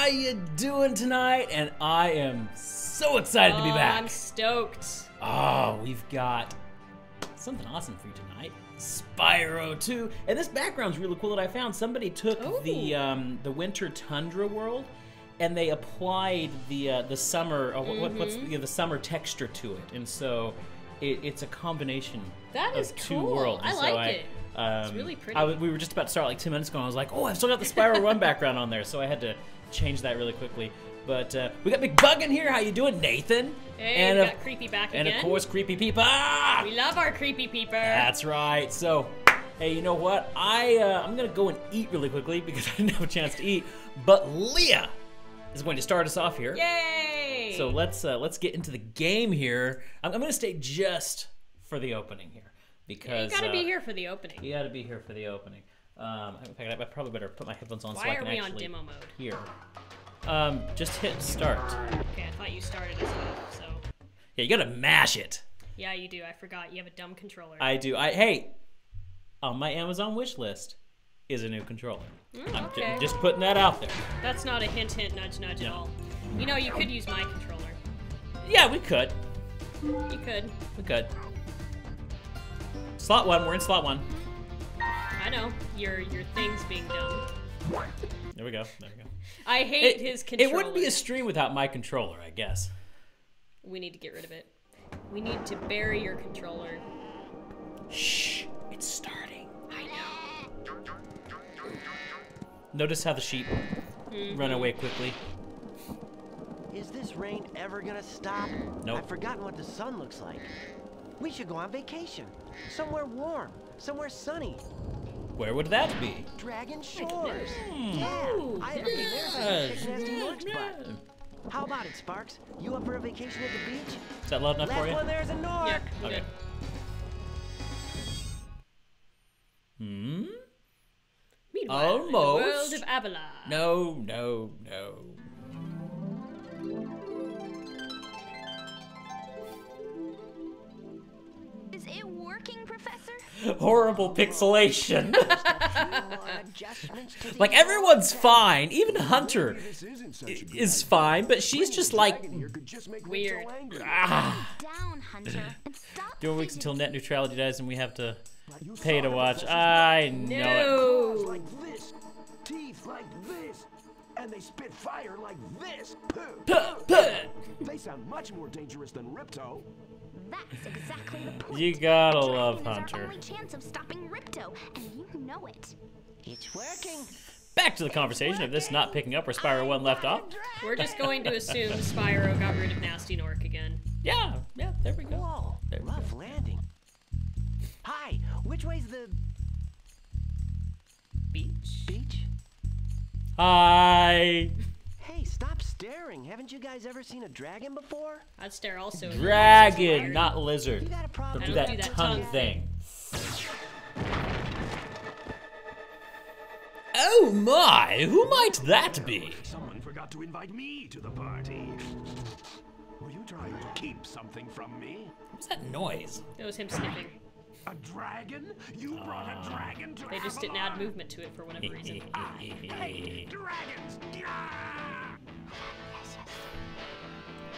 you doing tonight? And I am so excited to be back. I'm stoked. Oh, we've got something awesome for you tonight. Spyro 2. And this background's really cool that I found. Somebody took the winter tundra world and they applied the summer the summer texture to it. And so it's a combination of two worlds. I like it. It's really pretty. We were just about to start like 2 minutes ago and I was like, oh, I've still got the Spyro 1 background on there. So I had to change that really quickly. But we got Big Bug in here. How you doing, Nathan? Hey, and we got Creepy back again. And of course, Creepy Peeper. We love our Creepy Peeper. That's right. So, hey, you know what? I'm gonna go and eat really quickly because I didn't have a chance to eat. But Leah is going to start us off here. Yay! So let's get into the game here. I'm gonna stay just for the opening here because you gotta be here for the opening. You gotta be here for the opening. In fact, I probably better put my headphones on so I Why can are we actually on demo mode? hear. Just hit start. Okay, I thought you started as well, so. Yeah, you gotta mash it. Yeah, you do. I forgot. You have a dumb controller. I do. Hey, on my Amazon wish list is a new controller. Okay. I'm just putting that out there. That's not a hint, hint, nudge, nudge at all. You know, you could use my controller. Yeah, we could. You could. We could. Slot 1. We're in slot 1. I know. Your thing's being dumb. There we go. There we go. I hate his controller. It wouldn't be a stream without my controller, I guess. We need to get rid of it. We need to bury your controller. Shh. It's starting. I know. Notice how the sheep run away quickly. Is this rain ever gonna stop? Nope. I've forgotten what the sun looks like. We should go on vacation. Somewhere warm. Somewhere sunny. Where would that be? Dragon Shores. Hmm. Yeah, I haven't been there since Chick Nasty Mark's butt. How about it, Sparks? You up for a vacation at the beach? Is that loud enough for Last you? one there's a North. Yeah, Okay. Good. Hmm? Meanwhile, in the Almost. world of Avalon. No, no, no. Is it working, Professor? Horrible pixelation. Like, everyone's fine. Even Hunter is fine, but she's just like... Weird. Down, Hunter. And stop Doing weeks until net neutrality dies and we have to pay to watch. I know it. No. Like this, teeth like this, and they spit fire like this. They sound much more dangerous than Ripto. That's exactly the point. You gotta The love dragon is our Hunter. only chance of stopping Ripto, and you know it. It's working. Back to the conversation of this not picking up where Spyro 1 left off. We're just going to assume Spyro got rid of Nasty Nork again. Yeah, there we go. Whoa, There we rough landing. Hi, which way's the Beach? beach? Hi. Hey, stop staring. Haven't you guys ever seen a dragon before? I'd stare also. Dragon, not lizard. You got a problem? Don't do I don't that do that tongue tongue thing. Oh my, who might that be? Someone forgot to invite me to the party. Were you trying to keep something from me? What's that noise? It was him sniffing. A dragon? You brought a dragon to They just didn't add Avalon? movement to it for whatever reason. Hey, dragons! Yeah!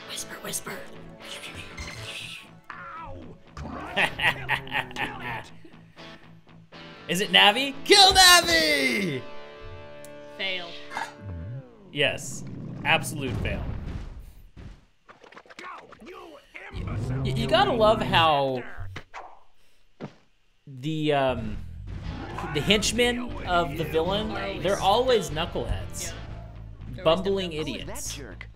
Whisper, whisper. Ow! Christ, kill it! Is it Navi? Kill Navi! Fail. Yes, absolute fail. Go, you imbecile! You gotta love how the henchmen of the villain, they're always knuckleheads. Yeah. Bumbling Who is that idiots. jerk?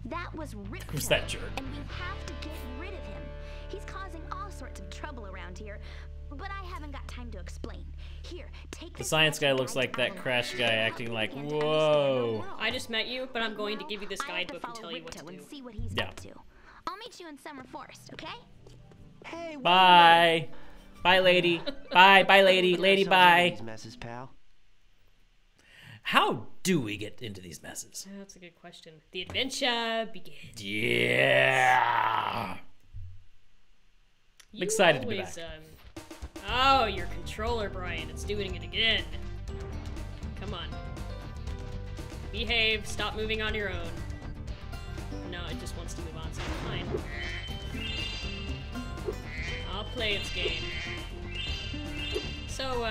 That was Ripto. Who's that jerk? And we have to get rid of him. He's causing all sorts of trouble around here, but I haven't got time to explain. Here, take The this science guy magic looks guide like to that Avalon. Crash guy acting like, Begin to understand our whoa. world. I just met you, but I'm going to give you this I have to guidebook and follow tell you what to Ripto do. and see what he's Yeah. up to. I'll meet you in Summer Forest, okay? Hey, wait a Bye. Bye, lady. Bye, bye, lady. minute. Lady, Get ourselves into bye. these messes, pal. How do we get into these messes? That's a good question. The adventure begins. Yeah. You excited to be always, Oh, your controller, Brian. It's doing it again. Come on. Behave. Stop moving on your own. No, it just wants to move on, so it's fine. I'll play its game. So,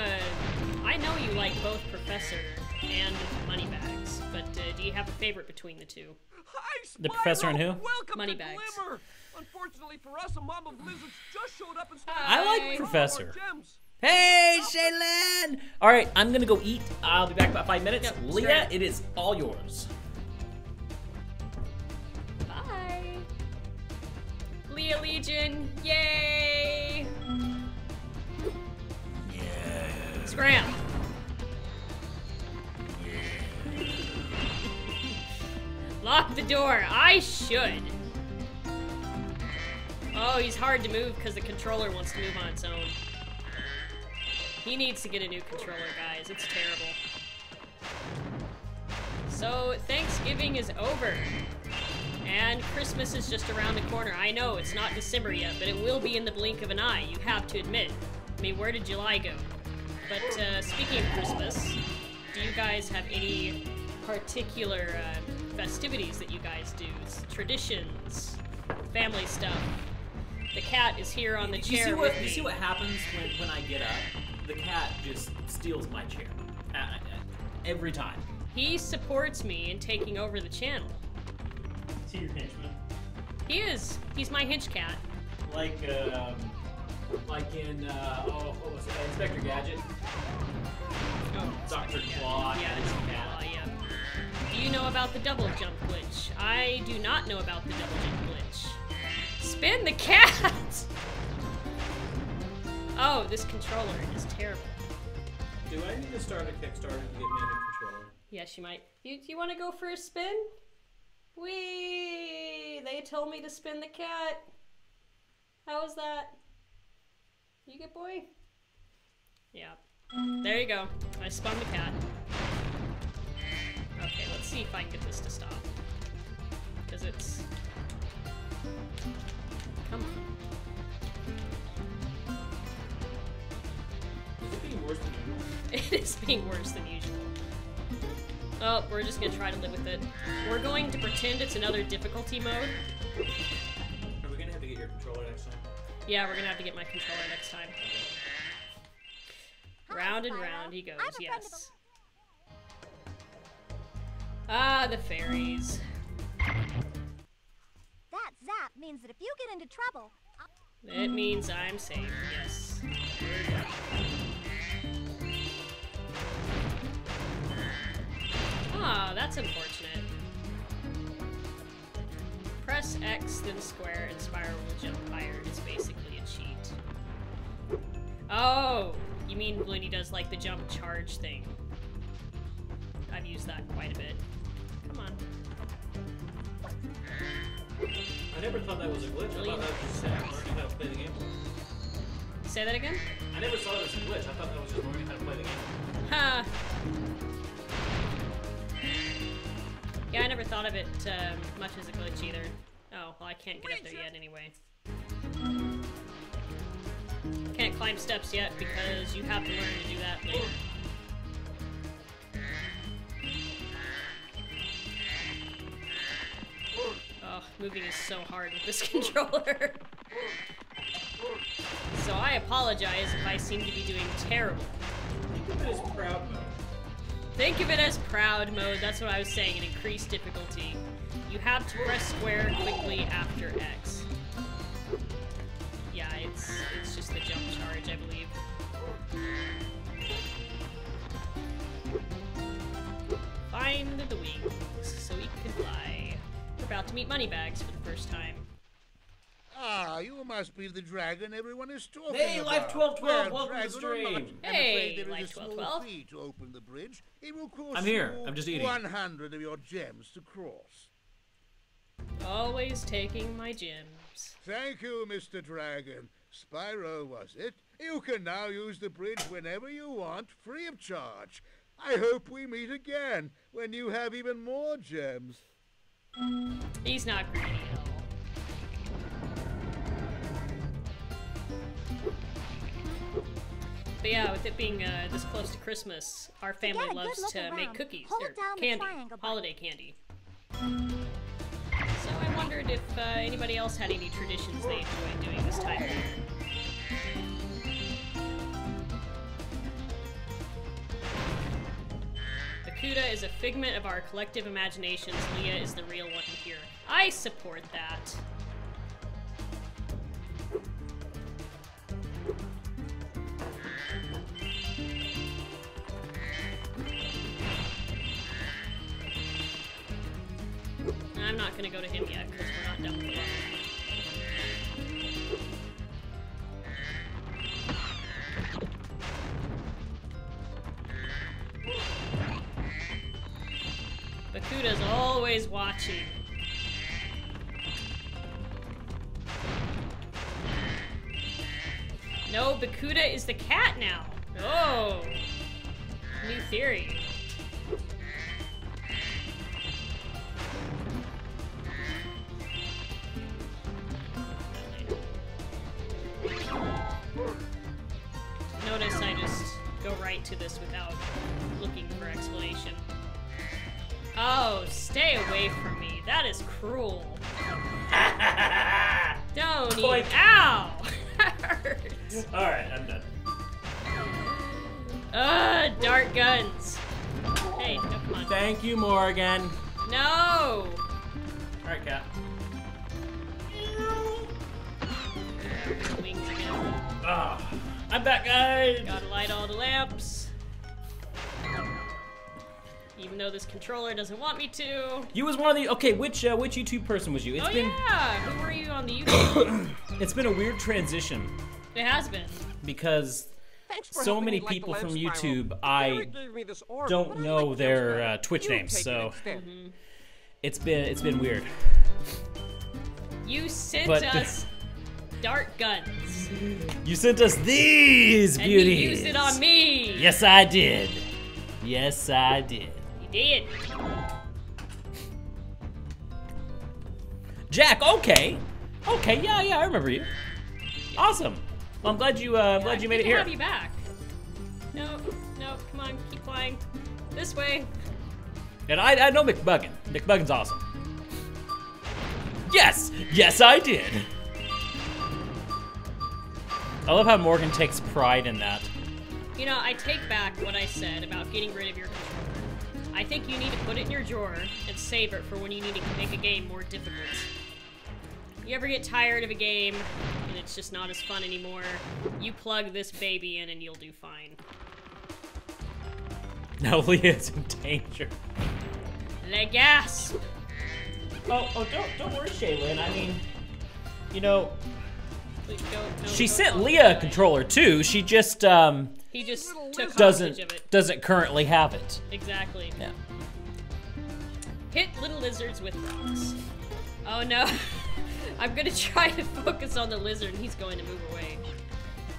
I know you like both Professor and Moneybags, but do you have a favorite between the two? Hi, Spyro! The Professor and who? Welcome Moneybags. to Glimmer! Unfortunately for us, a mob of lizards just showed up and I like Hi. Professor. gems. Hey, Shaylin! All right, I'm gonna go eat. I'll be back in about 5 minutes. Yep, Leah, sure. it is all yours. Bye. Leah Legion, yay! Yeah. Scram. Lock the door. I should. Oh, he's hard to move because the controller wants to move on its own. He needs to get a new controller, guys. It's terrible. So, Thanksgiving is over. And Christmas is just around the corner. I know, it's not December yet, but it will be in the blink of an eye, you have to admit. I mean, where did July go? But, speaking of Christmas, do you guys have any particular festivities that you guys do? Traditions? Family stuff? The cat is here on the chair with me. You see what happens when I get up? The cat just steals my chair. Every time. He supports me in taking over the channel. Is he your henchman? He is. He's my hinge cat. Like in, what was it? Inspector Gadget? Oh, Dr. Claw. Yeah, and it's his a cat. claw, yeah. Do you know about the double jump glitch? I do not know about the double jump glitch. Spin the cat! Oh, this controller is terrible. Do I need to start a Kickstarter to get me a new controller? Yes, you might. Do you want to go for a spin? Whee! They told me to spin the cat. How was that? You good boy? Yeah. There you go. I spun the cat. Okay, let's see if I can get this to stop. Because it's... Come on. Is it being worse than usual? It is being worse than usual. Oh, we're just gonna try to live with it. We're going to pretend it's another difficulty mode. Are we gonna have to get your controller next time? Yeah, we're gonna have to get my controller next time. Round and round he goes, yes. Ah, the fairies. That zap means that if you get into trouble, It means I'm safe, yes. Ah, that's unfortunate. Press X, then square, and Spyro will jump higher. It's basically a cheat. Oh, you mean when he does like the jump charge thing. I've used that quite a bit. Come on. I never thought that was a glitch. I thought that was just learning how to play the game. Say that again? I never saw it as a glitch. I thought that was just learning how to play the game. Ha! Yeah, I never thought of it much as a glitch either. Oh, well I can't get up there yet anyway. Can't climb steps yet because you have to learn to do that later. Oh, moving is so hard with this controller. So I apologize if I seem to be doing terrible. Think of it as proud mode. Think of it as proud mode, that's what I was saying, an increased difficulty. You have to press square quickly after X. Yeah, it's just the jump charge, I believe. Find the wings so we can fly. We're about to meet Moneybags for the first time. Ah, you must be the dragon everyone is talking Hey, about. Life1212, Well, welcome to the dragon or not, stream. I'm Hey, afraid there is a small Life1212. fee to open the bridge. It will cost I'm here. you I'm just eating. 100 of your gems to cross. Always taking my gems. Thank you, Mr. Dragon. Spyro, was it? You can now use the bridge whenever you want, free of charge. I hope we meet again, when you have even more gems. He's not greedy at all. But yeah, with it being this close to Christmas, our family get a good loves look to make around, cookies hold or down the candy, triangle button. holiday candy. So I wondered if anybody else had any traditions they enjoy doing this time of year. Bakuda is a figment of our collective imaginations. Leah is the real one here. I support that. I'm not gonna go to him yet because we're not done with the Bakuda's always watching. No, Bakuda is the cat now. Oh, new theory. Notice I just go right to this without looking for explanation. Oh, stay away from me. That is cruel. Don't Boink. even. Ow! That hurts. Alright, I'm done. Dart guns. Hey, no, come on. Thank you, Morgan. No! Alright, cat. Wings again. Ah, I'm back, guys. Gotta light all the lamps. Even though this controller doesn't want me to. You was one of the which YouTube person was you? It's been Yeah! Who were you on the YouTube? it's been a weird transition It has been. because Thanks for so helping many me light the people lamp, from Spyro. YouTube Gary I gave me this orb, don't but I know like their Gary's Twitch You names, take it so instead. it's been weird. You sent But- us dart guns. You sent us these And beauties. you used it on me. Yes, I did. Yes, I did. You did. Jack, okay, yeah, I remember you. Awesome. Well, I'm glad you made it Good to here. have you back. No, come on, keep flying. This way. And I know McBuggin. McBuggin's awesome. Yes, I did. I love how Morgan takes pride in that. You know, I take back what I said about getting rid of your controller. I think you need to put it in your drawer and save it for when you need to make a game more difficult. You ever get tired of a game and it's just not as fun anymore, you plug this baby in and you'll do fine. Now Leah's in danger. Le gasp! Don't worry, Shaylin. I mean, you know, Please she don't sent fall Leah a away. controller too. She just He just took hostage doesn't of it. currently have it. Exactly. Yeah. Hit little lizards with rocks. Oh no. I'm gonna try to focus on the lizard and he's going to move away.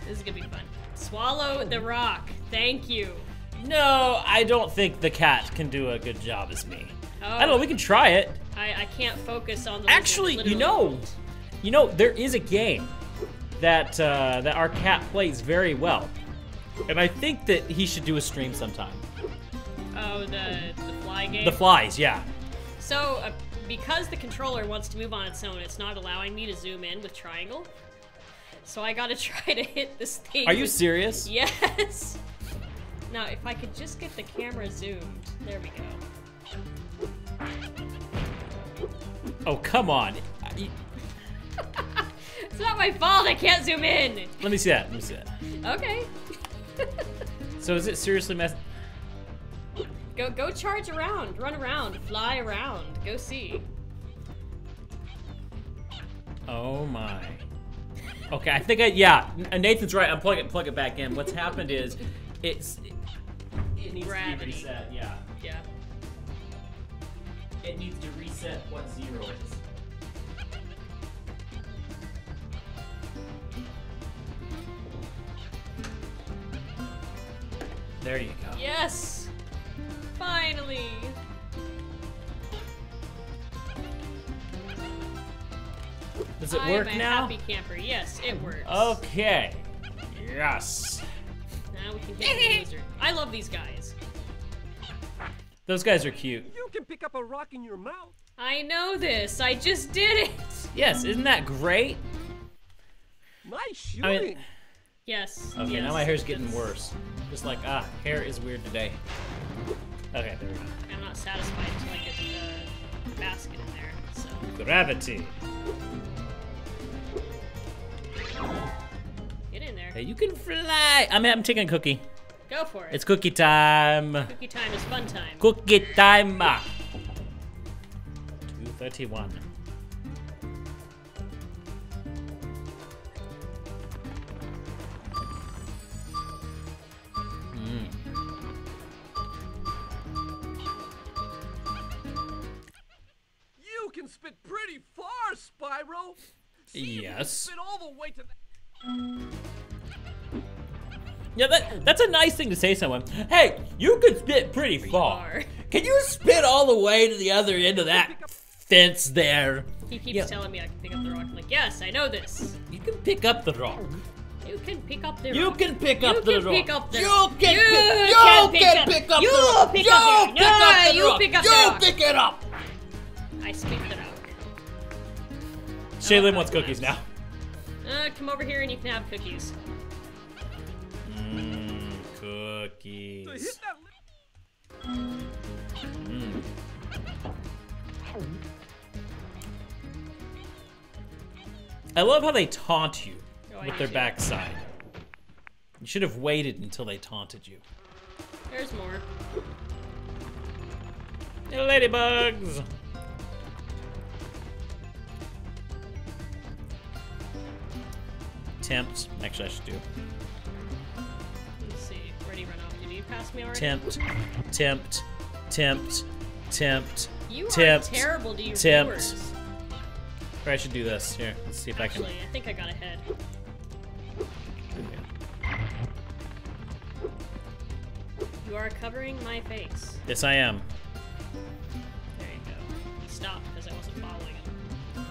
This is gonna be fun. Swallow the rock. Thank you. No, I don't think the cat can do a good job as me. Oh, I don't know. We can try it. I can't focus on the lizard, Actually, literally. you know, there is a game that that our cat plays very well, and I think that he should do a stream sometime. Oh, the fly game? The flies, yeah. So, because the controller wants to move on its own, it's not allowing me to zoom in with triangle. So I gotta try to hit this thing. Are you with- serious? Yes! Now, if I could just get the camera zoomed. There we go. Oh, come on. It's not my fault I can't zoom in! Let me see that. Let me see that. Okay. So is it seriously Go charge around, run around, fly around, go see. Oh my. Okay, I think yeah. Nathan's right. I'm plug it back in. What's happened is it needs Gravity. to be reset. Yeah. Yeah. It needs to reset what 0 is. There you go. Yes! Finally! Does it work I'm a now? happy camper. Yes, it works. Okay. Yes. Now we can hit the lizard. I love these guys. Those guys are cute. You can pick up a rock in your mouth. I know this. I just did it. Yes, isn't that great? Nice shooting. I mean, Yes. okay, yes, now my hair's it's getting just- worse. Just like, hair is weird today. Okay, there we go. I'm not satisfied until I get the basket in there. So. Gravity. Get in there. Hey, you can fly. I'm taking a cookie. Go for it. It's cookie time. Cookie time is fun time. Cookie time. 2:31. You can spit pretty far, Spyro. See, you can Yes. spit all the way to the... Yeah, that's a nice thing to say to someone. Hey, you can spit pretty far. Can you spit all the way to the other end of that fence there? He keeps telling me I can pick up the rock. I'm like, yes, I know this. You can pick up the rock. You can pick up the You rock. can pick up the rock. Pick up the You rock. can You pick up you the rock. pick You up the pick up rock. the You rock. pick up You the rock. pick it up. I spit the rock. Shaylin wants cookies now. Come over here and you can have cookies. To Cookies. hit that... I love how they taunt you Oh, I with do their too. backside. You should have waited until they taunted you. There's more. Hey, ladybugs. Tempt. Actually, I should do. Let's see. Where do you run off to? Do you pass me already? Tempt. Tempt. Tempt. Tempt. You are tempt. terrible to your tempt. viewers. Or I should do this. Here, let's see if I can. Actually, I think I got ahead. You are covering my face. Yes, I am. There you go. He stopped because I wasn't following him.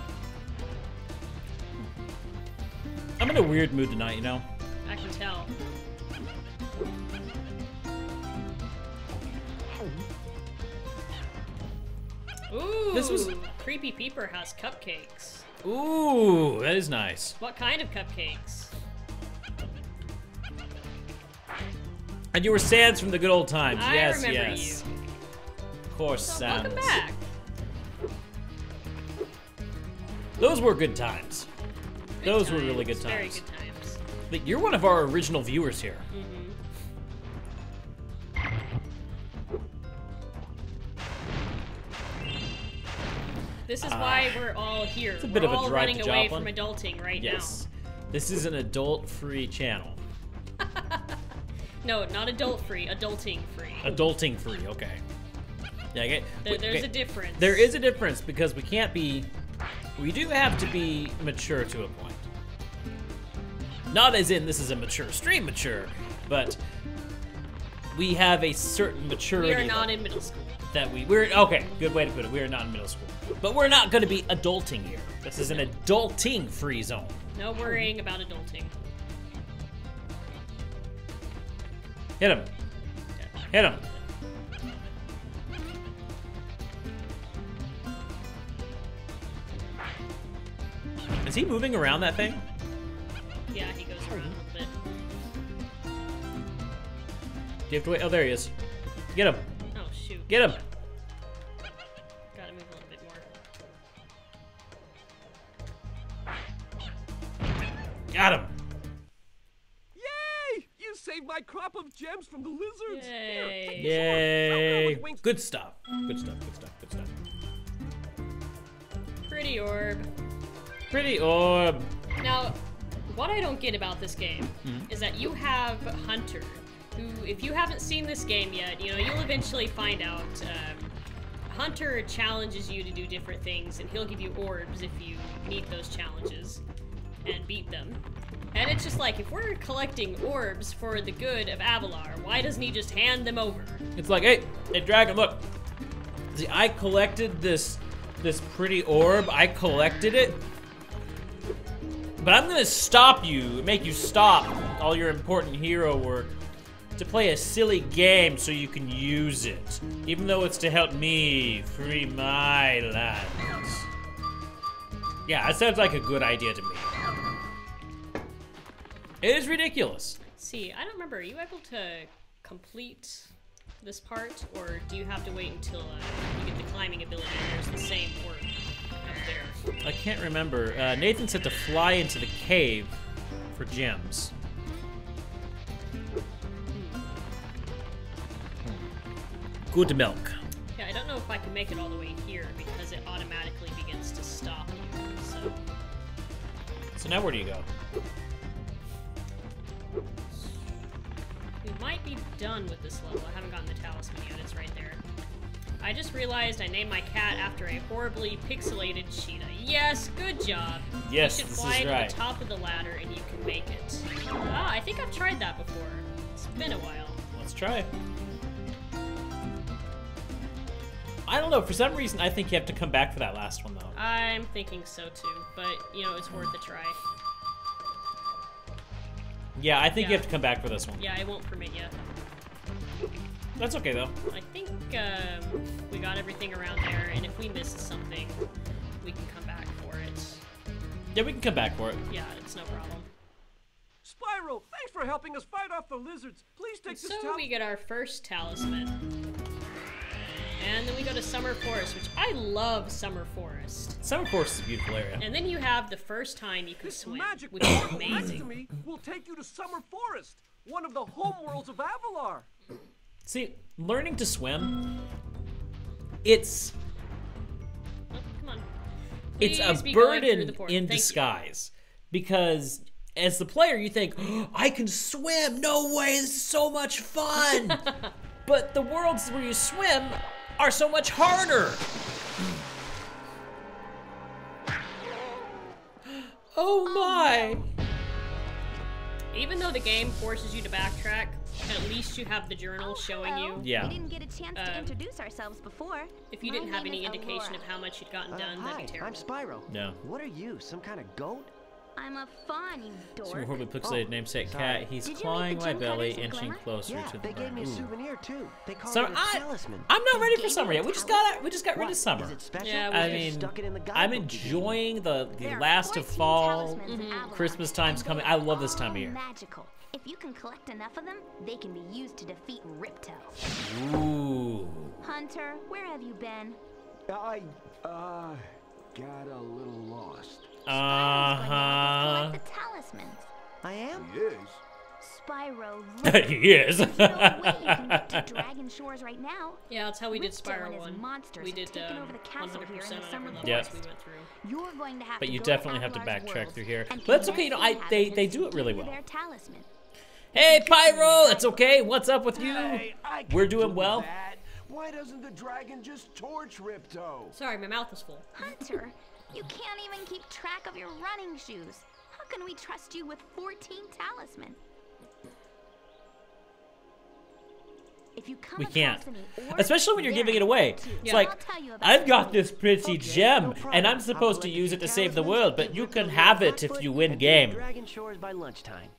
I'm in a weird mood tonight, you know? I can tell. Ooh, This was- Creepy Peeper has cupcakes. Ooh, that is nice. What kind of cupcakes? And you were Sans from the good old times. I yes, remember yes. Of course, So Sans. welcome back. Those were good times. Good Those were really good Very times. good times. But you're one of our original viewers here. This is why we're all here. It's a We're bit of a all drive running to away Joplin. from adulting right Yes. This is an adult-free channel. now. No, not adult free, adulting free. Adulting free, okay. Yeah, okay. There's a difference. There is a difference because we can't be. We do have to be mature to a point. Not as in this is a mature stream mature, but we have a certain maturity. We are not in middle school. That we're okay. Good way to put it. We are not in middle school, but we're not going to be adulting here. This is an adulting free zone. No worrying about adulting. Hit him. Hit him. Is he moving around that thing? Yeah, he goes around a little bit. Do you have to wait? Oh, there he is. Get him. Oh shoot. Get him. Gotta move a little bit more. Got him. Yay! You saved my crop of gems from the lizards. Here, Yay. take Yay. this one. Good stuff. Good stuff. Good stuff. Good stuff. Pretty orb. Pretty orb. Now, what I don't get about this game is that you have Hunter, who, if you haven't seen this game yet, you know, you'll eventually find out. Hunter challenges you to do different things, and he'll give you orbs if you meet those challenges and beat them. And it's just like, if we're collecting orbs for the good of Avalar, why doesn't he just hand them over? It's like, hey, dragon, look. See, I collected this pretty orb. I collected it. But I'm gonna stop you, make you stop all your important hero work to play a silly game so you can use it, even though it's to help me free my lands. Yeah, that sounds like a good idea to me. It is ridiculous. Let's see, I don't remember. Are you able to complete this part, or do you have to wait until you get the climbing ability and there's the same work up there? I can't remember. Nathan said to fly into the cave for gems. Good milk. Yeah, I don't know if I can make it all the way here because it automatically begins to stop you. So now where do you go? We might be done with this level. I haven't gotten the talisman yet. It's right there. I just realized I named my cat after a horribly pixelated cheetah. Yes, good job. Yes, you should this fly is to right. the top of the ladder and you can make it. Ah, I think I've tried that before. It's been a while. Let's try. I don't know. For some reason, I think you have to come back for that last one, though. I'm thinking so too, but you know, it's worth a try. Yeah, I think Yeah. you have to come back for this one. Yeah, it won't permit you. That's okay, though. I think we got everything around there, and if we missed something, we can come back for it. Yeah, we can come back for it. Yeah, it's no problem. Spyro, thanks for helping us fight off the lizards. Please take this So we get our first talisman. And then we go to Summer Forest, which I love Summer Forest. Summer Forest is a beautiful area. And then you have the first time you can This swim, magic which is portal next to amazing. me will take you to Summer Forest, one of the homeworlds of Avalar. See, learning to swim, it's Oh, come on. it's Please a be going through burden the portal. in Thank you. disguise. Because as the player, you think, oh, I can swim. No way, this is so much fun. But the worlds where you swim are so much harder. Oh my. Even though the game forces you to backtrack, at least you have the journal showing you. Yeah. We didn't get a chance to introduce ourselves before. If you My didn't have name any is indication Aurora. of how much you'd gotten done, Hi, that'd be terrible. I'm Spyro. No. What are you, some kind of goat? I'm a fawn, you So dork. horribly pixelated namesake cat. He's Did you meet clawing the my gym belly, cutters in inching Glimmer? closer Yeah, to the they gave me a ground. Ooh. souvenir too. They called So it a talisman. I'm not ready for gave summer you yet. a We just got rid of What? summer. Is it special? Yeah, Or we you I just mean, stuck it in the I'm guidebook you gave me? enjoying the There are last of 14 fall. talismans in Avalon, Christmas time's and coming. they're I love this time of all year. Magical. If you can collect enough of them, they can be used to defeat Ripto. Ooh. Hunter, where have you been? I, got a little lost. Spyro's going to Uh-huh. collect the talismans. I am? He is. Spyro, look. He is. There's no way you can get to Dragon Shores right now. Yeah, that's how we did Ripto and Spyro his 1. monsters We have did taken over the castle here in 100% the on Summer every Yep. level we went through. You're going to have But to you go definitely have to Avalar's backtrack world through here. and But that's okay, you know, convince the they inhabitants do to it really give you well. their talisman. Hey, Pyro, it's okay. What's up with you? Hey, I can We're doing do well. that. Why doesn't the dragon just torch Ripto? Sorry, my mouth was full. Hunter, you can't even keep track of your running shoes. How can we trust you with 14 talisman? If you come We across can't. any Especially when you're giving it away. It's Yeah. like, I'll tell you about I've it. got this pretty Okay, gem, no problem. and I'm I'll supposed to collect use a it to few save the talismans, world, but give you Ripto can the have old it if foot, you and win be in game. Dragon Shores by lunchtime.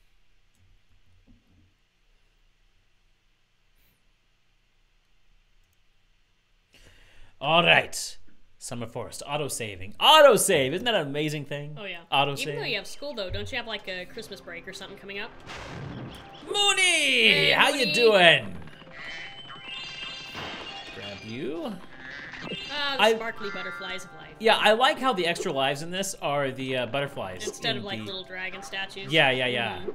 All right. Summer Forest, auto-saving. Auto-save! Isn't that an amazing thing? Oh, yeah. Auto-save. Even though you have school, though, don't you have, like, a Christmas break or something coming up? Mooney! Hey, How Mooney. you doing? Grab you. Ah, the I- sparkly butterflies of life. Yeah, I like how the extra lives in this are the butterflies. Instead in of, like, the- little dragon statues. Yeah, yeah, yeah. Mhm.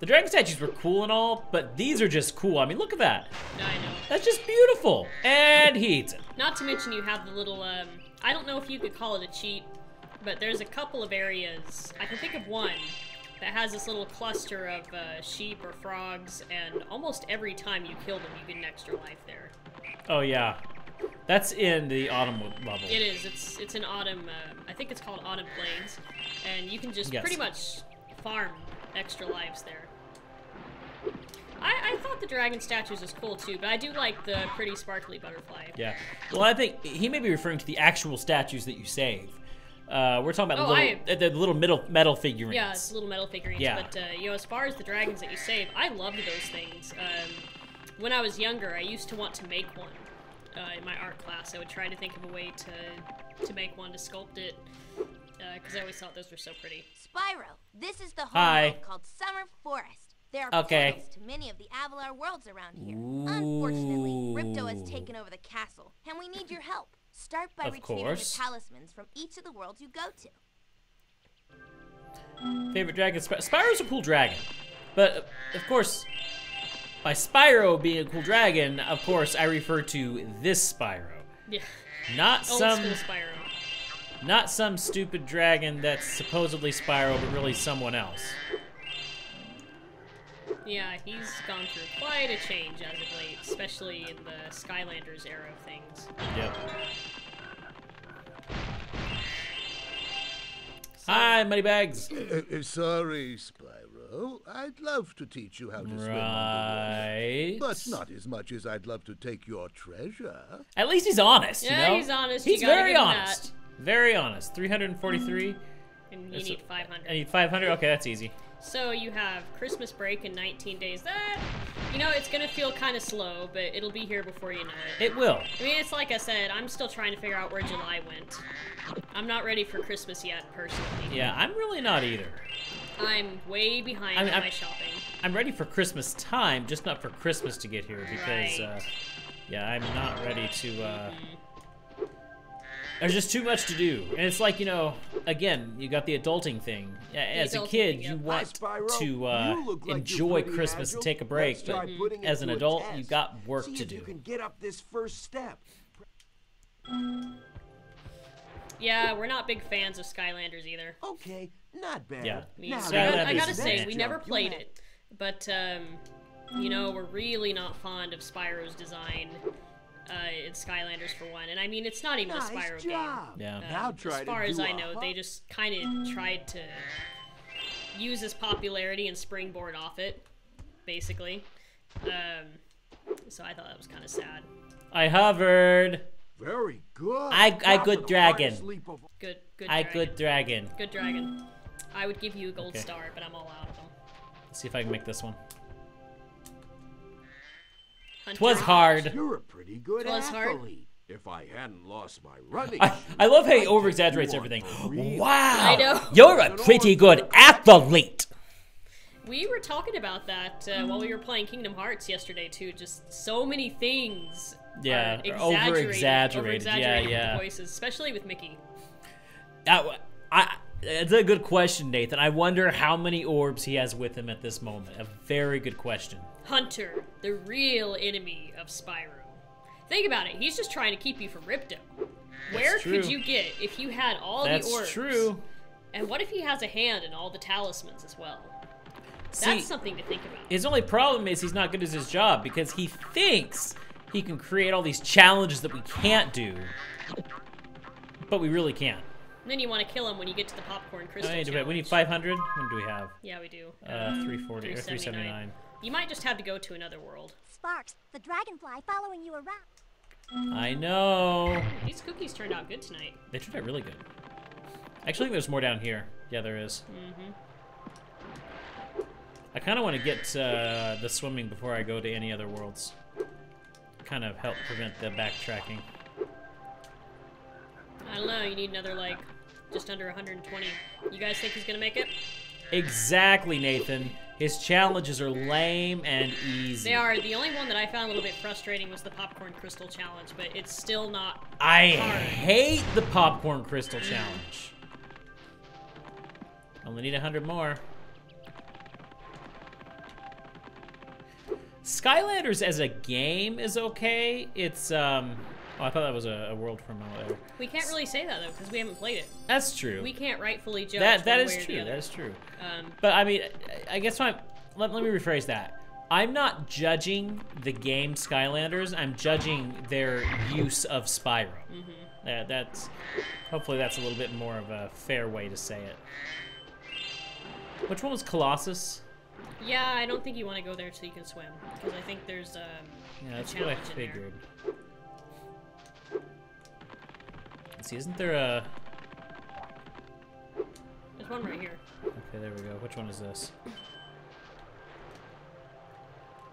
The dragon statues were cool and all, but these are just cool. I mean, look at that. I know. That's just beautiful. And he eats it. Not to mention you have the little, I don't know if you could call it a cheat, but there's a couple of areas, I can think of one, that has this little cluster of sheep or frogs, and almost every time you kill them, you get an extra life there. Oh, yeah. That's in the autumn level. It is. It's an autumn, I think it's called Autumn Plains, and you can just Yes. pretty much farm extra lives there. I thought the dragon statues was cool too, but I do like the pretty sparkly butterfly. Yeah. Well, I think he may be referring to the actual statues that you save. We're talking about the little metal figurines. Yeah, it's little metal figurines. Yeah. But you know, as far as the dragons that you save, I loved those things. When I was younger, I used to want to make one. In my art class, I would try to think of a way to make one, to sculpt it, because I always thought those were so pretty. Spyro, this is the home Hi. world called Summer Forest. There are portals to many of the Avalar worlds around here. Unfortunately, Ripto has taken over the castle, and we need your help. Start by retrieving the talismans from each of the worlds you go to. Favorite dragon? Spyro's a cool dragon, but of course, by Spyro being a cool dragon, of course I refer to this Spyro. Yeah. Not Old some school Spyro. Not some stupid dragon that's supposedly Spyro, but really someone else. Yeah, he's gone through quite a change as of late, especially in the Skylanders era of things. Yep. Hi, Moneybags. Sorry, Spyro. I'd love to teach you how to swim underwater, but not as much as I'd love to take your treasure. At least he's honest, yeah, you know? He's honest. He's you gotta very give him honest. that. Very honest. 343. And you need 500. I need 500? Okay, that's easy. So you have Christmas break in 19 days. That, you know, it's gonna feel kind of slow, but it'll be here before you know it. It will. I mean, it's like I said, I'm still trying to figure out where July went. I'm not ready for Christmas yet, personally. Yeah, I'm really not either. I'm way behind on my shopping. I'm ready for Christmas time, just not for Christmas to get here, because, yeah, I'm not ready to, There's just too much to do. And it's like, you know, again, you got the adulting thing. As a kid, you want to enjoy Christmas and take a break, but as an adult, you got work to do. You can get up this first step. Yeah, we're not big fans of Skylanders either. Okay, not bad. Yeah. I gotta say, we never played it. But, you know, we're really not fond of Spyro's design. In Skylanders for one, and I mean it's not even a Spyro game. Yeah. As far as I know, they just kind of tried to use his popularity and springboard off it, basically. So I thought that was kind of sad. I hovered. Very good. I good dragon. Good. Good dragon. Good dragon. I would give you a gold star, but I'm all out of them. Let's see if I can make this one. Hunter. 'Twas hard. You're a pretty good Hard. athlete. If I hadn't lost my running, I love how he over-exaggerates everything. Wow. I know. You're a pretty good athlete. We were talking about that while we were playing Kingdom Hearts yesterday too. Just so many things. Yeah, over-exaggerated. Yeah. Voices, especially with Mickey. It's a good question, Nathan. I wonder how many orbs he has with him at this moment. A very good question. Hunter, the real enemy of Spyro. Think about it. He's just trying to keep you from Ripto. Where could you get if you had all the orbs? That's true. And what if he has a hand in all the talismans as well? See, that's something to think about. His only problem is he's not good at his job because he thinks he can create all these challenges that we can't do, but we really can't. And then you want to kill him when you get to the popcorn crystal We need 500. What do we have? Yeah, we do. 340 or 379. You might just have to go to another world. Sparks, the dragonfly following you around. I know. These cookies turned out good tonight. They turned out really good. Actually, I think there's more down here. Yeah, there is. I kind of want to get the swimming before I go to any other worlds. Kind of help prevent the backtracking. I don't know. You need another, like, just under 120. You guys think he's going to make it? Exactly, Nathan. His challenges are lame and easy. They are. The only one that I found a little bit frustrating was the popcorn crystal challenge, but it's still not I hard. hate the popcorn crystal challenge. Only need 100 more. Skylanders as a game is okay. It's, oh, I thought that was a world from there. We can't really say that, though, because we haven't played it. That's true. We can't rightfully judge That one is way or true. the other. That is true. But I mean, I guess let me rephrase that. I'm not judging the game Skylanders. I'm judging their use of Spyro. Hopefully that's a little bit more of a fair way to say it. Which one was Colossus? yeah, I don't think you want to go there so you can swim, because I think there's Yeah, a that's what I challenge in there. figured. Let's see, isn't there a There's one right here. Okay, there we go. Which one is this?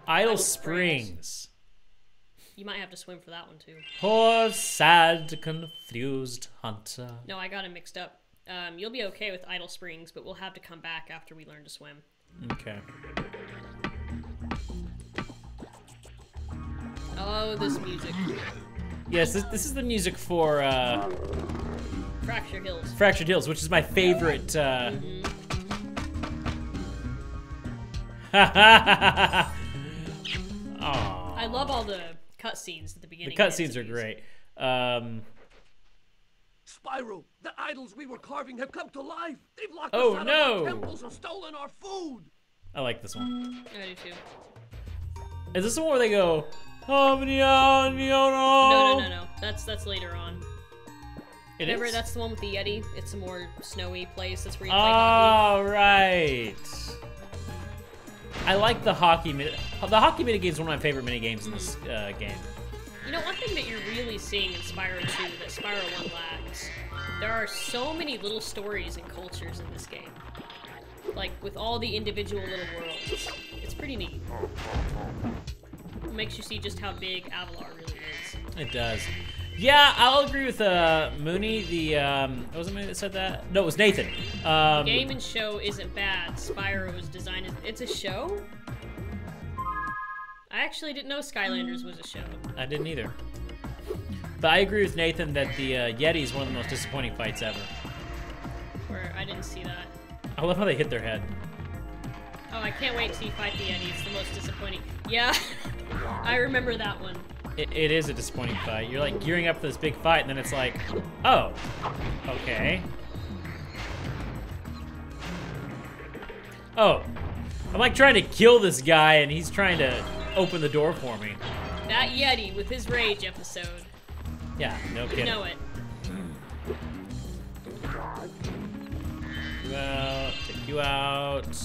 Idle Springs. You might have to swim for that one too. Poor, sad, confused hunter. No, I got it mixed up. You'll be okay with Idle Springs, but we'll have to come back after we learn to swim. Okay. Oh, this music. Yes, this is the music for Fractured Hills. Fractured Hills, which is my favorite. I love all the cutscenes at the beginning. The cutscenes are great. Spyro, the idols we were carving have come to life. They've locked Oh, us out no. of our temples and stolen our food. I like this one. I do too. Is this the one where they go, oh, no? No. That's later on. Remember, is? that's the one with the Yeti. It's a more snowy place. That's where you play hockey. Oh, right. I like the hockey mini. The hockey mini game is one of my favorite mini games in this game. You know, one thing that you're really seeing in Spyro 2 that Spyro 1 lacks, there are so many little stories and cultures in this game. Like, with all the individual little worlds. It's pretty neat. It makes you see just how big Avalar really is. It does. Yeah, I'll agree with Mooney. Was it Mooney that said that? No, it was Nathan. Game and show isn't bad. Spyro's design is... It's a show? I actually didn't know Skylanders was a show. I didn't either. But I agree with Nathan that the Yeti is one of the most disappointing fights ever. Where I didn't see that. I love how they hit their head. Oh, I can't wait till you fight the Yeti. It's the most disappointing. Yeah, I remember that one. It is a disappointing fight. You're like gearing up for this big fight, and then it's like, oh, okay. Oh, I'm like trying to kill this guy, and he's trying to open the door for me. That Yeti with his rage episode. Yeah, no kidding. You know it. Take you out.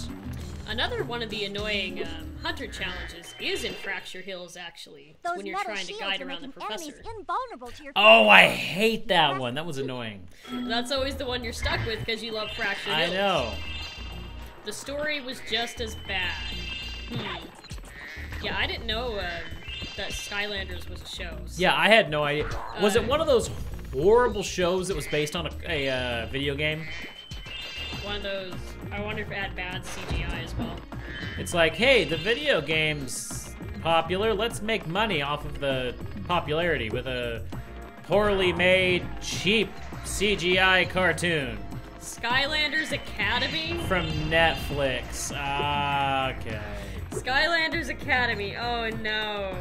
Another one of the annoying hunter challenges is in Fracture Hills, actually. It's Those when you're metal trying to shields guide are around the making enemies professor. invulnerable to your Oh, I hate that one. That was annoying. That's always the one you're stuck with because you love Fracture Hills. I know. The story was just as bad. Yeah, I didn't know that Skylanders was a show. So. Yeah, I had no idea. Was it one of those horrible shows that was based on a video game? One of those. I wonder if it had bad CGI as well. It's like, hey, the video game's popular. Let's make money off of the popularity with a poorly made, cheap CGI cartoon. Skylanders Academy? From Netflix. Okay. Skylanders Academy. Oh no.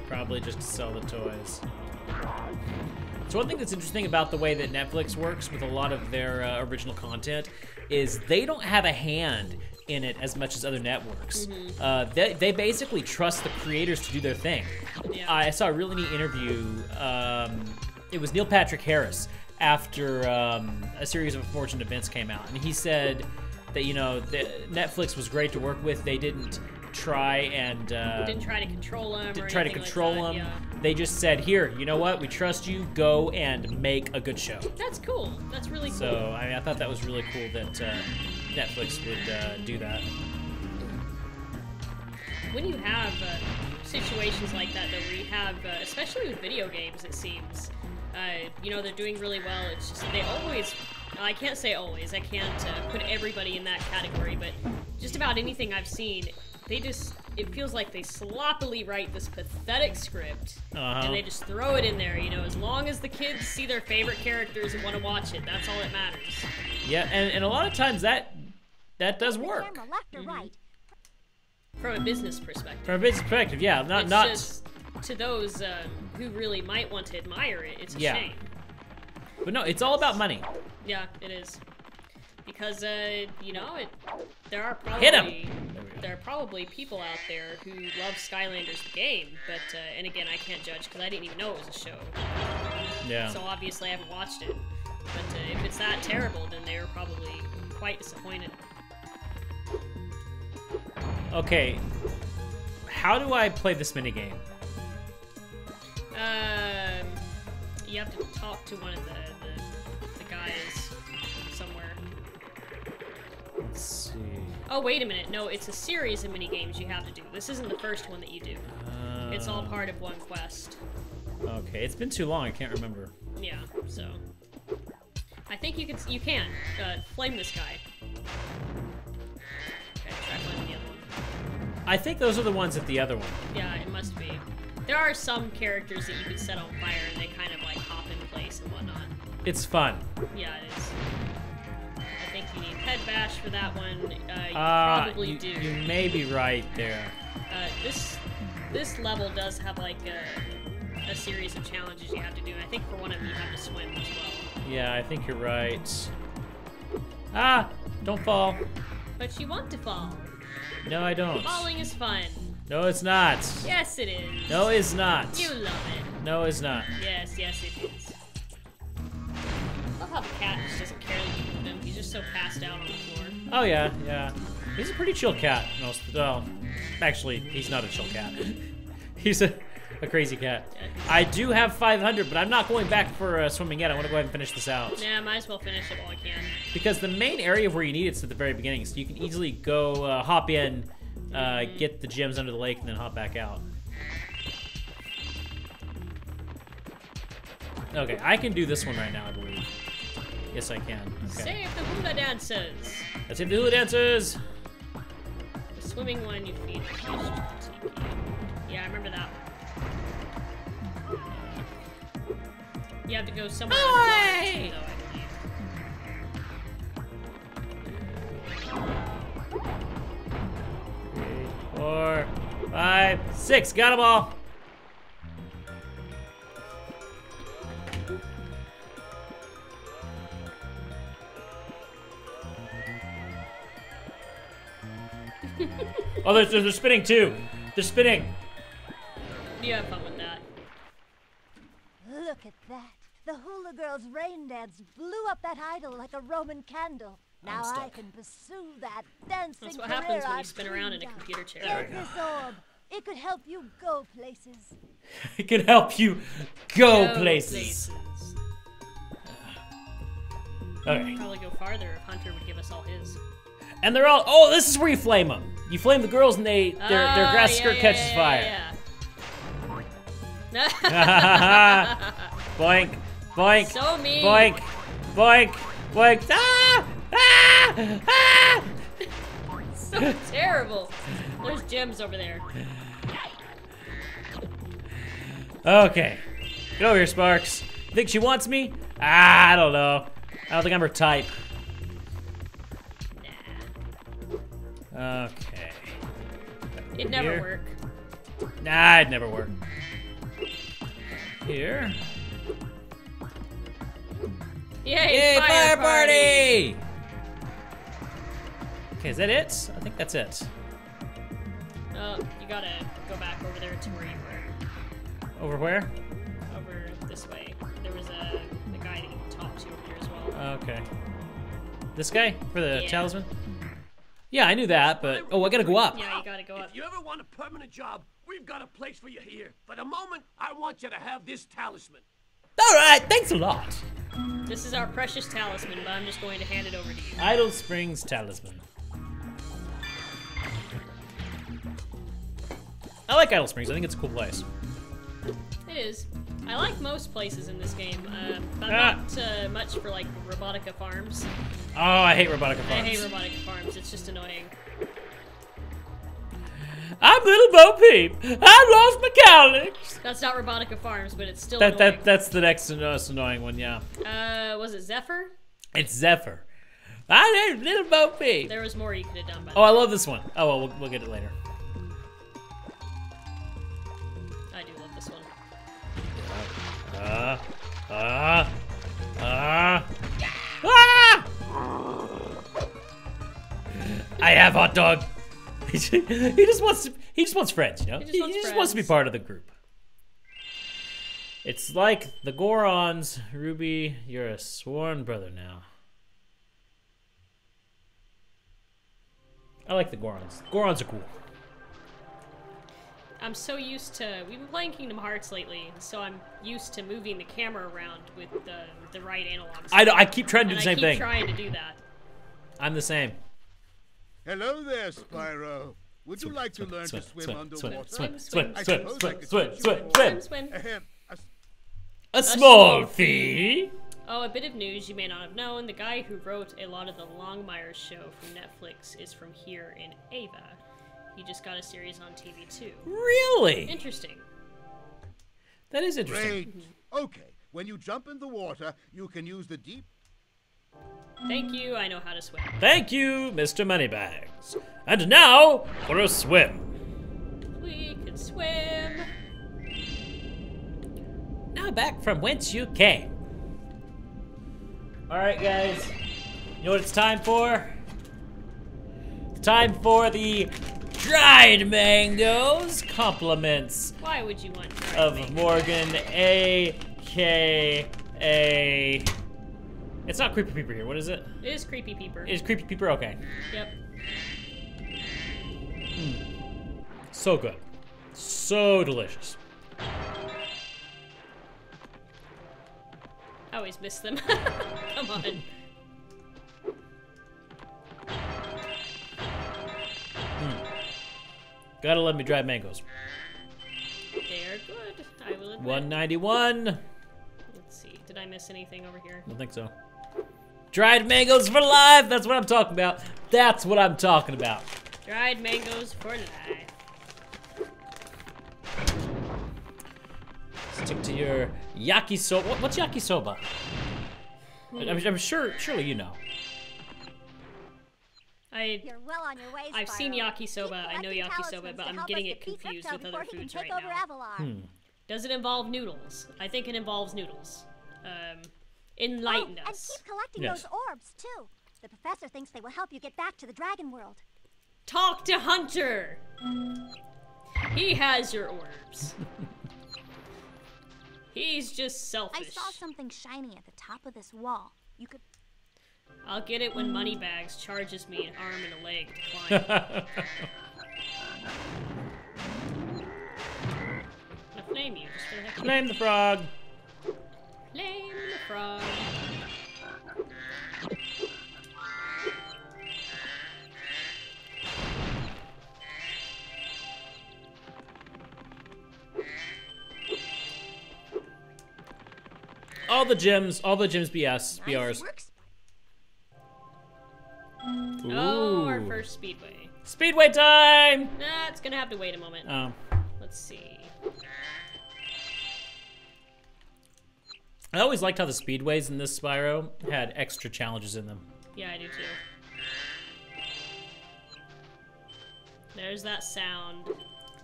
Probably just to sell the toys. So one thing that's interesting about the way that Netflix works with a lot of their original content is they don't have a hand in it as much as other networks. They basically trust the creators to do their thing. Yeah. I saw a really neat interview. It was Neil Patrick Harris after a series of unfortunate events came out, and he said that Netflix was great to work with. They didn't try and didn't try to control them. Didn't try to control them. Yeah. They just said, "Here, you know what? We trust you. Go and make a good show." That's cool. That's really cool. So I thought that was really cool that Netflix would do that. When you have situations like that, though, where you have, especially with video games, it seems, they're doing really well. It's just they always. I can't say always. I can't put everybody in that category, but just about anything I've seen, it feels like they sloppily write this pathetic script, and they just throw it in there, as long as the kids see their favorite characters and want to watch it, that's all that matters. Yeah, and a lot of times that does work. Camera left or right. From a business perspective. From a business perspective, yeah. Not just to those who really might want to admire it, it's a shame. But no, it's all about money. Yeah, it is. Because, there are probably people out there who love Skylanders the game, but, and again, I can't judge because I didn't even know it was a show. Yeah. So obviously I haven't watched it. But if it's that terrible, then they were probably quite disappointed. Okay. How do I play this minigame? You have to talk to one of the guys somewhere. Oh, wait a minute. No, it's a series of mini games you have to do. This isn't the first one that you do. It's all part of one quest. Okay, it's been too long. I can't remember. Yeah, so I think you can flame this guy. Okay, try flaming the other one. I think those are the ones at the other one. Yeah, it must be. There are some characters that you can set on fire and they kind of like hop in place and whatnot. It's fun. Yeah, it is. I think you need head bash for that one. You probably do. You may be right there. This level does have like a series of challenges you have to do. And I think for one of them you have to swim as well. Yeah, I think you're right. Ah! Don't fall. But you want to fall. No, I don't. Falling is fun. No, it's not. Yes, it is. No, it's not. You love it. No, it's not. Yes, yes, it is. I love how the cat just doesn't care that you move him. He's just so passed out on the floor. Oh, yeah, yeah. He's a pretty chill cat. Well, actually, he's not a chill cat. He's a crazy cat. I do have 500, but I'm not going back for swimming yet. I want to go ahead and finish this out. Yeah, might as well finish it while I can. Because the main area where you need it's at the very beginning, so you can easily go hop in, get the gems under the lake, and then hop back out. Okay, I can do this one right now, I believe. Yes, I can. Okay. Save the hula dancers! Let's save the hula dancers! The swimming one you feed fish to TP. Yeah, I remember that one. You have to go somewhere underwater, though, I believe. 3, 4, 5, 6. Got them all! Oh, they're spinning too. They're spinning. You have fun with that. Look at that. The hula girl's rain dance blew up that idol like a Roman candle. Now I can pursue that dancing That's what career happens when you I've spin around in a dreamed of. computer chair. Get this orb. It could help you go places. It can help you go places. Okay. Probably go farther if Hunter would give us all his. And they're all. Oh, this is where you flame them. You flame the girls, and their grass skirt catches fire. Boink, boink, so mean. Boink, boink, boink. Ah! Ah! Ah! So terrible. There's gems over there. Okay. Get over here, Sparks. You think she wants me? Ah, I don't know. I don't think I'm her type. Okay. It'd never work. Nah, it'd never work. Here. Yay, fire party! Okay, is that it? I think that's it. Oh, you gotta go back over there to where you were. Over where? Over this way. There was a guy that you can talk to over there as well. Okay. This guy? For the talisman? Yeah, I knew that, but... Oh, I gotta go up. Yeah, you gotta go up. If you ever want a permanent job, we've got a place for you here. For the moment, I want you to have this talisman. Alright, thanks a lot. This is our precious talisman, but I'm just going to hand it over to you. Idle Springs Talisman. I like Idle Springs. I think it's a cool place. It is. I like most places in this game, but not much for, like, Robotica Farms. Oh, I hate Robotica Farms. I hate Robotica Farms. It's just annoying. I'm Little Bo Peep. I lost my cowlicks. That's not Robotica Farms, but it's still annoying. That's the next most annoying one, yeah. Was it Zephyr? It's Zephyr. I hate Little Bo Peep. There was more you could have done by Oh, I love this one. Oh, well, we'll get it later. I do love this one. I have hot dog. he just wants friends, you know. He just wants to be part of the group. It's like the Gorons, Ruby. You're a sworn brother now. I like the Gorons. Gorons are cool. I'm so used to... We've been playing Kingdom Hearts lately, so I'm used to moving the camera around with the right analog stick. I keep trying to do the same thing. I keep trying to do that. I'm the same. Hello there, Spyro. Would you like to learn to swim underwater? Swim. Ahem. A small fee. Oh, a bit of news you may not have known. The guy who wrote a lot of the Longmire show from Netflix is from here in Ava. He just got a series on TV too. Really? Interesting. That is interesting. Great. Okay, when you jump in the water, you can use the deep... Thank you, I know how to swim. Thank you, Mr. Moneybags. And now for a swim. We can swim. Now back from whence you came. All right, guys. You know what it's time for? It's time for the dried mangoes. Compliments Why would you want dried of mangoes? Morgan, a.k.a. It's not Creepy Peeper here. What is it? It is Creepy Peeper. It is Creepy Peeper? Okay. Yep. So good. So delicious. I always miss them. Come on. Gotta love me dried mangoes. They are good. I will admit. 191. Let's see. Did I miss anything over here? I don't think so. Dried mangoes for life. That's what I'm talking about. That's what I'm talking about. Dried mangoes for life. Stick to your yakisoba. What's yakisoba? I'm sure. Surely you know. You're well on your way, I've Spyro. seen yakisoba. I know Keep collecting yakisoba, talismans but to I'm help getting us it defeat confused Ripto with before other he can foods take right over now. Avalar. Does it involve noodles? I think it involves noodles. Enlighten And us. keep collecting Yes. those orbs, too. The professor thinks they will help you get back to the dragon world. Talk to Hunter. He has your orbs. He's just selfish. I saw something shiny at the top of this wall. You could... I'll get it when Moneybags charges me an arm and a leg to climb. I'll flame you just for the heck of it. Flame the frog. Flame the frog. All the gems be us, be ours. Nice work, Oh, our first speedway. Speedway time! Nah, it's gonna have to wait a moment. Oh. Let's see. I always liked how the speedways in this Spyro had extra challenges in them. Yeah, I do too. There's that sound.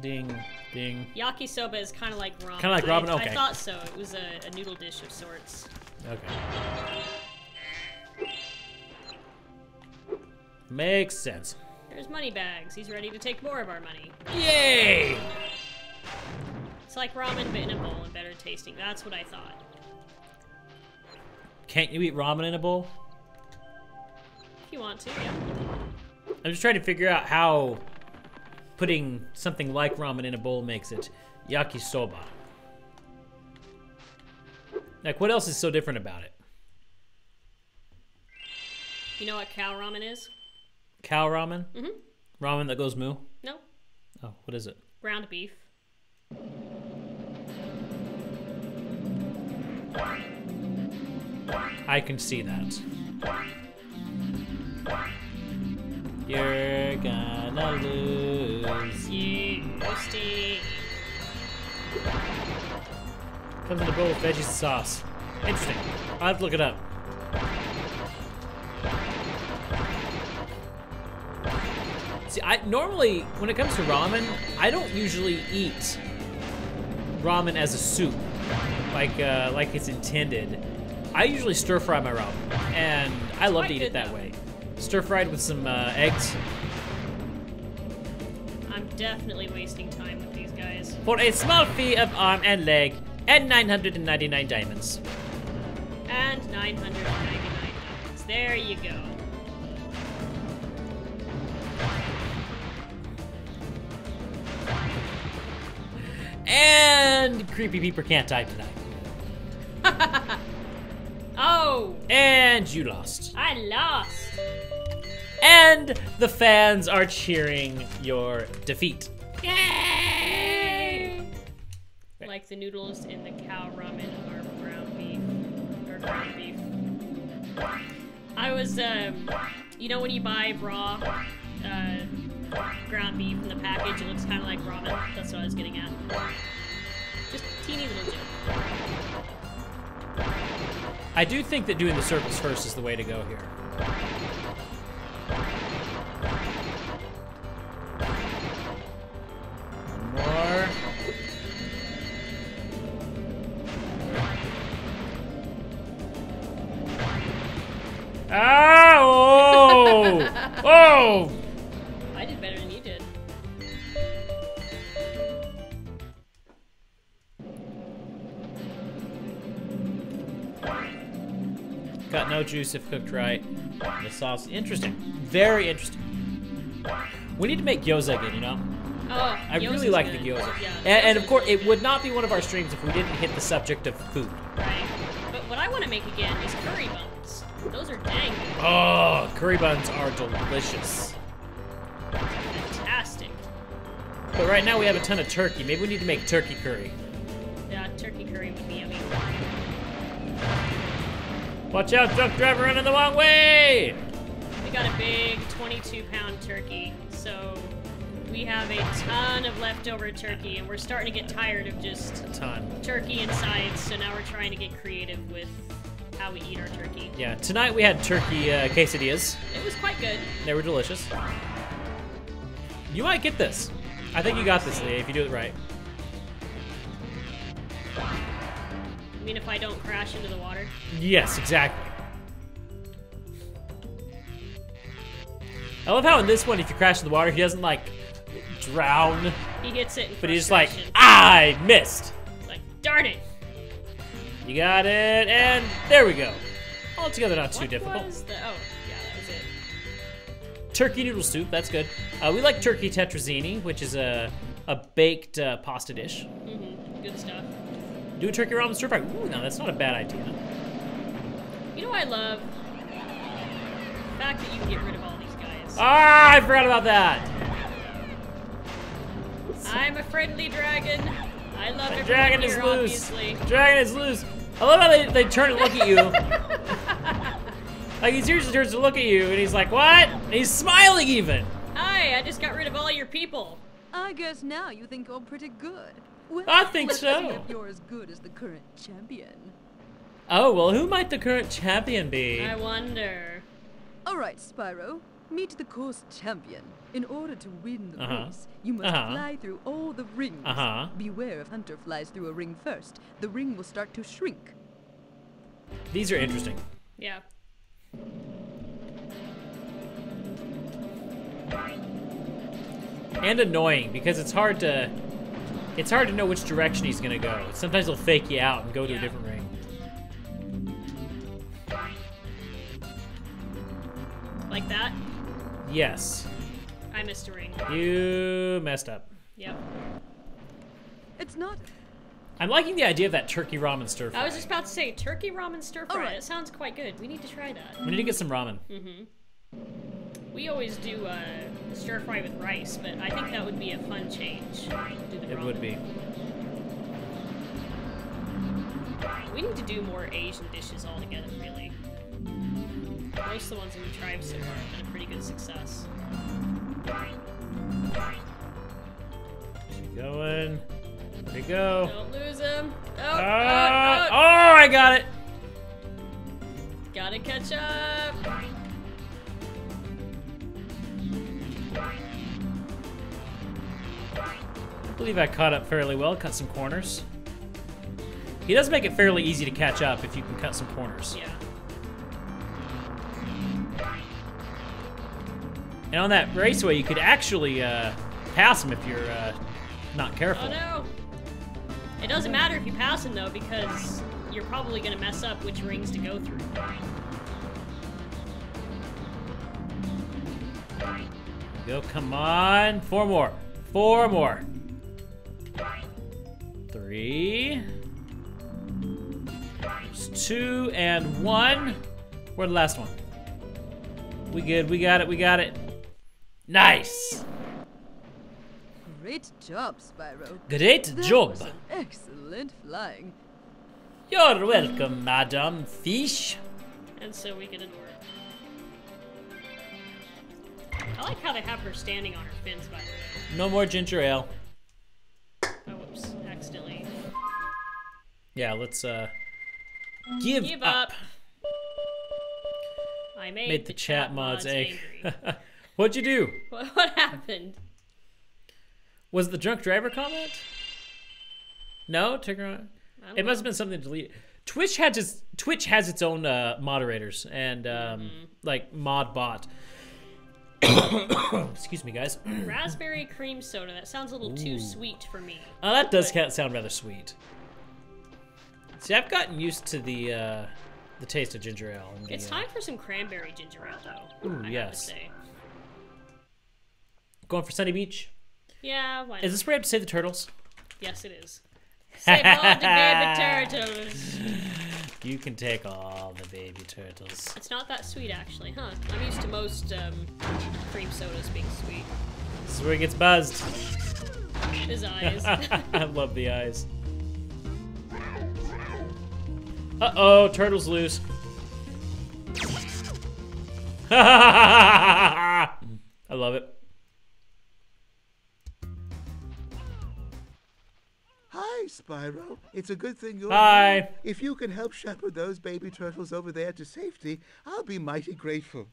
Ding, ding. Yakisoba is kind of like ramen. Kinda like ramen? Okay. I thought so. It was a noodle dish of sorts. Okay. Makes sense. There's Moneybags. He's ready to take more of our money. Yay! It's like ramen but in a bowl and better tasting. That's what I thought. Can't you eat ramen in a bowl? If you want to, yeah. I'm just trying to figure out how putting something like ramen in a bowl makes it yakisoba. Like, what else is so different about it? You know what cow ramen is? Cow ramen? Mm-hmm. Ramen that goes moo? No. Oh, what is it? Ground beef. I can see that. You're gonna lose. You stink. Comes in a bowl of veggies and sauce. Interesting. I'll have to look it up. See, normally, when it comes to ramen, I don't usually eat ramen as a soup, like it's intended. I usually stir fry my ramen, and I love to eat it that way. Stir fried with some eggs. I'm definitely wasting time with these guys. For a small fee of arm and leg, and 999 diamonds. And 999 diamonds. There you go. And Creepy Peeper can't die tonight. Oh! And you lost. I lost. And the fans are cheering your defeat. Yay! Like the noodles in the cow ramen or ground beef. Or ground beef. I was, you know when you buy raw ground beef in the package, it looks kind of like ramen? That's what I was getting at. Just a teeny little joke. I do think that doing the circles first is the way to go here. One more. Ah! Oh! Oh! I did better than you did. Got no juice if cooked right. The sauce, interesting. Very interesting. We need to make gyoza again, you know? Oh, I really like the gyoza. Yeah, And of course, it would not be one of our streams if we didn't hit the subject of food. Right. But what I want to make again is curry buns. Those are dang good. Oh, curry buns are delicious. Fantastic. But right now we have a ton of turkey. Maybe we need to make turkey curry. Yeah, turkey curry would be yummy. Watch out, truck driver running the wrong way! We got a big 22-pound turkey, so we have a ton of leftover turkey, and we're starting to get tired of just A ton. turkey and sides, so now we're trying to get creative with how we eat our turkey. Yeah, tonight we had turkey quesadillas. It was quite good. They were delicious. You might get this. I think you got this, Leah, if you do it right. I mean, if I don't crash into the water. Yes, exactly. I love how in this one, if you crash in the water, he doesn't, like, drown. He hits it in But he's just like, frustration. I missed. Like, darn it. You got it, and there we go. Altogether not too What difficult. was the... Oh, yeah, that was it. Turkey noodle soup, that's good. We like turkey tetrazzini, which is a baked pasta dish. Mm-hmm. Good stuff. Do a turkey ramen stir fry. Ooh, no, that's not a bad idea. You know what I love? The fact that you can get rid of all these guys. Ah, I forgot about that. I'm a friendly dragon. I love The everyone dragon here, is loose. obviously. The dragon is loose. I love how they turn and look at you. Like, he seriously turns to look at you, and he's like, what? And he's smiling even. Hi, I just got rid of all your people. I guess now you think you're pretty good. Well, I think let's so. see if you're as good as the current champion. Oh, well, who might the current champion be? I wonder. All right, Spyro, meet the course champion. In order to win the Uh-huh. race, you must Uh-huh. fly through all the rings. Uh-huh. Beware if Hunter flies through a ring first. The ring will start to shrink. These are interesting. Yeah. And annoying, because it's hard to know which direction he's gonna go. Sometimes he'll fake you out and go to a Yeah. different ring. Like that? Yes. I missed a ring. You messed up. Yep. It's not. I'm liking the idea of that turkey ramen stir fry. I was just about to say, turkey ramen stir fry. Alright. That sounds quite good. We need to try that. We need to get some ramen. We always do stir fry with rice, but I think that would be a fun change. Do the It ramen. would be. We need to do more Asian dishes altogether, really. Most of the ones that we've tried so far have been a pretty good success. Keep going. There we go. Don't lose him. Oh, Oh, I got it. Gotta catch up. I believe I caught up fairly well. Cut some corners. He does make it fairly easy to catch up if you can cut some corners. Yeah. And on that raceway, you could actually pass him if you're not careful. Oh no. It doesn't matter if you pass him though, because you're probably gonna mess up which rings to go through. Go, come on. 4 more. 4 more. 3. There's 2 and 1. Where's the last one? We good. We got it. We got it. Nice. Great job, Spyro. Great That job. was an excellent flying. You're welcome, Madam Fish. And so we get a door. I like how they have her standing on her fins, by the way. No more ginger ale. Oh, whoops. Accidentally. Yeah, let's give up. I made the chat mods angry. What'd you do? What happened? Was the drunk driver comment? No, took her on. It must have been something deleted. Twitch has its own moderators and like mod bot. Excuse me, guys. Raspberry cream soda. That sounds a little too sweet for me. Oh, that does sound rather sweet. See, I've gotten used to the taste of ginger ale. It's time for some cranberry ginger ale, though. Ooh, I yes. have to say. Going for Sunny Beach? Yeah, why not? Is this where I have to save the turtles? Yes, it is. Save all the baby turtles. You can take all the baby turtles. It's not that sweet, actually, huh? I'm used to most cream sodas being sweet. This is where he gets buzzed. His eyes. I love the eyes. Uh-oh, turtle's loose. I love it. Hi, Spyro. It's a good thing you're Hi. here. If you can help shepherd those baby turtles over there to safety, I'll be mighty grateful.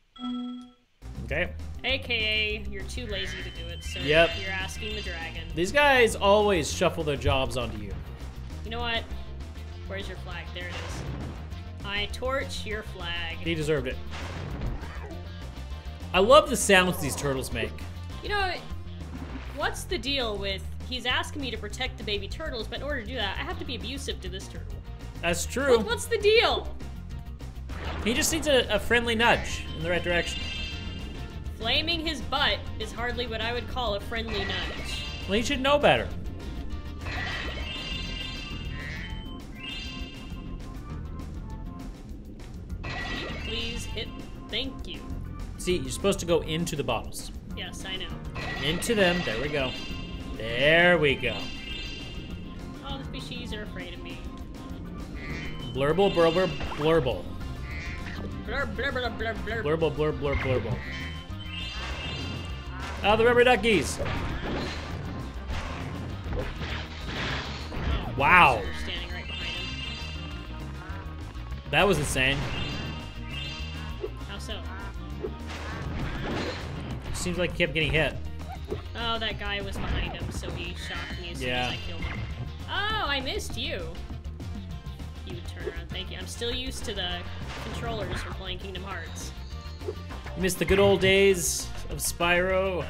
Okay. AKA, you're too lazy to do it, so Yep. you're asking the dragon. These guys always shuffle their jobs onto you. You know what? Where's your flag? There it is. I torch your flag. He deserved it. I love the sounds these turtles make. You know, what's the deal with he's asking me to protect the baby turtles, but in order to do that, I have to be abusive to this turtle. That's true. What's the deal? He just needs a friendly nudge in the right direction. Flaming his butt is hardly what I would call a friendly nudge. Well, he should know better. Please hit. Thank you. See, you're supposed to go into the bottles. Yes, I know. Into them. There we go. There we go. All the fishies are afraid of me. Blurble, blurble, blurble. Blur, blur, blur, blur, blur. Blurble, blur, blur, blurble. Ah, the rubber duckies. Wow. You're standing right behind him. That was insane. How so? Seems like he kept getting hit. Oh, that guy was behind him, so he shocked me as soon as I killed him. Oh, I missed you. You would turn around, thank you. I'm still used to the controllers from playing Kingdom Hearts. Missed the good old days of Spyro.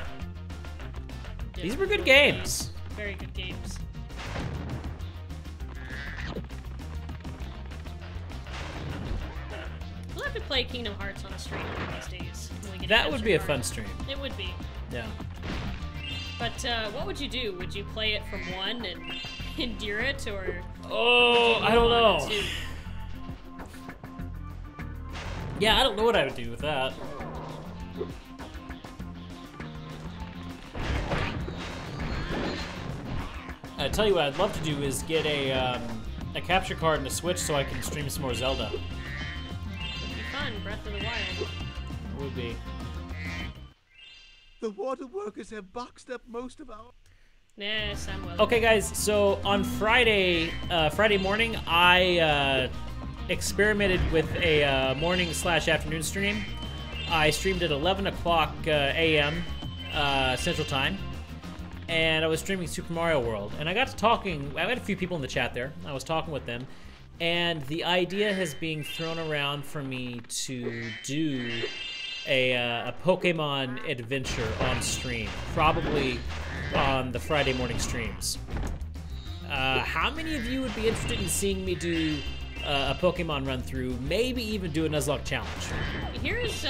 These were good games. Very good games. We'll have to play Kingdom Hearts on a stream one of these days. When we get That would be a fun stream. It would be. Yeah. But what would you do? Would you play it from one and endure it, or? Oh, I don't know. Two? Yeah, I don't know what I would do with that. I tell you what I'd love to do is get a capture card and a Switch so I can stream some more Zelda. Would be fun. Breath of the Wild. It would be. The water workers have boxed up most of our... Yes, I'm well. Okay, guys, so on Friday morning, I experimented with a morning/afternoon stream. I streamed at 11 o'clock a.m. Central Time, and I was streaming Super Mario World. And I got to talking, I had a few people in the chat there. I was talking with them, and the idea has been thrown around for me to do a Pokemon adventure on stream, probably on the Friday morning streams. How many of you would be interested in seeing me do a Pokemon run through, maybe even do a Nuzlocke challenge? Here's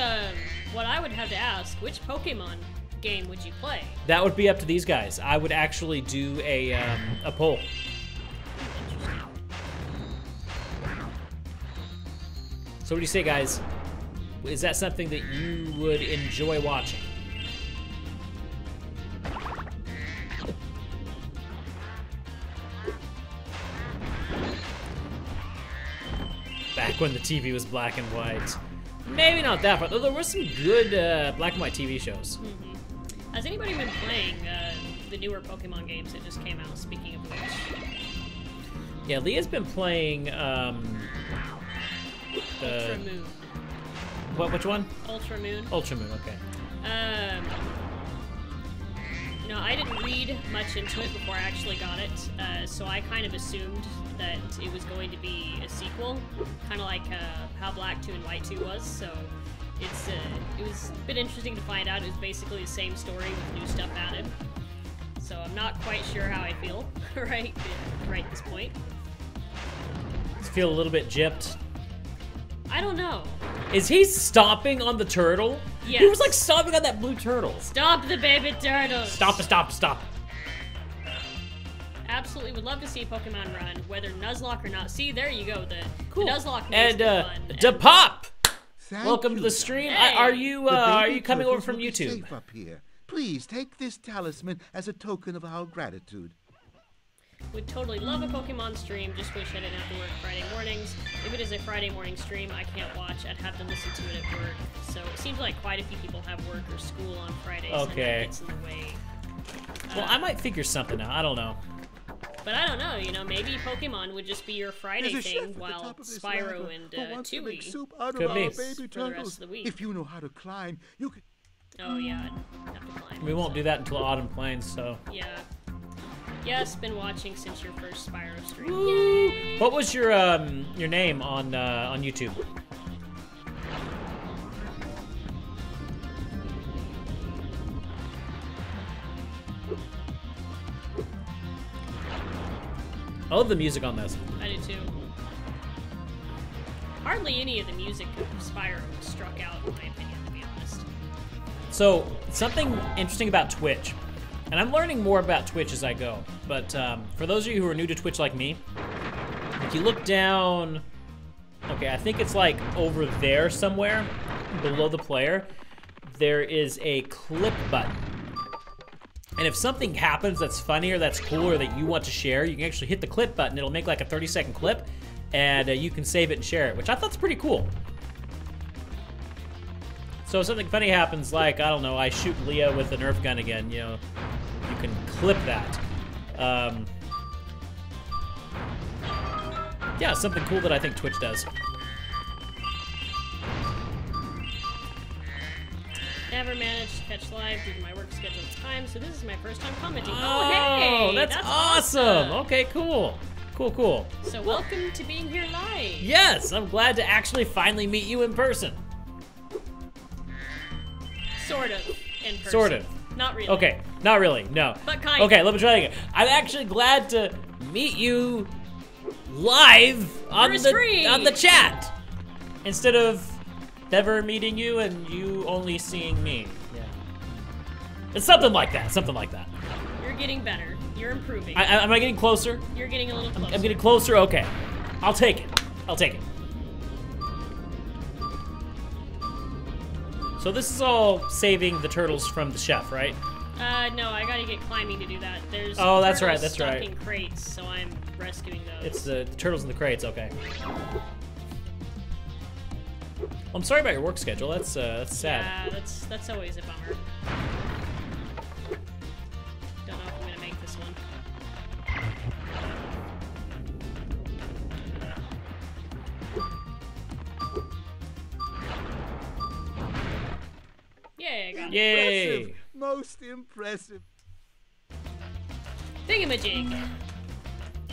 what I would have to ask. Which Pokemon game would you play? That would be up to these guys. I would actually do a poll. So what do you say, guys? Is that something that you would enjoy watching? Back when the TV was black and white. Maybe not that, but there were some good black and white TV shows. Mm-hmm. Has anybody been playing the newer Pokemon games that just came out, speaking of which? Yeah, Leah's been playing, Ultra Moon. Which one? Ultra Moon. Ultra Moon, okay. You know, I didn't read much into it before I actually got it, so I kind of assumed that it was going to be a sequel, kind of like how Black 2 and White 2 was, so it was a bit interesting to find out it was basically the same story with new stuff added. So I'm not quite sure how I feel right at this point. Does it feel a little bit gypped? I don't know. Is he stomping on the turtle? Yes. He was like stomping on that blue turtle. Stop the baby turtles! Stop. Absolutely would love to see Pokemon run, whether Nuzlocke or not. See, there you go. The cool. Nuzlocke makes it fun. Depop! Thank Welcome you. to the stream. Hey. Are you coming over from YouTube? Safe up here. Please take this talisman as a token of our gratitude. Would totally love a Pokemon stream, just wish I didn't have to work Friday mornings. If it is a Friday morning stream I can't watch, I'd have to listen to it at work. So it seems like quite a few people have work or school on Fridays, and that gets in the way. Well, I might figure something out. I don't know. But I don't know, you know, maybe Pokemon would just be your Friday thing while Spyro and Chewy Could be. for the rest of the week. If you know how to climb, you can... Oh yeah, I'd have to climb. We won't do that until Autumn Plains, so. Yeah. Yes, been watching since your first Spyro stream. Woo! What was your name on YouTube? I love the music on this. I do too. Hardly any of the music of Spyro struck out, in my opinion, to be honest. So, something interesting about Twitch, and I'm learning more about Twitch as I go, but for those of you who are new to Twitch like me, if you look down, okay, I think it's like over there somewhere, below the player, there is a clip button. And if something happens that's funny or that's cool or that you want to share, you can actually hit the clip button. It'll make like a 30-second clip, and you can save it and share it, which I thought's pretty cool. So if something funny happens, like, I don't know, I shoot Leah with a Nerf gun again, you know, you can clip that. Yeah, something cool that I think Twitch does. Never managed to catch live due to my work schedule at the time, so this is my first time commenting. Oh, hey! that's awesome! Okay, cool. Cool. So welcome to being here live. Yes, I'm glad to actually finally meet you in person. Sort of, in person. Sort of. Not really. Okay, not really, no. But kind of. Okay, let me try again. I'm actually glad to meet you live on the chat instead of never meeting you and you only seeing me. Yeah. It's something like that. You're getting better. You're improving. Am I getting closer? You're getting a little closer. I'm getting closer? Okay. I'll take it. So this is all saving the turtles from the chef, right? No, I gotta get climbing to do that. There's that's turtles right. stuck in crates, so I'm rescuing those. It's the turtles in the crates, okay. Well, I'm sorry about your work schedule. That's sad. Yeah, that's always a bummer. Don't know if I'm gonna make this one. Yay, I got it. Yay! Impressive. Most impressive. Thingamajig.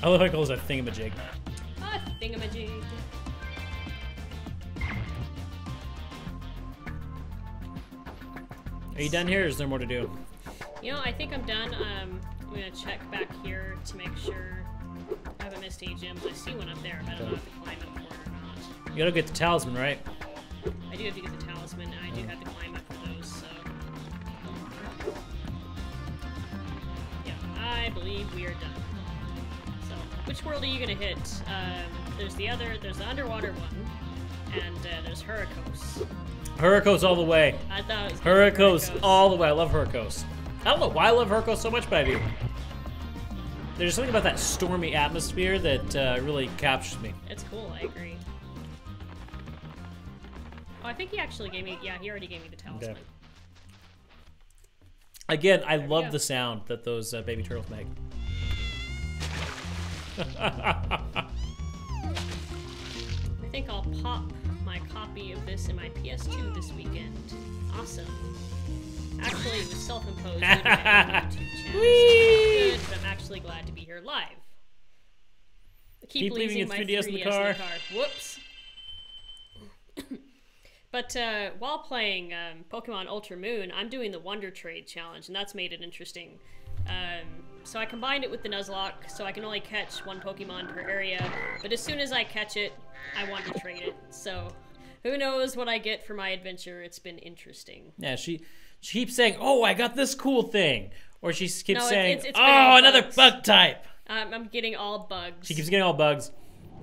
I love how it calls that thingamajig. A thingamajig. Are you done here, or is there more to do? You know, I think I'm done. I'm gonna check back here to make sure I haven't missed any gyms. I see one up there, but I don't know if I climb it for it or not. You gotta get the talisman, right? I do have to get the talisman, and I do have to climb up for those, so... Yeah, I believe we are done. So, which world are you gonna hit? There's the underwater one. And there's Hurricos. Hurricos all the way. I thought it was Hurricos all the way. I love Hurricos. I don't know why I love Hurricos so much, but I do. There's something about that stormy atmosphere that really captures me. It's cool, I agree. Oh, I think he actually gave me, yeah, he already gave me the talisman. Okay. Again, I love the sound that those baby turtles make. I think I'll pop my copy of this in my PS2 this weekend. Awesome. Actually, it was self-imposed due to my own YouTube channel. Whee! So good, but I'm actually glad to be here live. Keep leaving your my 3DS in the car. Whoops. But while playing Pokemon Ultra Moon, I'm doing the Wonder Trade Challenge, and that's made it interesting. So I combined it with the Nuzlocke, so I can only catch one Pokemon per area, but as soon as I catch it, I want to trade it. So who knows what I get for my adventure. It's been interesting. Yeah, she keeps saying, "Oh, I got this cool thing," or she keeps saying, it's "Oh, another bug type." I'm getting all bugs. She keeps getting all bugs.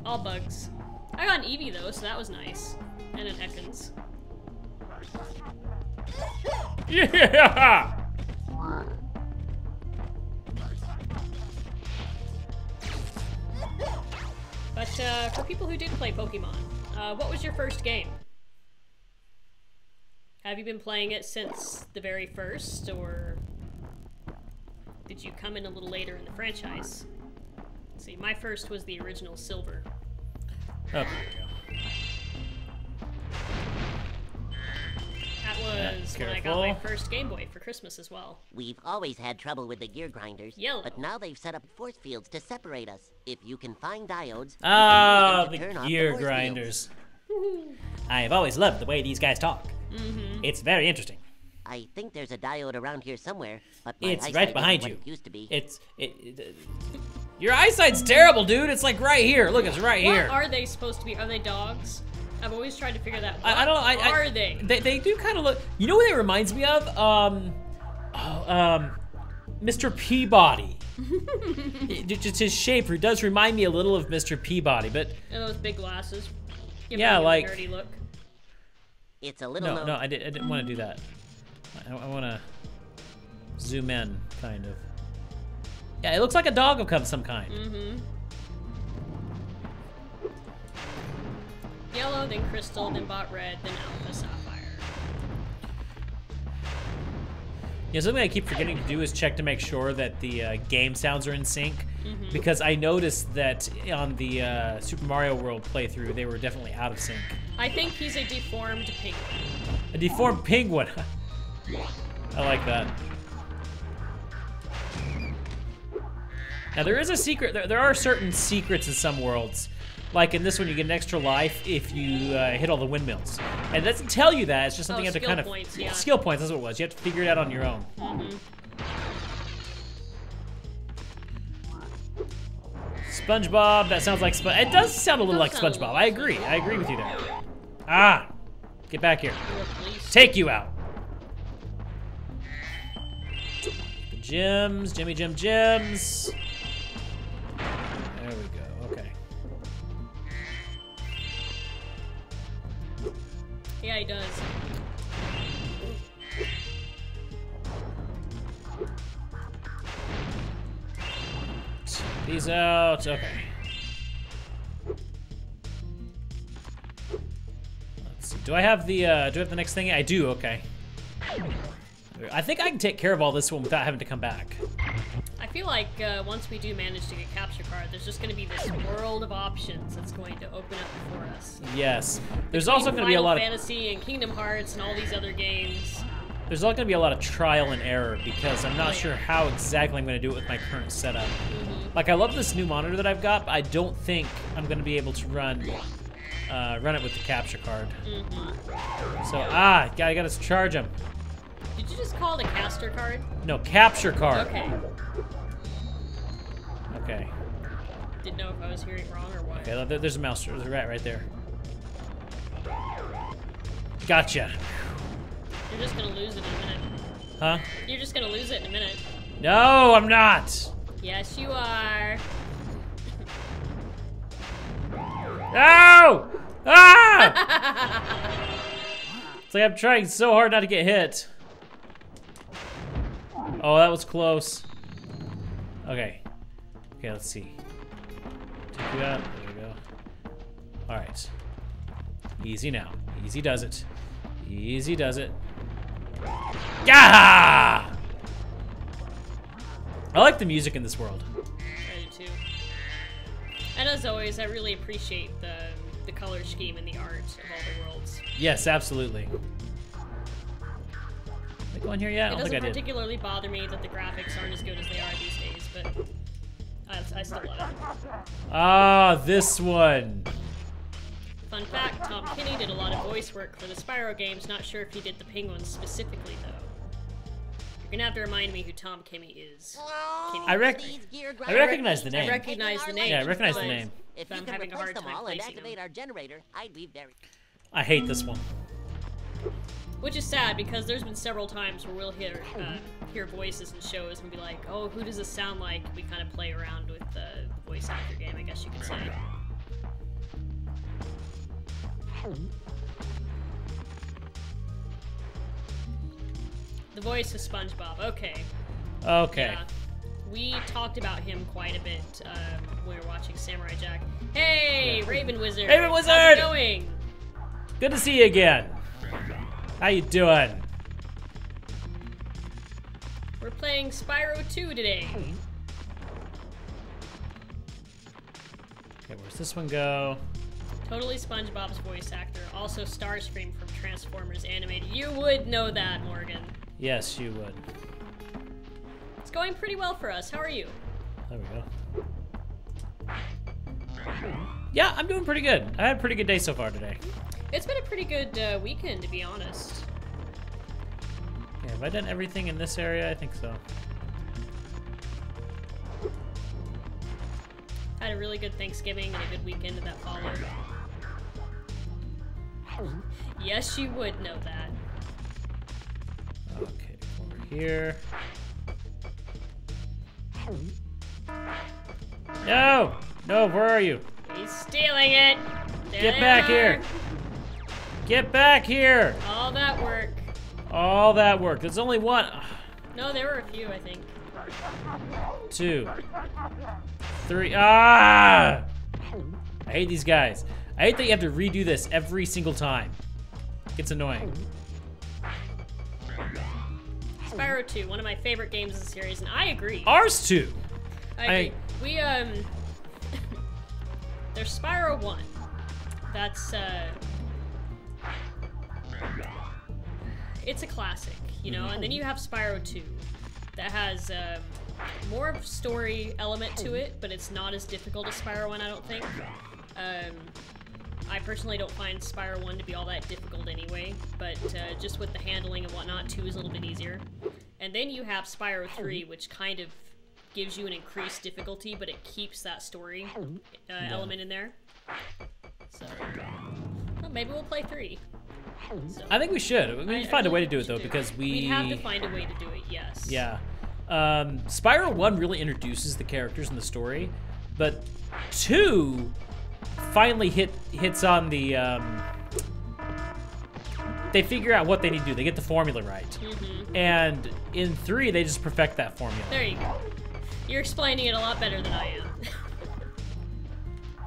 All bugs. I got an Eevee though, so that was nice, and an Ekans. Yeah. But for people who did play Pokemon, what was your first game? Have you been playing it since the very first, or did you come in a little later in the franchise? Let's see, my first was the original Silver. Oh, there we go. That was when I got my first Game Boy for Christmas as well. We've always had trouble with the gear grinders. Yellow. But now they've set up force fields to separate us. If you can find diodes, Ah, you can the turn gear off the force grinders. I have always loved the way these guys talk. Mm-hmm. It's very interesting. I think there's a diode around here somewhere, but my It's eyesight right isn't behind what you. it used to be. Your eyesight's terrible, dude. It's like right here. Look, it's right here. What are they supposed to be? Are they dogs? I've always tried to figure that out. What are they? They do kind of look. You know what it reminds me of? Mr. Peabody. Just his shape does remind me a little of Mr. Peabody, but. And those big glasses. Yeah, like. A nerdy look. It's a little. No, I didn't want to do that. I want to zoom in, kind of. Yeah, it looks like a dog of some kind. Mm-hmm. Yellow, then Crystal, then Bot Red, then Alpha Sapphire. Yeah, something I keep forgetting to do is check to make sure that the game sounds are in sync. Mm-hmm. Because I noticed that on the Super Mario World playthrough, they were definitely out of sync. I think he's a deformed penguin. A deformed penguin. I like that. Now there is a secret. There are certain secrets in some worlds. Like in this one, you get an extra life if you hit all the windmills. And it doesn't tell you that. It's just something you have to kind of... Points, yeah. Skill points, that's what it was. You have to figure it out on your own. Mm-hmm. SpongeBob, that sounds like It does sound a little like SpongeBob. I agree. I agree with you there. Ah! Get back here. Take you out. The gems, Jimmy Jim gems. There we go. Okay. Yeah, he does. These out. Okay. Let's see. Do I have the next thing? I do. Okay. I think I can take care of all this one without having to come back. I feel like once we do manage to get capture card, there's just going to be this world of options that's going to open up for us. Yes. There's also going to be a lot of Final Fantasy and Kingdom Hearts and all these other games. There's also going to be a lot of trial and error because I'm not sure how exactly I'm going to do it with my current setup. Mm-hmm. Like I love this new monitor that I've got, but I don't think I'm going to be able to run it with the capture card. Mm-hmm. So I got to charge them. Did you just call it a caster card? No, capture card. Okay. Okay. Didn't know if I was hearing wrong or what. Okay, there's a mouse. There's a rat right there. Gotcha. You're just gonna lose it in a minute. Huh? You're just gonna lose it in a minute. No, I'm not. Yes, you are. No! Ah! It's like I'm trying so hard not to get hit. Oh, that was close. Okay. Okay, let's see. Take you out. There we go. All right. Easy now. Easy does it. Easy does it. Yeah! I like the music in this world. I do too. And as always, I really appreciate the color scheme and the art of all the worlds. Yes, absolutely. Did I go in here yet? I don't think I did. It doesn't particularly bother me that the graphics aren't as good as they are these days, but I still love it. Ah, this one. Fun fact, Tom Kinney did a lot of voice work for the Spyro games. Not sure if he did the penguins specifically, though. You're gonna have to remind me who Tom Kinney is. I recognize the name. I recognize the name. Yeah, I recognize the name. If you I'm can having a replace hard them time all and placing activate them. our generator, I'd be very... I hate this one. Which is sad because there's been several times where we'll hear voices in shows and be like, oh, who does this sound like? We kind of play around with the voice actor game, I guess you could say. The voice of SpongeBob, okay. Okay. Yeah. We talked about him quite a bit when we were watching Samurai Jack. Hey, Raven Wizard! Raven Wizard! How's it going? Good to see you again. How you doing? We're playing Spyro 2 today. Okay, where's this one go? Totally SpongeBob's voice actor. Also Starscream from Transformers Animated. You would know that, Morgan. Yes, you would. It's going pretty well for us. How are you? There we go. Yeah, I'm doing pretty good. I had a pretty good day so far today. It's been a pretty good weekend, to be honest. Okay, have I done everything in this area? I think so. Had a really good Thanksgiving and a good weekend that followed. Yes, you would know that. Okay, over here. No! No, where are you? He's stealing it! There Get they back are. here! Get back here! All that work. All that work. There's only one. No, there were a few, I think. 2, 3. Ah! I hate these guys. I hate that you have to redo this every single time. It's annoying. Spyro 2, one of my favorite games in the series, and I agree. Ours too. I agree. There's Spyro 1. That's, it's a classic, you know? And then you have Spyro 2 that has, more of a story element to it, but it's not as difficult as Spyro 1, I don't think. I personally don't find Spyro 1 to be all that difficult anyway, but just with the handling and whatnot, 2 is a little bit easier. And then you have Spyro 3, which kind of gives you an increased difficulty, but it keeps that story element in there. So, well, maybe we'll play 3. So, I think we should. We need to find a way to do it though, because we'd have to find a way to do it. Yes. Yeah. Spyro 1 really introduces the characters in the story, but 2 finally hits on the they figure out what they need to do. They get the formula right. And in 3 they just perfect that formula. There you go. You're explaining it a lot better than I am.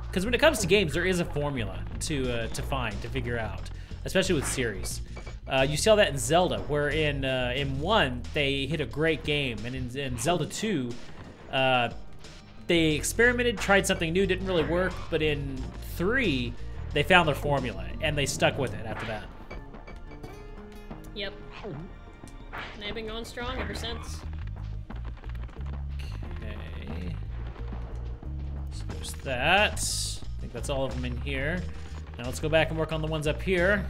Because when it comes to games, there is a formula to figure out, especially with series. You saw that in Zelda, where in 1 they hit a great game, and in Zelda 2, they experimented, tried something new, didn't really work, but in 3 they found their formula and they stuck with it after that. Yep. And they've been going strong ever since. Okay. So there's that. I think that's all of them in here. Now let's go back and work on the ones up here.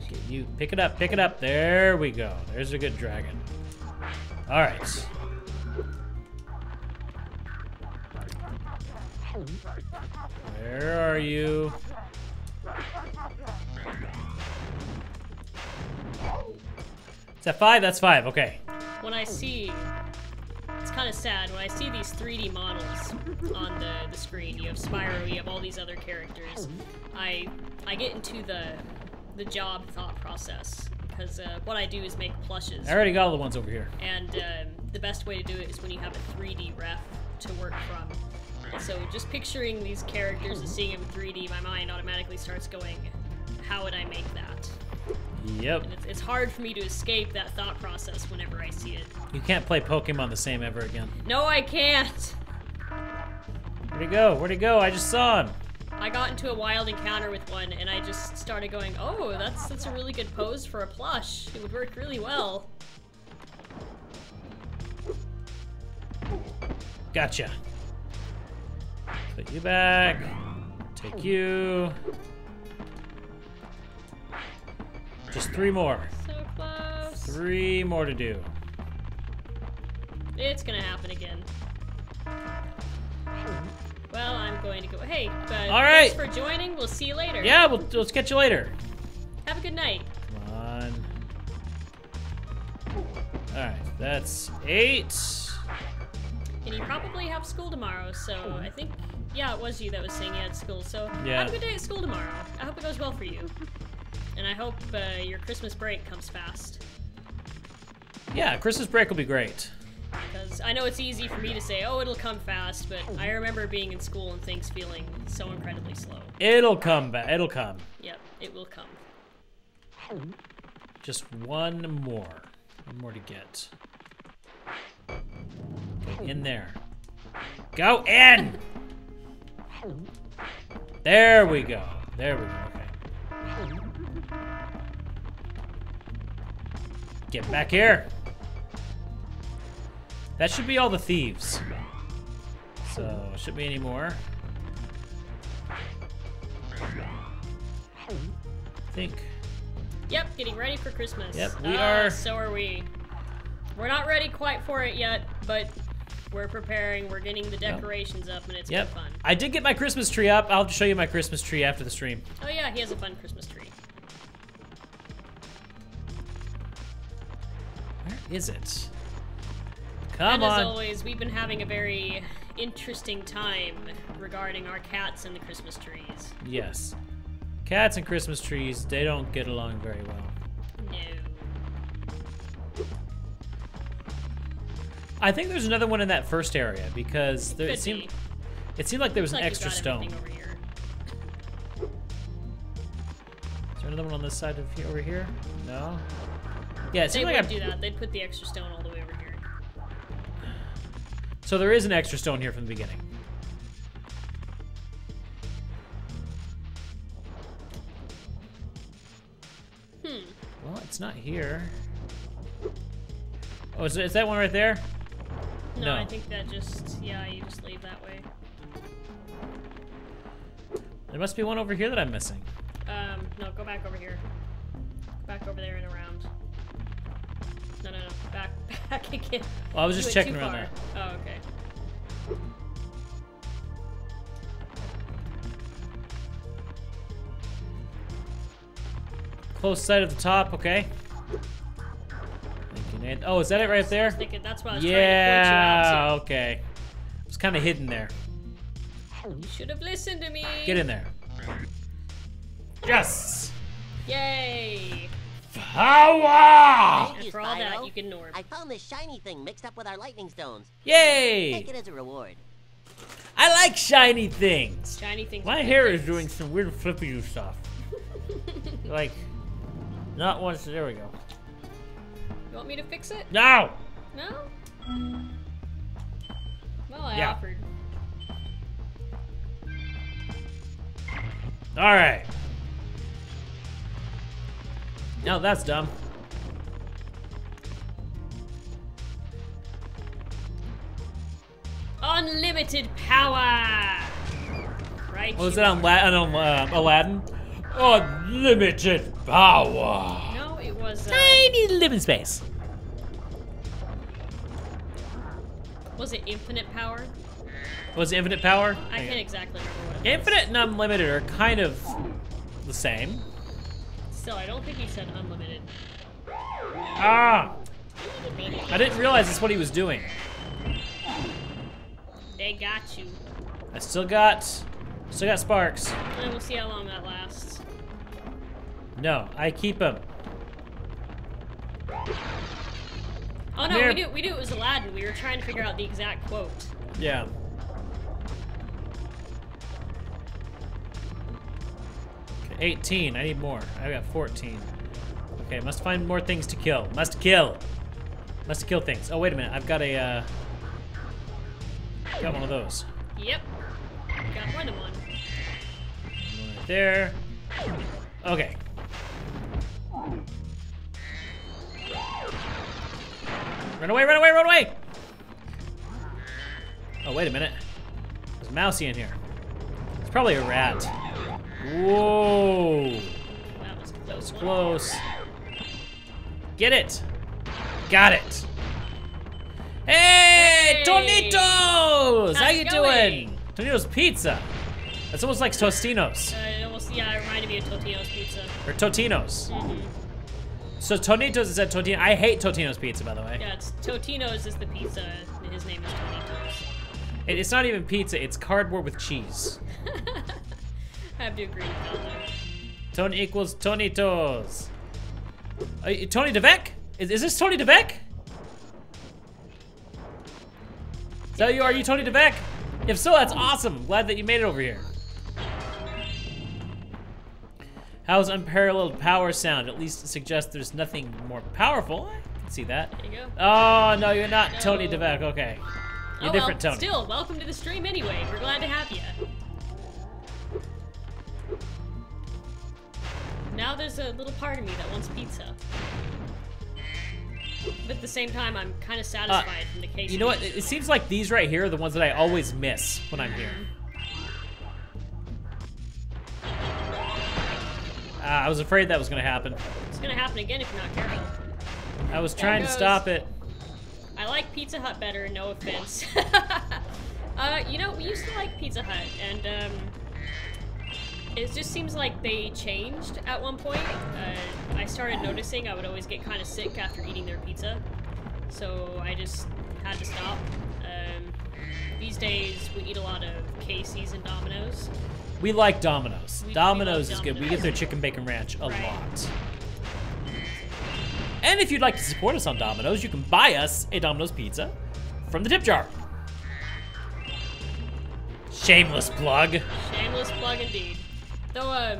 Okay, you pick it up, pick it up. There we go. There's a good dragon. All right. Where are you? Is that 5? That's 5. Okay. When I see... Let's kind of sad when I see these 3D models on the screen. You have Spyro, you have all these other characters. I get into the job thought process because what I do is make plushes. I already got all the ones over here. And the best way to do it is when you have a 3D ref to work from. And so just picturing these characters and seeing them in 3D, my mind automatically starts going, how would I make that? Yep. And it's hard for me to escape that thought process whenever I see it. You can't play Pokemon the same ever again. No, I can't. Where'd he go? Where'd he go? I just saw him. I got into a wild encounter with one, and I just started going, oh, that's a really good pose for a plush. It would work really well. Gotcha. Put you back. Take you. Just 3 more. So close. 3 more to do. It's gonna happen again. Well, I'm going to go. Hey, all right. Thanks for joining. We'll see you later. Yeah, we'll catch you later. Have a good night. Come on. All right, that's 8. And you probably have school tomorrow, so I think, yeah, it was you that was saying you had school. So yeah. Have a good day at school tomorrow. I hope it goes well for you. And I hope your Christmas break comes fast. Yeah, Christmas break will be great. Because I know it's easy for me to say, oh, it'll come fast, but I remember being in school and things feeling so incredibly slow. It'll come back. It'll come. Yep, it will come. Just one more. One more to get. Get in there. Go in! There we go. There we go. Okay. Get back here. That should be all the thieves. So, shouldn't be any more. I think. Yep, getting ready for Christmas. Yep, we are. So are we. We're not ready quite for it yet, but we're preparing. We're getting the decorations up, and it's good fun. I did get my Christmas tree up. I'll have to show you my Christmas tree after the stream. Oh yeah, he has a fun Christmas tree. Where is it? Come on. And as always, we've been having a very interesting time regarding our cats and the Christmas trees. Yes. Cats and Christmas trees, they don't get along very well. No. I think there's another one in that first area because it seemed like there was an extra stone. Over here. Is there another one on this side of here, over here? No. Yeah, it seemed they like would do that. They'd put the extra stone all the way over here. So there is an extra stone here from the beginning. Well, it's not here. Oh, is that one right there? No, I think that you just leave that way. There must be one over here that I'm missing. No, go back over here. Go back over there and around. No, back again. Well, I was just checking around there. Oh, okay. Close sight at the top, okay. Thank you, Nate. Oh, is that it right there? That's what I was trying to point you out to. Okay. It's kind of hidden there. You should have listened to me. Get in there. Yes! Yay! Power! Thank you, for all that, Spyro. you can ignore. I found this shiny thing mixed up with our lightning stones. Yay! Take it as a reward. I like shiny things. Shiny things. My hair is doing some weird flippy stuff. Like, not once. There we go. You want me to fix it? No! No? Well, I offered. Alright. No, that's dumb. Unlimited power! Right? What was that on Aladdin? Unlimited power! No, it was... Tiny living space. Was it infinite power? Was it infinite power? I can't exactly remember what it was. Infinite and unlimited are kind of the same. Still, I don't think he said unlimited. Ah! I didn't realize that's what he was doing. They got you. I still got sparks. And we'll see how long that lasts. No, I keep them. Oh no, we knew it was Aladdin. We were trying to figure out the exact quote. Yeah. Okay, 18. I need more. I got 14. Okay, must find more things to kill. Must kill things. Oh, wait a minute. I've got a, got one of those. Yep. Got more than one. One right there. Okay. Run away, run away, run away! Oh, wait a minute. There's a mousey in here. It's probably a rat. Whoa. That was close. Get it. Got it. Hey, Tonitos! How you doing? Tonitos Pizza. That's almost like Tostinos. Yeah, it reminded me of Totino's Pizza. Or Totinos. Mm-hmm. So Tonitos is at Totino. I hate Totino's Pizza, by the way. Yeah, it's Totino's is the pizza. His name is Tonitos. It's not even pizza. It's cardboard with cheese. I have to agree with that though. Tony equals Tonitos. Tony DeVec? Is this Tony DeVec? Is that you? Are you Tony DeVec? If so, that's awesome. Glad that you made it over here. How's unparalleled power sound? At least it suggests there's nothing more powerful. I can see that. There you go. Oh, no, you're not Tony DeVec. Okay. You're different, Tony. Still, welcome to the stream anyway. We're glad to have you. Now there's a little part of me that wants pizza. But at the same time, I'm kind of satisfied from the case. You know what? It seems like these right here are the ones that I always miss when I'm here. I was afraid that was going to happen. It's going to happen again if you're not careful. I was trying to stop it. I like Pizza Hut better, no offense. You know, we used to like Pizza Hut, and it just seems like they changed at one point. I started noticing I would always get kind of sick after eating their pizza, so I just had to stop. These days, we eat a lot of Casey's and Domino's. We like Domino's. Domino's is good. We get their chicken bacon ranch a lot. And if you'd like to support us on Domino's, you can buy us a Domino's pizza from the tip jar. Shameless plug. Shameless plug indeed. Though,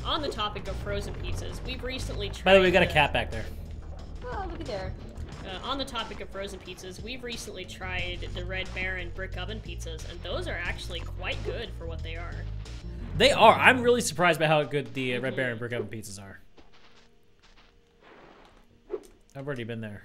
on the topic of frozen pizzas, we've recently tried... By the way, we got a cat back there. Oh, look at there. On the topic of frozen pizzas, we've recently tried the Red Baron brick oven pizzas, and those are actually quite good for what they are. They are. I'm really surprised by how good the Red Baron brick oven pizzas are. I've already been there.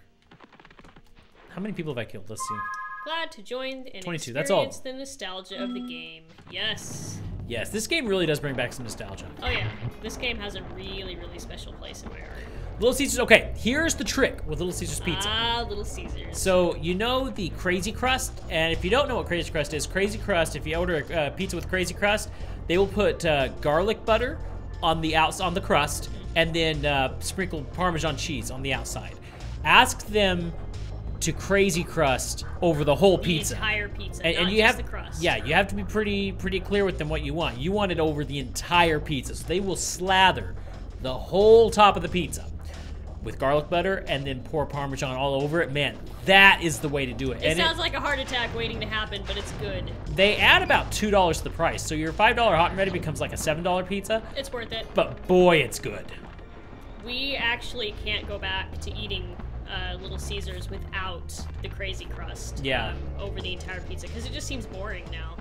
How many people have I killed? Let's see. Glad to join and 22. That's all. experience the nostalgia of the game. Yes. Yes, this game really does bring back some nostalgia. Oh yeah, this game has a really, really special place in my heart. Little Caesars, okay, here's the trick with Little Caesars Pizza. Ah, Little Caesars. So, you know the Crazy Crust? And if you don't know what Crazy Crust is, Crazy Crust, if you order a pizza with Crazy Crust, they will put garlic butter on the on the crust, and then sprinkle Parmesan cheese on the outside. Ask them to Crazy Crust over the whole pizza. The entire pizza, and not you just have, the crust. Yeah, you have to be pretty clear with them what you want. You want it over the entire pizza. So they will slather the whole top of the pizza with garlic butter and then pour Parmesan all over it. Man, that is the way to do it. It sounds like a heart attack waiting to happen, but it's good. They add about $2 to the price. So your $5 hot and ready becomes like a $7 pizza. It's worth it. But boy, it's good. We actually can't go back to eating Little Caesars without the Crazy Crust over the entire pizza, because it just seems boring now.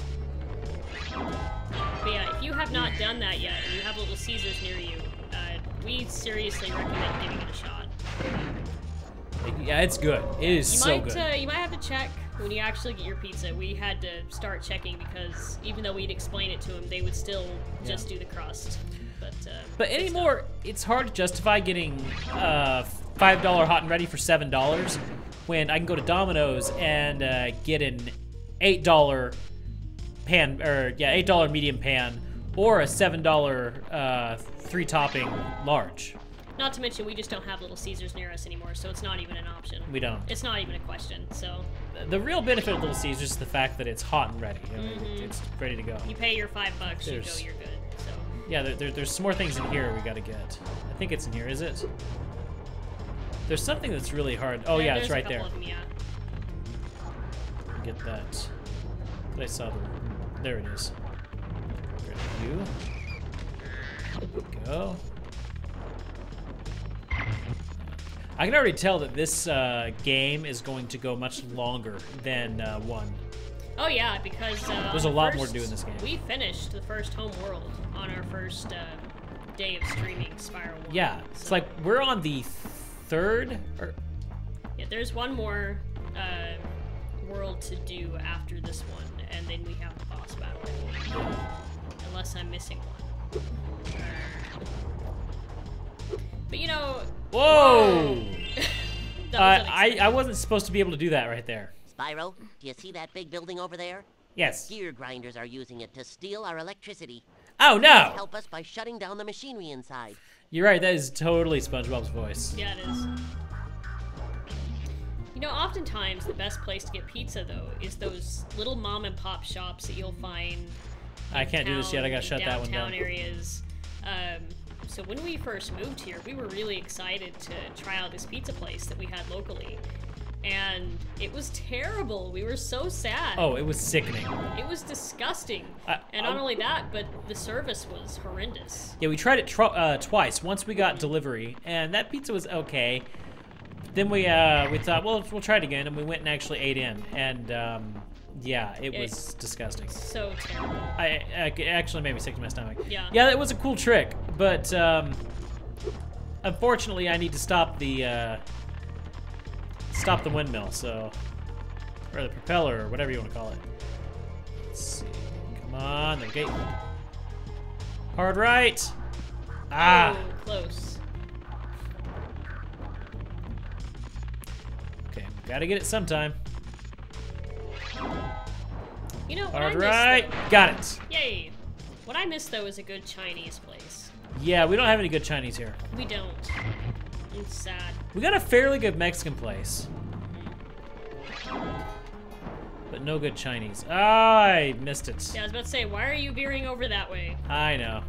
But yeah, if you have not done that yet and you have Little Caesars near you, we seriously recommend giving it a shot. Yeah, it's good. It is so good. You might have to check when you actually get your pizza. We had to start checking because even though we'd explain it to them, they would still just do the crust. But anymore, it's hard to justify getting $5 hot and ready for $7 when I can go to Domino's and get an $8 pan, or $8 medium pan, or a $7 3-topping large. Not to mention, we just don't have Little Caesars near us anymore, so it's not even an option. We don't. It's not even a question, so... The real benefit of Little Caesars is the fact that it's hot and ready. I mean, it's ready to go. You pay your $5, you go, you're good, so... Yeah, there's some more things in here we gotta get. I think it's in here, is it? There's something that's really hard. Oh, yeah, it's right there. Of them, yeah. Get that. But I saw the... There it is. Grab you. There we go. I can already tell that this game is going to go much longer than 1. Oh yeah, because there's a lot more to do in this game. We finished the first home world on our first day of streaming Spyro 1. Yeah, so. It's like we're on the 3rd. Yeah, there's one more world to do after this one, and then we have the boss battle. Unless I'm missing one. But you know... Whoa! I wasn't supposed to be able to do that right there. Spyro, do you see that big building over there? Yes. Gear grinders are using it to steal our electricity. Oh no! Help us by shutting down the machinery inside. You're right, that is totally SpongeBob's voice. Yeah, it is. You know, oftentimes the best place to get pizza, though, is those little mom and pop shops that you'll find. I can't do this yet, I gotta shut that one down. Downtown areas. So when we first moved here, we were really excited to try out this pizza place that we had locally. And it was terrible. We were so sad. Oh, it was sickening. It was disgusting. And not only that, but the service was horrendous. Yeah, we tried it twice. Once we got delivery, and that pizza was okay. Then we thought, well, we'll try it again, and we went and actually ate in. And yeah, it was disgusting. So terrible. It actually made me sick to my stomach. Yeah. Yeah, it was a cool trick, but unfortunately, I need to stop the windmill, so, or the propeller, or whatever you want to call it. Let's see. Come on, okay. Hard right. Ah. Oh, close. Okay, gotta get it sometime. You know, hard right. Got it. Yay. What I miss, though, is a good Chinese place. Yeah, we don't have any good Chinese here. We don't. It's sad. We got a fairly good Mexican place. But no good Chinese. Oh, I missed it. Yeah, I was about to say, why are you veering over that way? I know.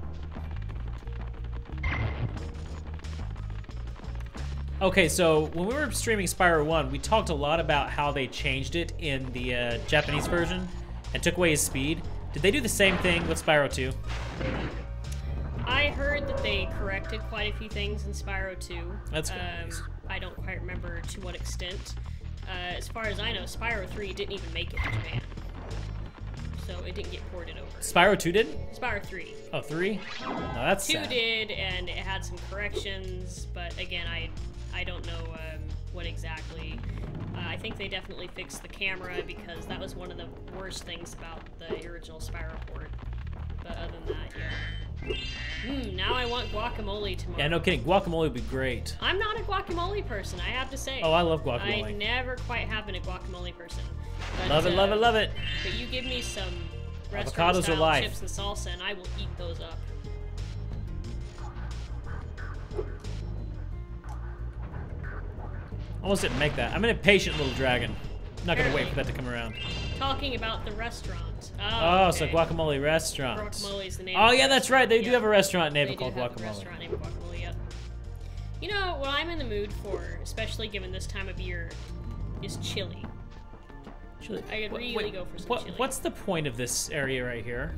Okay, so when we were streaming Spyro 1, we talked a lot about how they changed it in the Japanese version and took away his speed. Did they do the same thing with Spyro 2? I heard that they corrected quite a few things in Spyro 2. That's good. I don't quite remember to what extent. As far as I know, Spyro 3 didn't even make it to Japan. So it didn't get ported over. Spyro 2 didn't? Spyro 3. Oh, 3? No, that's 2 sad. did, and it had some corrections, but again, I don't know what exactly. I think they definitely fixed the camera because that was one of the worst things about the original Spyro port. But other than that, yeah. Now I want guacamole tomorrow. Yeah, no kidding. Guacamole would be great. I'm not a guacamole person, I have to say. Oh, I love guacamole. I never quite have been a guacamole person. But, love it, love it, love it. But you give me some Avocados restaurant-style are life. chips and salsa, and I will eat those up. Almost didn't make that. I'm an impatient little dragon. I'm not going to wait for that to come around. Talking about the restaurant. Oh, okay. So Guacamole Restaurant. Guacamole is the name. Oh, yeah, that's right. They do have a restaurant name called Guacamole. Restaurant named Guacamole, yep. You know, what I'm in the mood for, especially given this time of year, is chili. Chili. I could really go for some chili. What's the point of this area right here?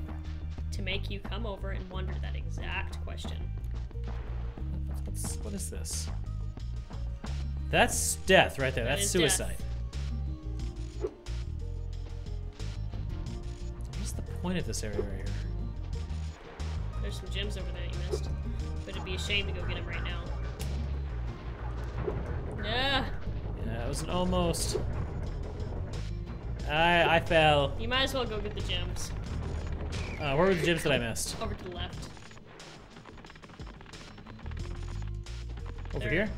To make you come over and wonder that exact question. What is this? That's death right there. That's suicide. Death. What's the point of this area right here? There's some gems over there you missed. But it'd be a shame to go get them right now. Yeah. Yeah, it was an almost. I fell. You might as well go get the gems. Where were the gems that I missed? Over to the left. Over here?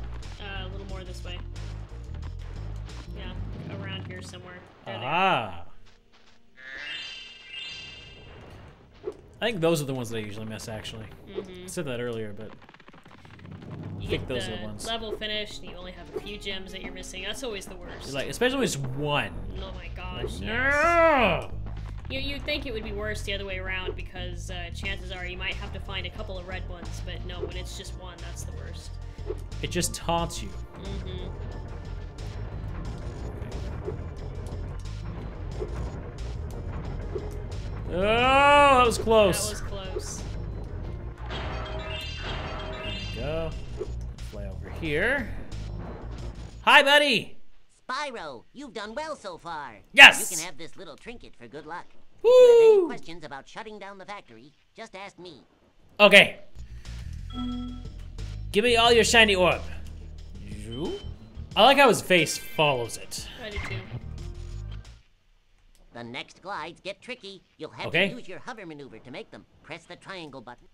A little more this way. Yeah, around here somewhere. Ah. I think those are the ones that I usually miss, actually. I said that earlier, but... You get those the are the ones. level finished, and you only have a few gems that you're missing. That's always the worst. Like, especially when it's one. Oh my gosh, No! yes. You'd think it would be worse the other way around because chances are you might have to find a couple of red ones, but no, when it's just one, that's the worst. It just taunts you. Mm-hmm. Oh, that was close. That was close. There we go. Fly over here. Hi, buddy. Spyro, you've done well so far. Yes! You can have this little trinket for good luck. Woo! If you have any questions about shutting down the factory, just ask me. Okay. Give me all your shiny orb. I like how his face follows it. I do too. The next glides get tricky. You'll have Okay. to use your hover maneuver to make them. Press the triangle button.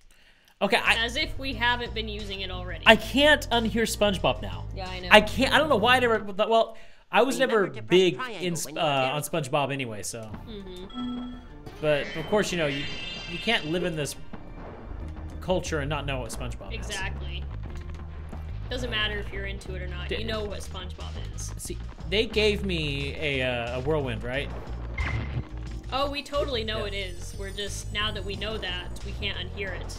Okay, As if we haven't been using it already. I can't unhear SpongeBob now. Yeah, I know. I can't. I don't know why I never. Well, I was never Remember to press big triangle in when you get on it. SpongeBob anyway. So, Mm-hmm. but of course, you know you can't live in this culture and not know what SpongeBob is. Exactly. Doesn't matter if you're into it or not. You know what SpongeBob is. See, they gave me a whirlwind, right? Oh, we totally know it is. We're just, now that we know that, we can't unhear it.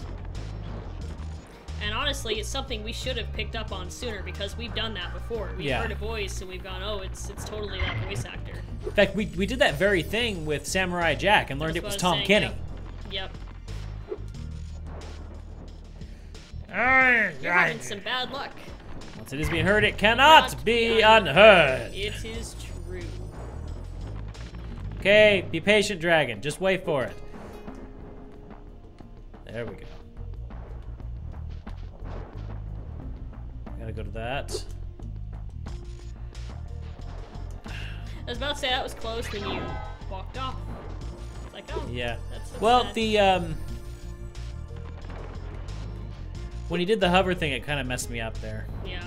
And honestly, it's something we should have picked up on sooner because we've done that before. We've heard a voice and we've gone, oh, it's totally that voice actor. In fact, we did that very thing with Samurai Jack and learned it was Tom Kenny. Yep. You're You're having some bad luck. Once it is being heard, it cannot be unheard. It is true. Okay, be patient, dragon. Just wait for it. There we go. Gotta go to that. I was about to say that was close when you walked off. It's like, oh, Yeah. that's Well, sad. the when he did the hover thing, it kind of messed me up there. Yeah.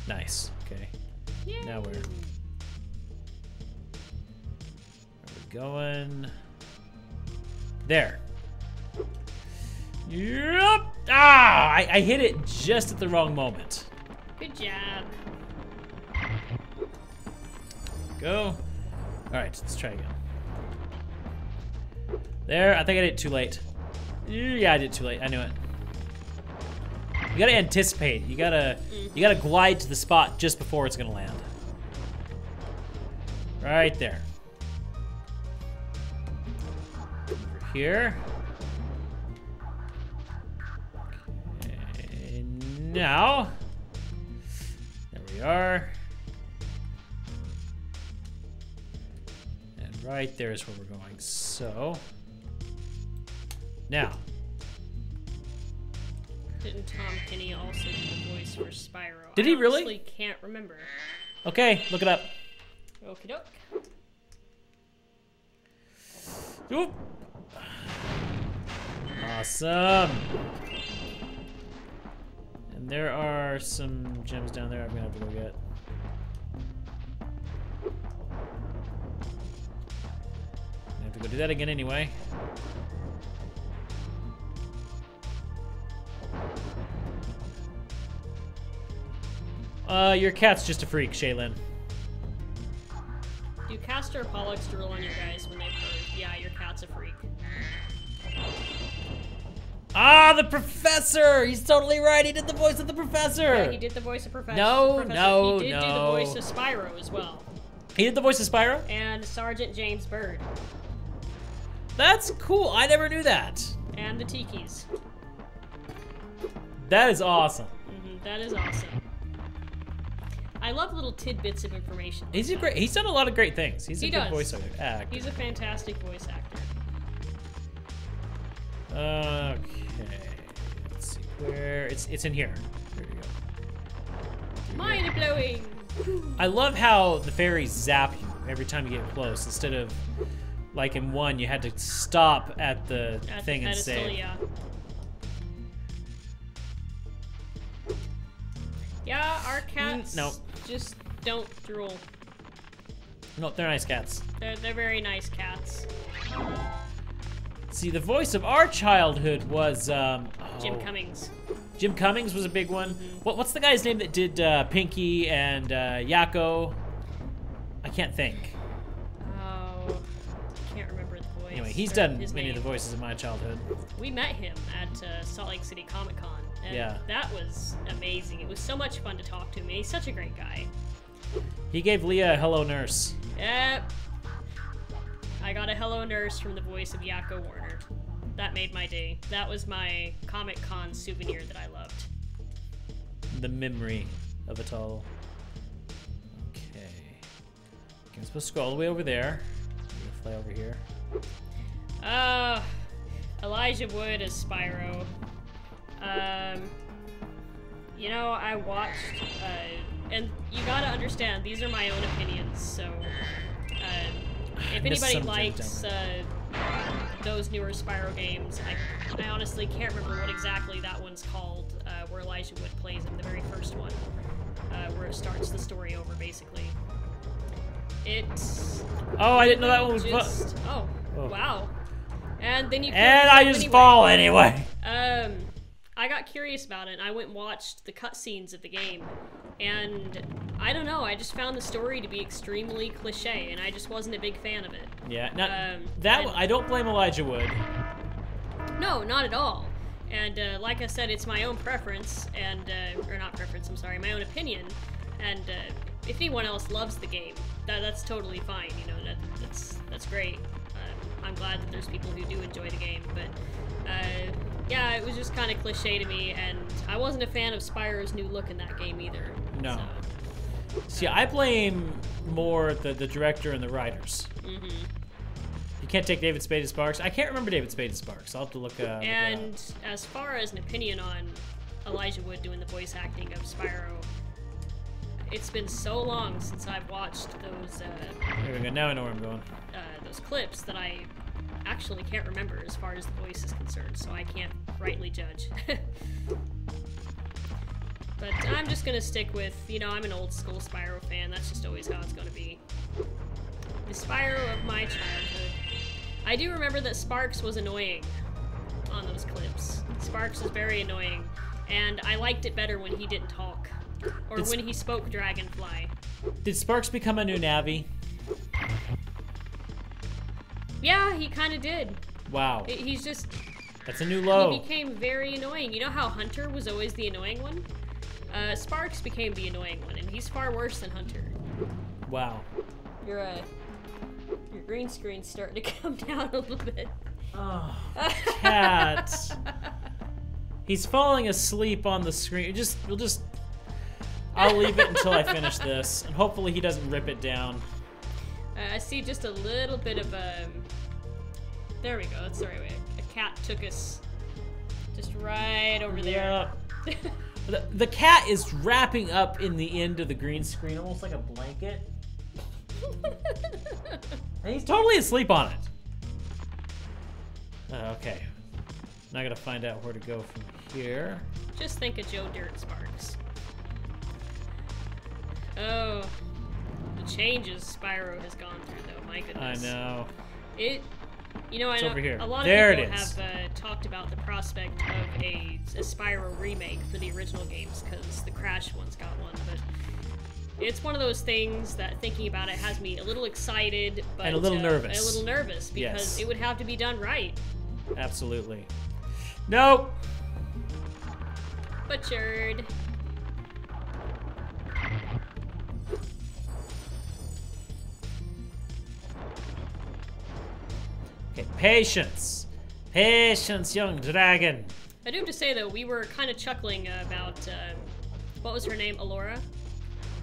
Nice. Okay. Yay. Now where are we going? There. Yep. Ah! I hit it just at the wrong moment. Good job. Go. All right, let's try again. There. I think I did it too late. Yeah, I did it too late. I knew it. You gotta anticipate. You gotta glide to the spot just before it's gonna land. Right there. Over here. Okay, now. There we are. And right there is where we're going. So. Now. Didn't Tom Kenny also do the voice for Spyro? Did he really? I honestly can't remember. Okay, look it up. Okie doke. Oop. Awesome. And there are some gems down there I'm gonna have to go get. I have to go do that again anyway. Your cat's just a freak, Shaylin. Do Castor or Pollux drool on you guys when they purr? Yeah, your cat's a freak. Ah, the professor! He's totally right. He did the voice of the professor. Yeah, he did the voice of Professor. No, no, He did do the no. voice of Spyro as well. He did the voice of Spyro? And Sergeant James Bird. That's cool. I never knew that. And the Tikis. That is awesome. That is awesome. I love little tidbits of information. He's a great. He's done a lot of great things. He's a good voice actor. He's a fantastic voice actor. Okay. Let's see where it's in here. There we go. Mind blowing. I love how the fairies zap you every time you get close. Instead of like in one, you had to stop at the thing and save. Yeah, our cats no. just don't drool. No, they're nice cats. They're very nice cats. See, the voice of our childhood was Jim Cummings. Jim Cummings was a big one. What's the guy's name that did Pinky and Yakko? I can't think. Oh, I can't remember the voice. Anyway, he's done many of the voices of my childhood. We met him at Salt Lake City Comic Con, and that was amazing. It was so much fun to talk to him. He's such a great guy. He gave Leah a hello nurse. Yep. I got a hello nurse from the voice of Yakko Warner. That made my day. That was my Comic Con souvenir that I loved. The memory of it all. Okay. I'm supposed to go all the way over there. I'm gonna fly over here. Elijah Wood as Spyro. You know, I watched, and you gotta understand, these are my own opinions, so, if anybody likes, those newer Spyro games, I honestly can't remember what exactly that one's called, where Elijah Wood plays him, the very first one, where it starts the story over, basically. Oh, I didn't know that one was just, oh, wow. And then you and I just fall anyway. I got curious about it, and I went and watched the cutscenes of the game, and I don't know, I just found the story to be extremely cliche, and I just wasn't a big fan of it. Yeah, I don't blame Elijah Wood. No, not at all. And like I said, it's my own preference, and or not preference, I'm sorry, my own opinion. And if anyone else loves the game, that's totally fine. You know, that's great. I'm glad that there's people who do enjoy the game, but yeah, it was just kind of cliche to me, and I wasn't a fan of Spyro's new look in that game either. No. So, see, I blame more the director and the writers. Mm-hmm. You can't take David Spade as Sparks. I can't remember David Spade as Sparks. I'll have to look. And as far as an opinion on Elijah Wood doing the voice acting of Spyro, it's been so long since I've watched those. There we go. Now I know where I'm going. Those clips that I actually can't remember as far as the voice is concerned, so I can't rightly judge. But I'm just gonna stick with, you know, I'm an old school Spyro fan. That's just always how it's gonna be. The Spyro of my childhood. I do remember that Sparks was annoying on those clips. Sparks was very annoying, and I liked it better when he didn't talk, or when he spoke Dragonfly. Did Sparks become a new Navi? Yeah, he kind of did. Wow. He's just... That's a new low. He became very annoying. You know how Hunter was always the annoying one? Sparks became the annoying one, and he's far worse than Hunter. Wow. Your green screen's starting to come down a little bit. Oh, cat. He's falling asleep on the screen. I'll leave it until I finish this, and hopefully he doesn't rip it down. I see just a little bit of there we go, that's the right way. A cat took us just right over there. The cat is wrapping up in the end of the green screen, almost like a blanket. And he's totally asleep on it. Okay. Now I gotta find out where to go from here. Just think of Joe Dirt Sparks. Oh. The changes Spyro has gone through, though, my goodness. I know. You know, I know over here. A lot of people have talked about the prospect of a Spyro remake for the original games, because the Crash one's got one, but it's one of those things that, thinking about it, has me a little excited, but and a little nervous. A little nervous, because it would have to be done right. Absolutely. Nope. Butchered. Okay, patience. Patience, young dragon. I do have to say, though, we were kind of chuckling about, what was her name? Alora?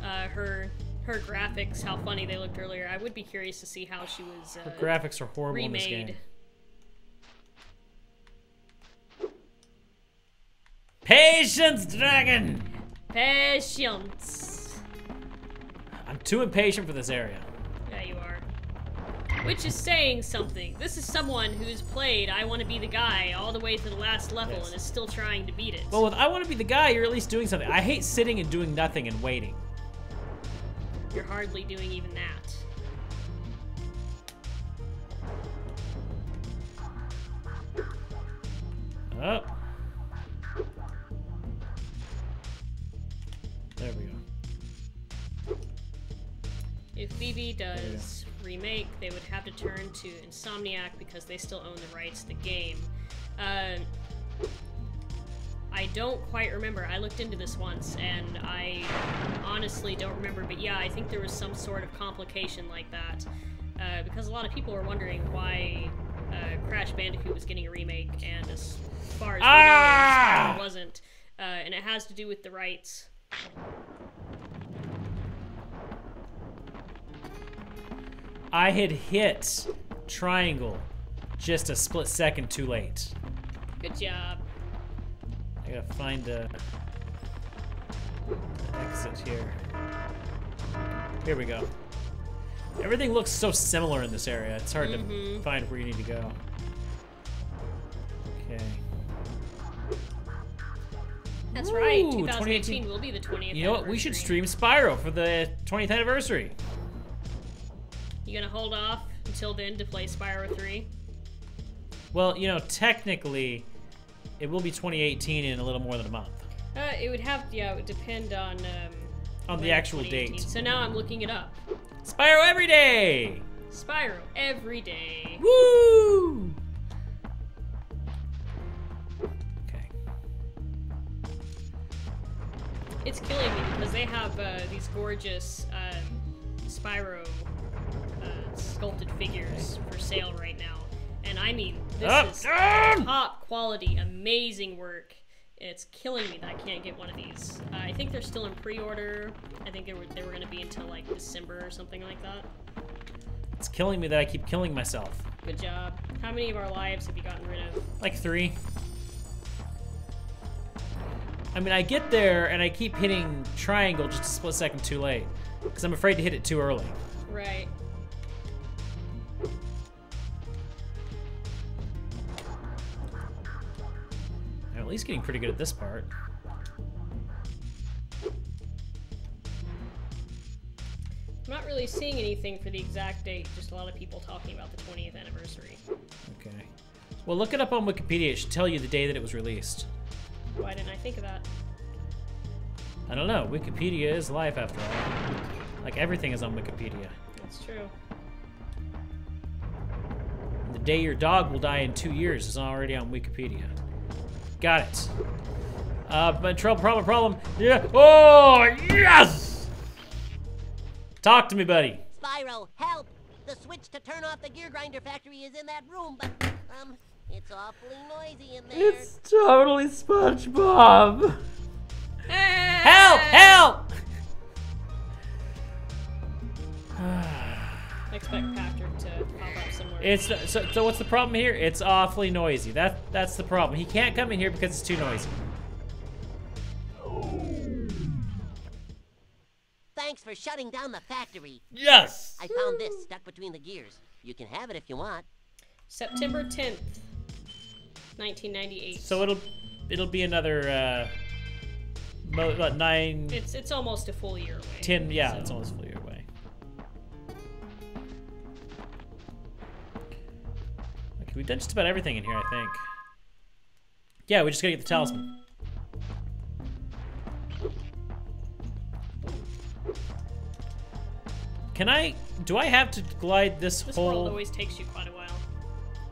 Her graphics, how funny they looked earlier. I would be curious to see how she was, her graphics are horrible remade. In this game. Patience, dragon! Patience. I'm too impatient for this area. Yeah, you are. Which is saying something. This is someone who's played I Want to Be the Guy all the way to the last level and is still trying to beat it. Well, with I Want to Be the Guy, you're at least doing something. I hate sitting and doing nothing and waiting. You're hardly doing even that. Oh. There we go. If BB does remake, they would have to turn to Insomniac because they still own the rights to the game. I don't quite remember. I looked into this once, and I honestly don't remember. But yeah, I think there was some sort of complication like that. Because a lot of people were wondering why Crash Bandicoot was getting a remake, and as far as we know, Spyro wasn't. And it has to do with the rights. I had hit triangle just a split second too late. Good job. I gotta find an exit here. Here we go. Everything looks so similar in this area. It's hard to find where you need to go. Okay. That's right. 2018 will be the 20th. You know what? We should stream Spyro for the 20th anniversary. You gonna hold off until then to play Spyro 3? Well, you know, technically, it will be 2018 in a little more than a month. It would have, yeah, it would depend on the actual date. So now I'm looking it up. Spyro every day! Spyro every day. Woo! Okay. It's killing me because they have these gorgeous Spyro sculpted figures for sale right now. And I mean, this is top quality, amazing work. It's killing me that I can't get one of these. I think they're still in pre-order. I think they were going to be until like December or something like that. It's killing me that I keep killing myself. Good job. How many of our lives have you gotten rid of? Like 3. I mean, I get there and I keep hitting triangle just a split second too late because I'm afraid to hit it too early. Right. I'm at least getting pretty good at this part. I'm not really seeing anything for the exact date, just a lot of people talking about the 20th anniversary. Okay. Well, look it up on Wikipedia. It should tell you the day that it was released. Why didn't I think of that? I don't know. Wikipedia is life after all. Like everything is on Wikipedia. That's true. The day your dog will die in 2 years is already on Wikipedia. Got it. But problem. Yeah. Oh, yes! Talk to me, buddy. Spyro, help! The switch to turn off the gear grinder factory is in that room, but, it's awfully noisy in there. It's totally SpongeBob. Help! Help! I expect Patrick to pop up somewhere. It's so what's the problem here? It's awfully noisy. That's the problem. He can't come in here because it's too noisy. Thanks for shutting down the factory. Yes! I found this stuck between the gears. You can have it if you want. September 10th, 1998. So it'll be another 9. It's almost a full year away. 10. Yeah, so. It's almost a full year away. Okay, we've done just about everything in here, I think. Yeah, we just gotta get the talisman. Do I have to glide this whole... This world always takes you quite a while.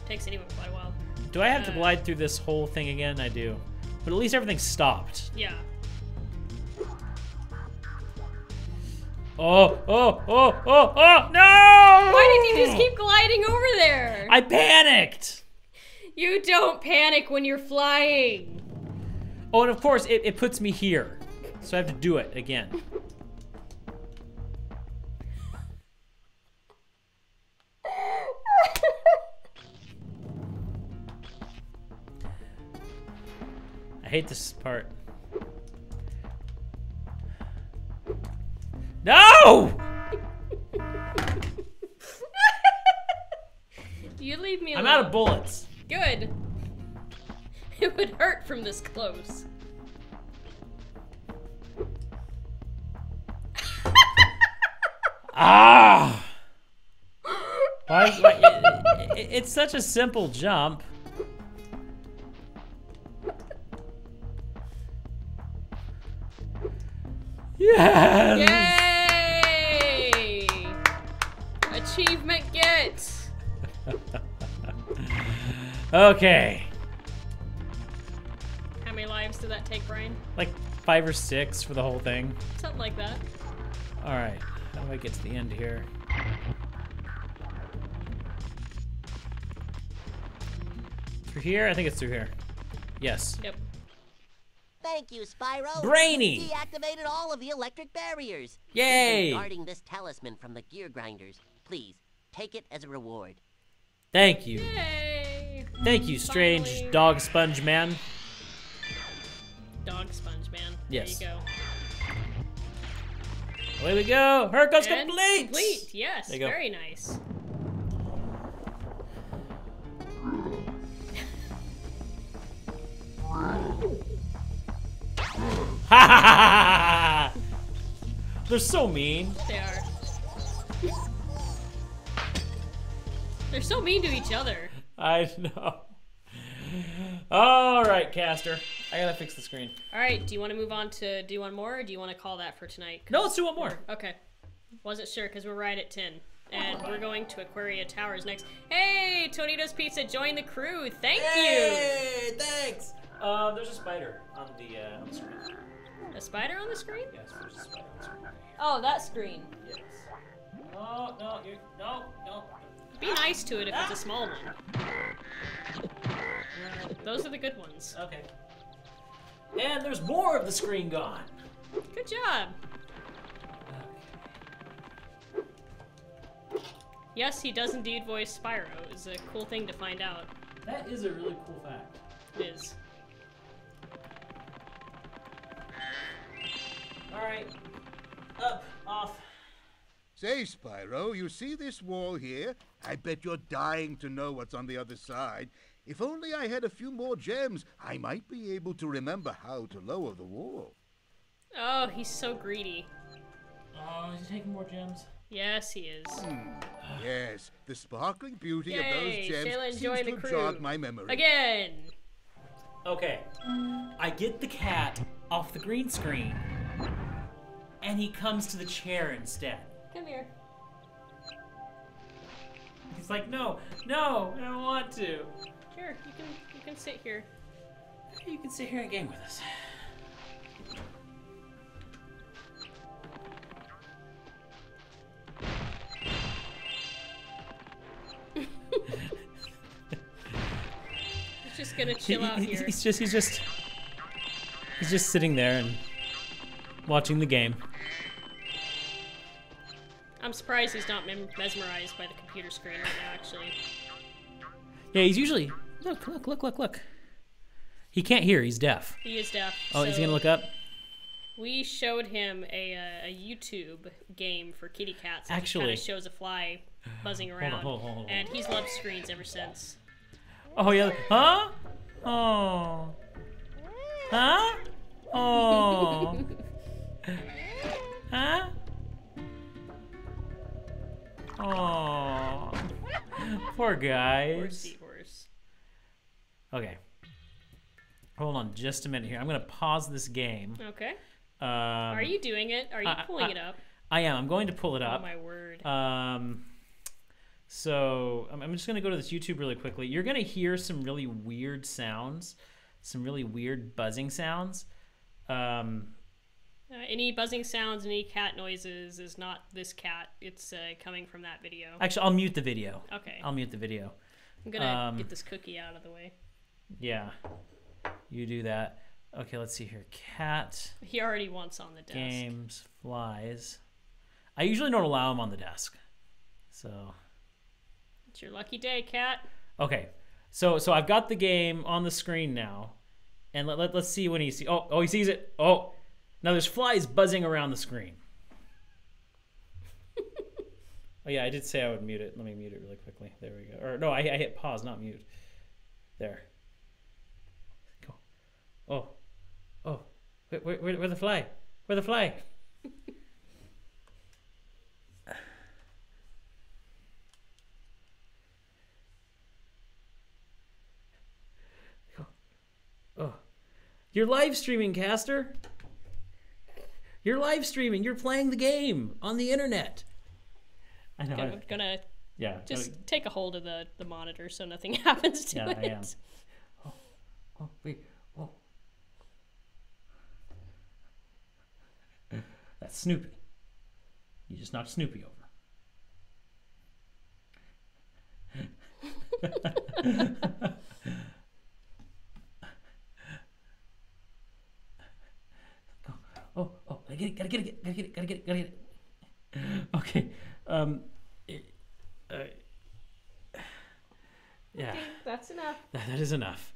Takes anyone quite a while. Do I have to glide through this whole thing again? I do. But at least everything's stopped. Yeah. Oh, no! Why did you just keep gliding over there? I panicked! You don't panic when you're flying. Oh, and of course, it puts me here. So I have to do it again. I hate this part. No! You leave me alone. I'm out of bullets. Good. It would hurt from this close. Ah! Why, it's such a simple jump. Yes! Yay! Achievement get! Okay. How many lives did that take, Brian? Like 5 or 6 for the whole thing. Something like that. All right. How do I get to the end here? Through here? I think it's through here. Yes. Yep. Thank you, Spyro. Brainy! You deactivated all of the electric barriers. Yay! You've been guarding this talisman from the gear grinders. Please, take it as a reward. Thank you. Yay! Thank you, strange Finally. dog sponge man. Dog sponge man. Yes. There you go. Away we go. Her goes And complete. complete. Yes. There you go. Very nice. Ha ha ha! They're so mean. They are. They're so mean to each other. I know. All right, Caster. I gotta fix the screen. All right. Do you want to move on to do one more, or do you want to call that for tonight? No, let's do one more. Okay. Wasn't sure because we're right at 10. And we're going to Aquaria Towers next. Hey, Tonito's Pizza, join the crew. Thank you. Hey, thanks. There's a spider on the screen. A spider on the screen? Yes, there's a spider on the screen. Oh, that screen. Yes. Oh, no, you're, no. Be nice to it if it's a small one. Those are the good ones. Okay. And there's more of the screen gone. Good job. Yes, he does indeed voice Spyro. It's a cool thing to find out. That is a really cool fact. It is. Alright. Up, off. Say, Spyro, you see this wall here? I bet you're dying to know what's on the other side. If only I had a few more gems, I might be able to remember how to lower the wall. Oh, he's so greedy. Oh, is he taking more gems? Yes, he is. Yes, the sparkling beauty Yay, of those gems Shayla, seems join to the crew. jog my memory. Again. Okay. I get the cat off the green screen, and he comes to the chair instead. Come here. He's like, no, I don't want to. Sure, you can sit here. You can sit here and game with us. He's just gonna chill out here. He's just sitting there and watching the game. I'm surprised he's not mesmerized by the computer screen right now, actually. Yeah, he's usually look. He can't hear. He's deaf. He is deaf. Oh, he's gonna look up. We showed him a YouTube game for kitty cats. Actually, kind of shows a fly buzzing around, hold on. and he's loved screens ever since. Oh yeah. Huh? Oh. Huh? Oh. Huh? Oh. Poor guys. Poor seahorse. Okay. Hold on just a minute here. I'm gonna pause this game. Okay. Are you doing it? Are you pulling it up? I am. I'm going to pull it up. Oh my word. So I'm just gonna go to this YouTube really quickly. You're gonna hear some really weird sounds, some really weird buzzing sounds. Any buzzing sounds, any cat noises is not this cat. It's coming from that video. Actually, I'll mute the video. Okay. I'll mute the video. I'm gonna get this cookie out of the way. Yeah. You do that. Okay, let's see here. Cat. He already wants on the desk. Games, flies. I usually don't allow him on the desk. So. It's your lucky day, cat. Okay. So I've got the game on the screen now. And let's see when he sees. Oh, he sees it. Oh. Now there's flies buzzing around the screen. Oh yeah, I did say I would mute it. Let me mute it really quickly. There we go. Or no, I hit pause, not mute. There. Go. Oh. Where the fly? Where the fly? Oh. You're live streaming, Caster. You're live streaming. You're playing the game on the internet. I know. I'm gonna just okay. take a hold of the monitor so nothing happens to it. I am. Oh, wait. Whoa. That's Snoopy. You just knocked Snoopy over. Oh, gotta get it. Okay. Yeah. Okay, that's enough. That is enough.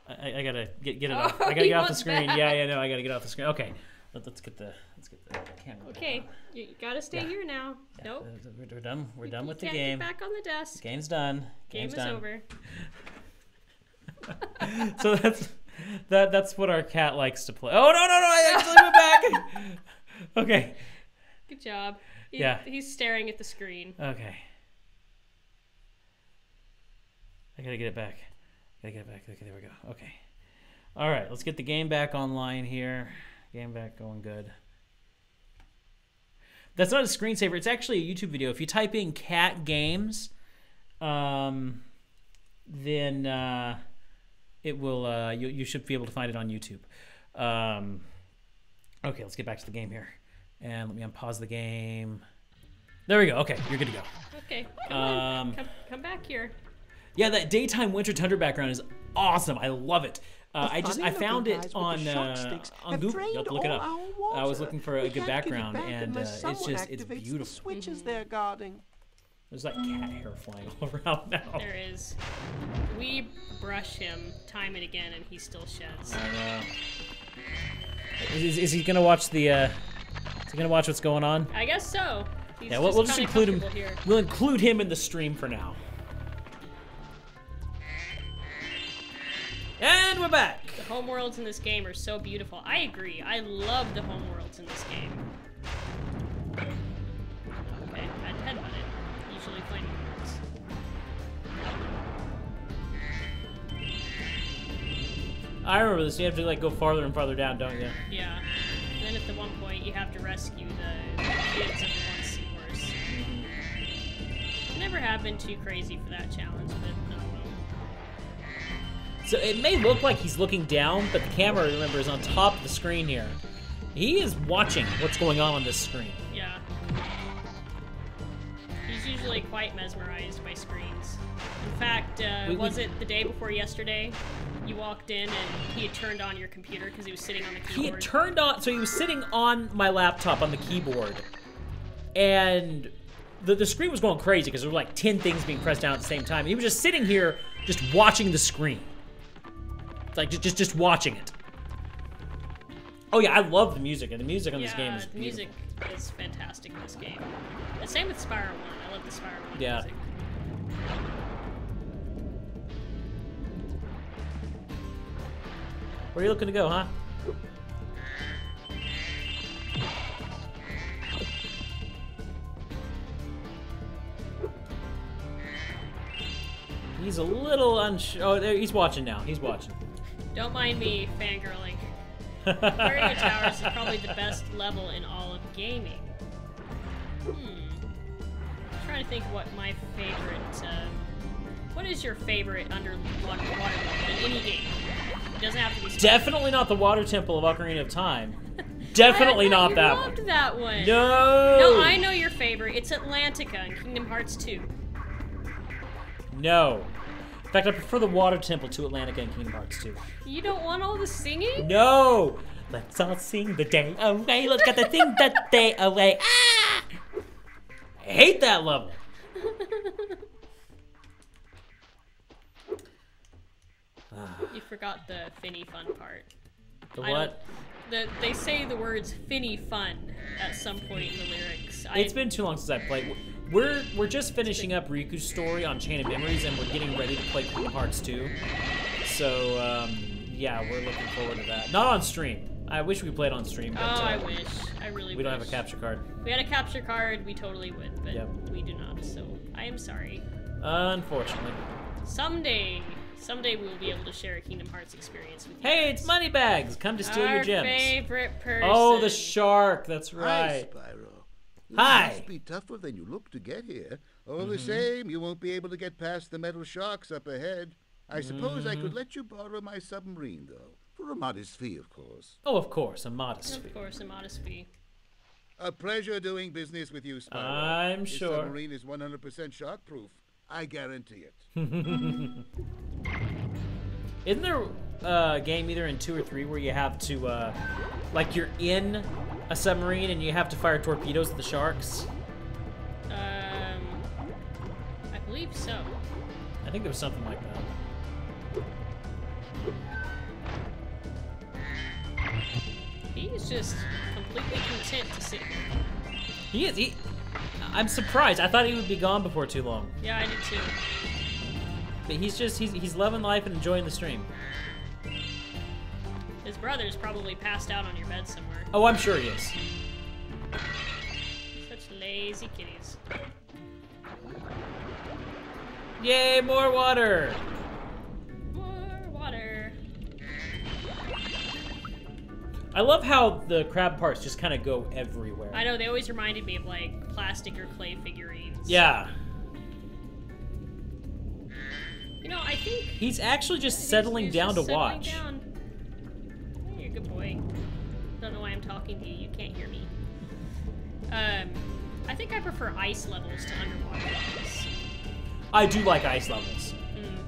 I gotta get it off. I gotta get off the screen. Back. Yeah, no, I gotta get off the screen. Okay. Let's get the camera. Okay, you gotta stay here now. Yeah. Nope. We're done. We're done with the Get game. back on the desk. Game's done. Game is over. So that's what our cat likes to play. Oh no! I actually went back. Okay. Good job. He's staring at the screen. Okay. I gotta get it back. Okay, there we go. Okay. All right, let's get the game back online here. Game back going good. That's not a screensaver. It's actually a YouTube video. If you type in cat games, then it will. You should be able to find it on YouTube. Okay, let's get back to the game here, and let me unpause the game. There we go. Okay, you're good to go. Okay, come come back here. Yeah, that daytime winter tundra background is awesome. I love it. I found it on Google. You have to look it up. I was looking for a good background, and it's beautiful. The switches they're guarding. There's like cat hair flying all around now. There is. We brush him time and again, and he still sheds. Is he gonna watch the? Is he gonna watch what's going on? I guess so. He's yeah, we'll just include him. Here. We'll include him in the stream for now. And we're back. The homeworlds in this game are so beautiful. I agree. I love the homeworlds in this game. Okay, I had to headbutt it. Usually fighting works. I remember this. You have to like go farther and farther down, don't you? Yeah. And then at the one point, you have to rescue the kids of the one seahorse. Never have been too crazy for that challenge, but no. So it may look like he's looking down, but the camera, remember, is on top of the screen here. He is watching what's going on this screen. Yeah. He's usually quite mesmerized by screens. In fact, was it the day before yesterday? You walked in and he had turned on your computer because he was sitting on the keyboard. He had turned on, so he was sitting on my laptop on the keyboard, and the screen was going crazy because there were like 10 things being pressed down at the same time. He was just sitting here, just watching the screen. Like just watching it. Oh yeah, I love the music, and the music on this game is beautiful. The music is fantastic in this game. And same with Spyro 1. I love the Spyro 1 music. Where are you looking to go, huh? He's a little unsure. Oh, there, he's watching now. He's watching. Don't mind me fangirling. Aquaria Towers is probably the best level in all of gaming. I'm trying to think what my favorite. What is your favorite underwater level in any game? It doesn't have to be. Definitely not the Water Temple of Ocarina of Time. Definitely not that one. I loved that one. No. No, I know your favorite. It's Atlantica in Kingdom Hearts 2. No. In fact, I prefer the Water Temple to Atlantica in Kingdom Hearts 2. You don't want all the singing? No! Let's all sing the day away. Let's get the thing the day away. Ah! I hate that level. You forgot the Finny Fun part. The what? They say the words Finny Fun at some point in the lyrics. It's been too long since I played. We're just finishing up Riku's story on Chain of Memories, and we're getting ready to play Kingdom Hearts 2. So, yeah, we're looking forward to that. Not on stream. I wish we played on stream. But, I wish. I really wish. We don't have a capture card. If we had a capture card, we totally would, but we do not, so I am sorry. Unfortunately. Someday. Someday we will be able to share a Kingdom Hearts experience with you. Hey, guys. it's Moneybags. Come to steal your gems. Our favorite person. Oh, the shark. That's right. Hi, Spyro. Hi. It must be tougher than you look to get here. All the same, you won't be able to get past the metal sharks up ahead. I suppose I could let you borrow my submarine, though. For a modest fee, of course. Oh, of course, a modest fee. Of course, a modest fee. A pleasure doing business with you, Spyro. I'm This sure. submarine is 100% shark-proof. I guarantee it. Isn't there a game either in 2 or 3 where you have to, like you're in a submarine and you have to fire torpedoes at the sharks? I believe so. I think there was something like that. He's just completely content to sit here. He is. I'm surprised. I thought he would be gone before too long. Yeah, I did too. But he's loving life and enjoying the stream. His brother's probably passed out on your bed somewhere. Oh, I'm sure he is. Such lazy kitties. Yay, more water! More water. I love how the crab parts just kind of go everywhere. I know, they always reminded me of like plastic or clay figurines. Yeah. You know, I think He's actually just settling down to watch. Down. Hey, you're a good boy. Don't know why I'm talking to you. You can't hear me. I think I prefer ice levels to underwater levels. I do like ice levels.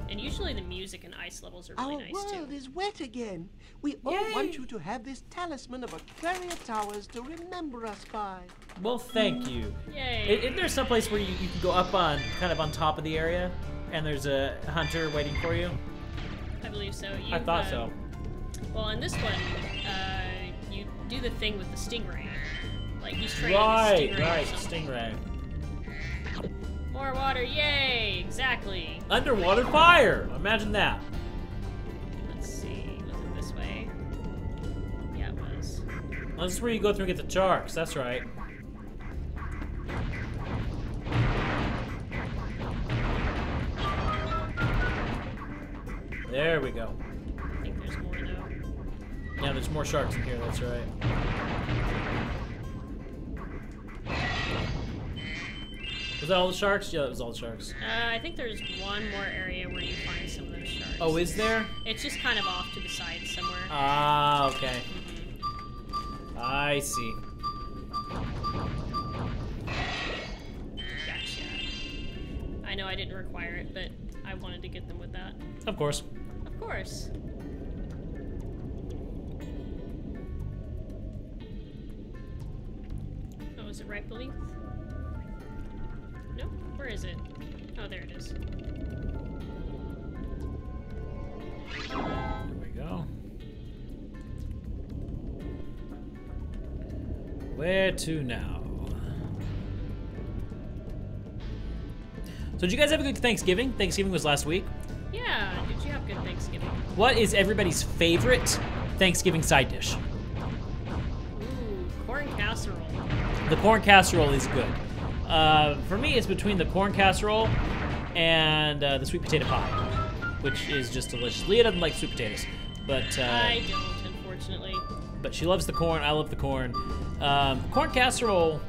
And usually the music in ice levels are really Our nice world too. is wet again. We all want you to have this talisman of Aquaria Towers to remember us by. Well, thank you. Yay. Isn't there some place where you can go up on, kind of on top of the area, and there's a hunter waiting for you? I believe so. I thought so. Well, in this one, you do the thing with the stingray. Like he's training Right, a stingray. right, stingray. More water, yay! Exactly. Underwater fire! Imagine that. Let's see, was it this way? Yeah, it was. Well, this is where you go through and get the sharks, that's right. There we go. I think there's more though. Yeah, there's more sharks in here, that's right. Was that all the sharks? Yeah, that was all the sharks. I think there's one more area where you find some of those sharks. Oh, is there? It's just kind of off to the side somewhere. Ah, okay. I see. Gotcha. I know I didn't require it, but I wanted to get them with that. Of course. Of course. Oh, is it right beneath? No? Where is it? Oh, there it is. There we go. Where to now? So did you guys have a good Thanksgiving? Thanksgiving was last week. Yeah, did you have good Thanksgiving? What is everybody's favorite Thanksgiving side dish? Ooh, corn casserole. The corn casserole is good. For me, it's between the corn casserole and the sweet potato pie, which is just delicious. Leah doesn't like sweet potatoes, but I don't, unfortunately. But she loves the corn. I love the corn. Corn casserole,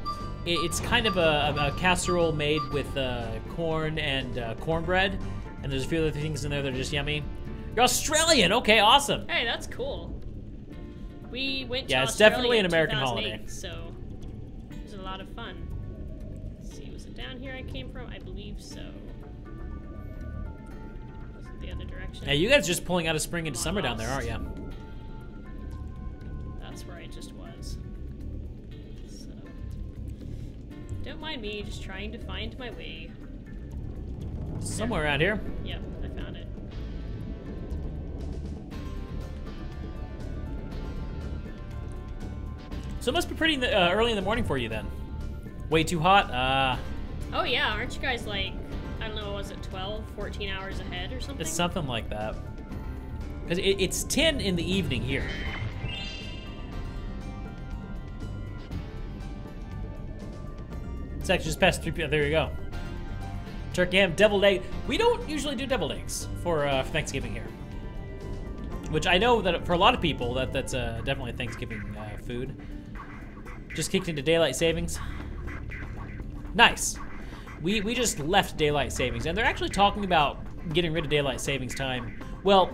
it's kind of a casserole made with corn and cornbread, and there's a few other things in there that are just yummy. You're Australian, okay, awesome. Hey, that's cool. We went to it's Australia definitely an in American 2008, holiday. So it was a lot of fun. Let's see, was it down here I came from? I believe so. Was it the other direction? Hey, you guys just pulling out of spring into summer down there, aren't you? That's where I just was. So, don't mind me, just trying to find my way. Somewhere around here. Yep, I found it. So it must be pretty early in the morning for you then. Way too hot? Oh yeah, aren't you guys like, I don't know, was it 12, 14 hours ahead or something? It's something like that. Because it's 10 in the evening here. It's actually just past 3 p.m. There you go. Turkey ham, deviled egg. We don't usually do deviled eggs for Thanksgiving here. Which I know that for a lot of people, that's definitely Thanksgiving food. Just kicked into daylight savings. Nice. We just left daylight savings, and they're actually talking about getting rid of daylight savings time. Well,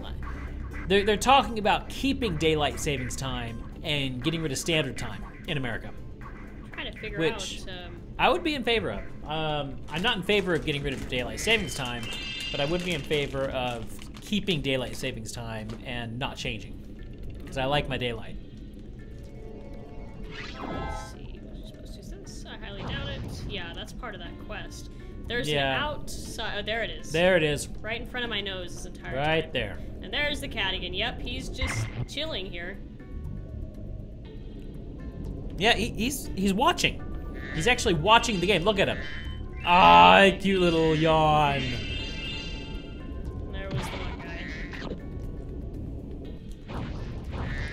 they're talking about keeping daylight savings time and getting rid of standard time in America. I'm trying to figure Which out. I would be in favor of. I'm not in favor of getting rid of daylight savings time, but I would be in favor of keeping daylight savings time and not changing, because I like my daylight. Let's see. Was I supposed to use this? I highly doubt it. Yeah, that's part of that quest. There's an outside. Oh, there it is. There it is. Right in front of my nose this entire time. Right there. And there's the cat again. Yep, he's just chilling here. Yeah, he's watching. He's actually watching the game. Look at him. Ah, cute little yawn. There was the one guy.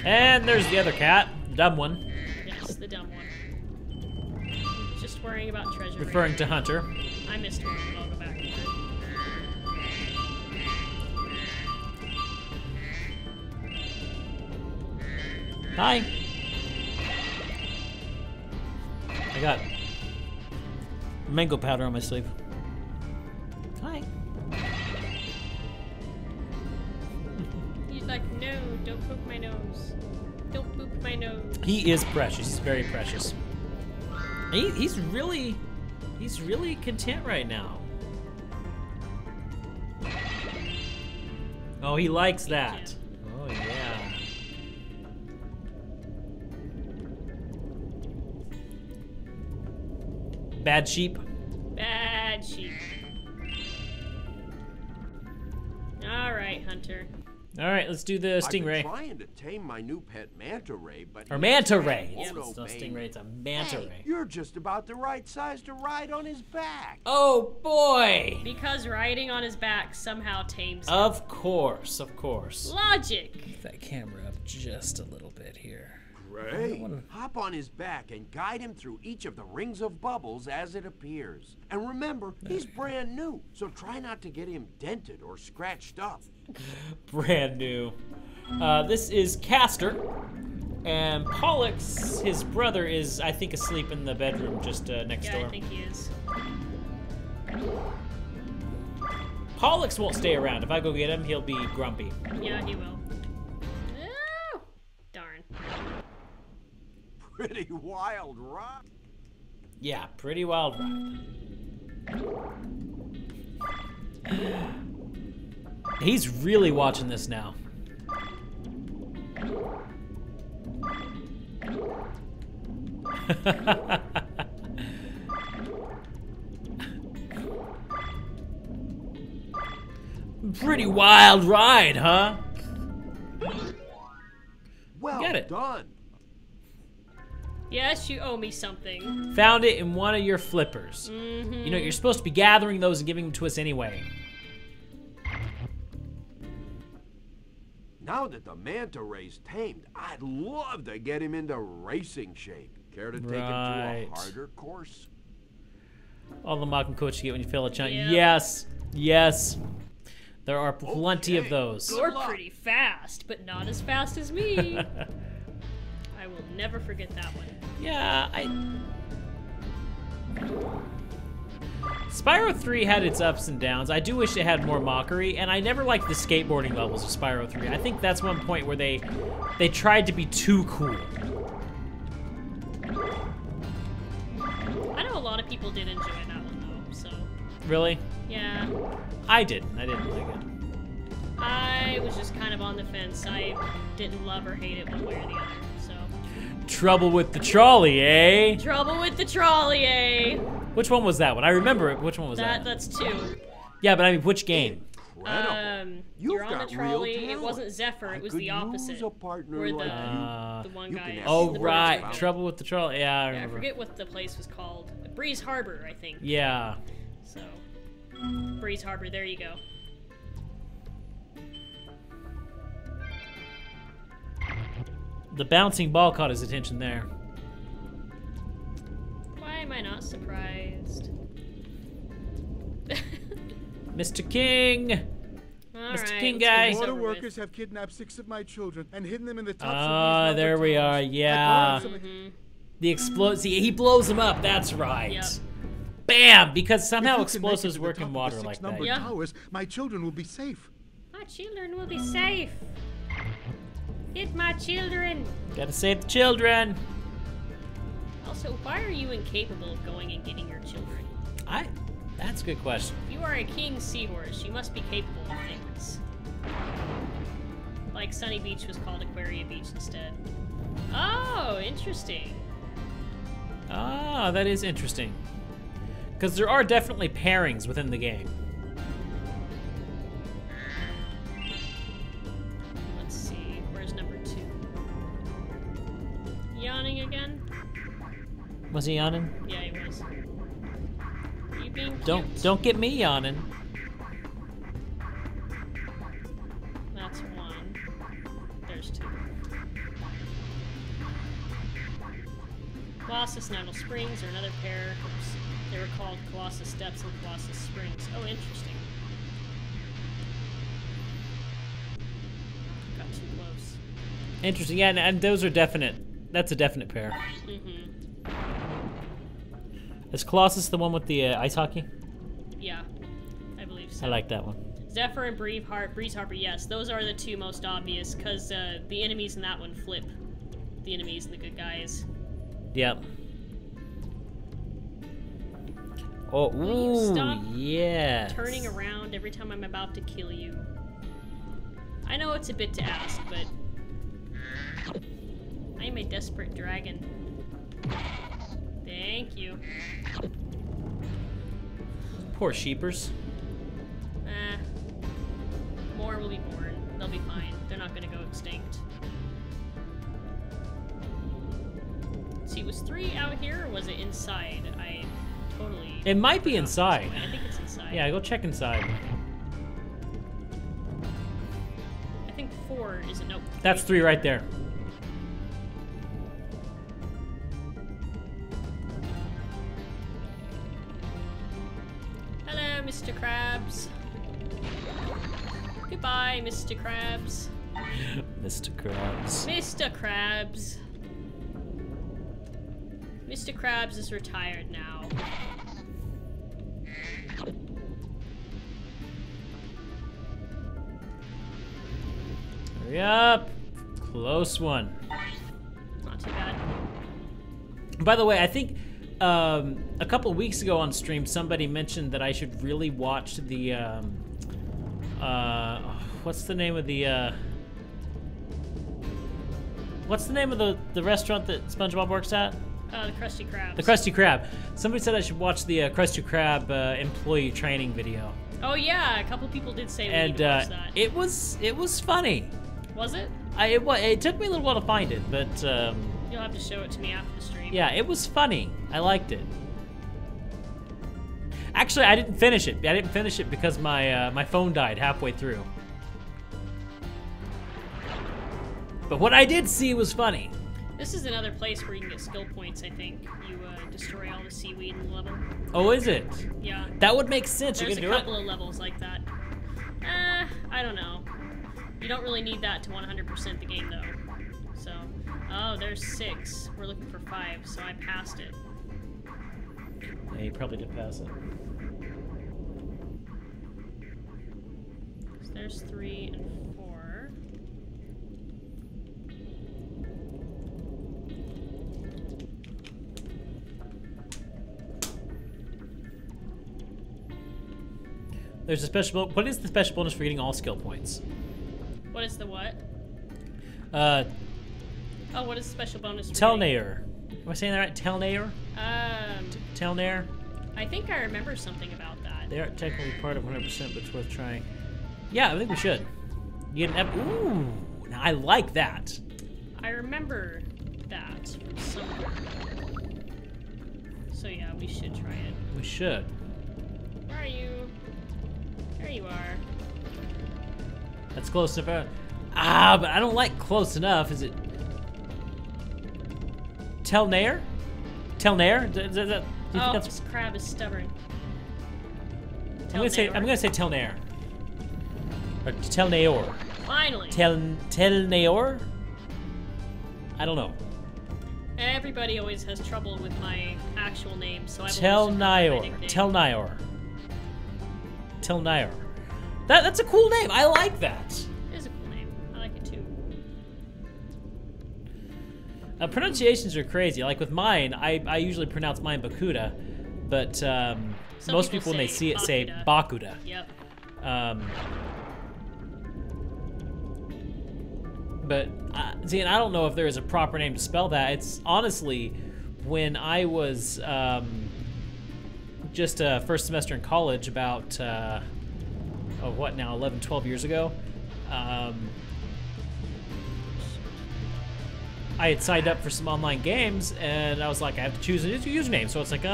And there's the other cat, the dumb one. Yes, the dumb one. Just worrying about treasure. Referring to Hunter. I missed one, but I'll go back. Hi. I got mango powder on my sleeve. Hi. He's like, no, don't poke my nose. Don't poke my nose. He is precious. He's very precious. He's really content right now. Oh, he likes that. Oh yeah. Bad sheep. Bad sheep. All right, Hunter. All right, let's do the stingray. I've been trying to tame my new pet manta ray, but or manta ray. It's It's not stingray. It's a manta ray. You're just about the right size to ride on his back. Oh boy! Because riding on his back somehow tames him. Of course, of course. Logic. Move that camera up just a little bit here. Ray, hop on his back and guide him through each of the rings of bubbles as it appears. And remember, he's brand new, so try not to get him dented or scratched up. Brand new. This is Castor, and Pollux, his brother, is, I think, asleep in the bedroom just next door. Yeah, I think he is. Pollux won't stay around. If I go get him, he'll be grumpy. Yeah, he will. Oh, darn. Pretty wild ride. Yeah, pretty wild ride. He's really watching this now. Pretty wild ride, huh? Well Get it. done. Yes, you owe me something. Found it in one of your flippers. Mm-hmm. You know, you're supposed to be gathering those and giving them to us anyway. Now that the manta ray's tamed, I'd love to get him into racing shape. Care to take him to a harder course? All the Mach and Coach you get when you fail a chunk. Yep. Yes, yes. There are plenty of those. You're pretty fast, but not as fast as me. I will never forget that one. Yeah, Spyro 3 had its ups and downs. I do wish it had more mockery, and I never liked the skateboarding levels of Spyro 3. I think that's one point where they tried to be too cool. I know a lot of people did enjoy that one though, so. Really? Yeah. I didn't like it. I was just kind of on the fence. I didn't love or hate it one way or the other, so. Trouble with the trolley, eh? Trouble with the trolley, eh? Which one was that one? I remember it. Which one was that? That's 2. Yeah, but I mean, which game? You're on the trolley. It wasn't Zephyr. It was the opposite. Where the one guy is. Oh, right. Trouble with the trolley. Yeah, I remember. I forget what the place was called. Breeze Harbor, I think. Yeah. So, Breeze Harbor. There you go. The bouncing ball caught his attention there. Why am I not surprised? Mr. King. Mr. King guy. The water workers have kidnapped 6 of my children and hidden them in the tops of these Ah, there we are. Yeah. The explosive. He blows them up. That's right. Yep. Bam! Because somehow explosives work in water like that. Yeah. Towers, my children will be safe. My children will be safe. Hit my children. Gotta save the children. Also, why are you incapable of going and getting your children? That's a good question. If you are a king seahorse, you must be capable of things. Like Sunny Beach was called Aquaria Beach instead. Oh, interesting. Ah, that is interesting. Because there are definitely pairings within the game. Let's see, where's number 2? Yawning again? Was he yawning? Yeah, he was. You being cute? Don't get me yawning. That's 1. There's 2. Colossus and Idle Springs are another pair. They were called Colossus Steps and Colossus Springs. Oh, interesting. Got too close. Interesting. Yeah, and those are definite. That's a definite pair. Mm-hmm. Is Colossus the one with the ice hockey? Yeah, I believe so. I like that one. Zephyr and Breeze Harbor, yes, those are the 2 most obvious, because the enemies in that one flip. The enemies and the good guys. Yep. Oh, ooh, stop yeah. Turning around every time I'm about to kill you. I know it's a bit to ask, but I am a desperate dragon. Thank you. Poor sheepers. More will be born. They'll be fine. They're not gonna go extinct. See, was 3 out here, or was it inside? I totally... It might be inside. I think it's inside. Yeah, go check inside. I think 4 is a nope. That's 3 right there. Hello, Mr. Krabs. Goodbye, Mr. Krabs. Mr. Krabs. Mr. Krabs. Mr. Krabs is retired now. Hurry up. Close one. Not too bad. By the way, I think a couple of weeks ago on stream, somebody mentioned that I should really watch the what's the name of the restaurant that SpongeBob works at? The Krusty Krab. The Krusty Krab. Somebody said I should watch the Krusty Krab employee training video. Oh yeah, a couple people did say we need to watch that. it was funny. Was it? It took me a little while to find it, but you'll have to show it to me after the stream. Yeah, it was funny. I liked it. Actually, I didn't finish it. I didn't finish it because my phone died halfway through. But what I did see was funny. This is another place where you can get skill points, I think. You destroy all the seaweed in the level. Oh, is it? Yeah. That would make sense. There's you can do it. a couple of levels like that. I don't know. You don't really need that to 100% the game, though. So, oh, there's 6. We're looking for 5, so I passed it. Yeah, you probably did pass it. So there's 3 and 4. There's a special. What is the special bonus for getting all skill points? What is the what? Oh, what is the special bonus for Telnair. Am I saying that right? Telnair? Telnair? I think I remember something about that. They aren't technically part of 100%, but it's worth trying. Yeah, I think we should. You get an ooh, now I like that. I remember that from somewhere. So yeah, we should try it. We should. Where are you? There you are. That's close enough. But I don't like close enough. Is it Telnair? Telnair? Do you think that's... This crab is stubborn. I'm gonna say Telnair. Or Telnaor. Finally. Telnaor? I don't know. Everybody always has trouble with my actual name, so I've Telnaor. That's a cool name. I like that. It is a cool name. I like it too. Pronunciations are crazy. Like with mine, I usually pronounce mine Bakuda, but most people when they see it say Bakuda. Yep. But see, and I don't know if there is a proper name to spell that. It's honestly, when I was just first semester in college, about what now, 11, 12 years ago, I had signed up for some online games, and I was like, I have to choose a username. So it's like,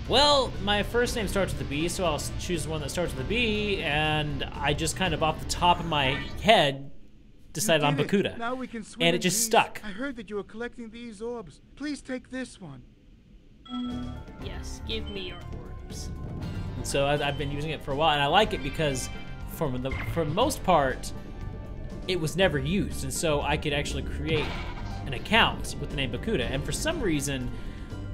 well, my first name starts with a B, so I'll choose one that starts with a B, and I just kind of off the top of my head decided on Bakuda. Now we can swim and it just stuck. I heard that you were collecting these orbs. Please take this one. Yes, give me your orbs. And so I've been using it for a while, and I like it because for the most part, it was never used, and so I could actually create an account with the name Bakuda. And for some reason,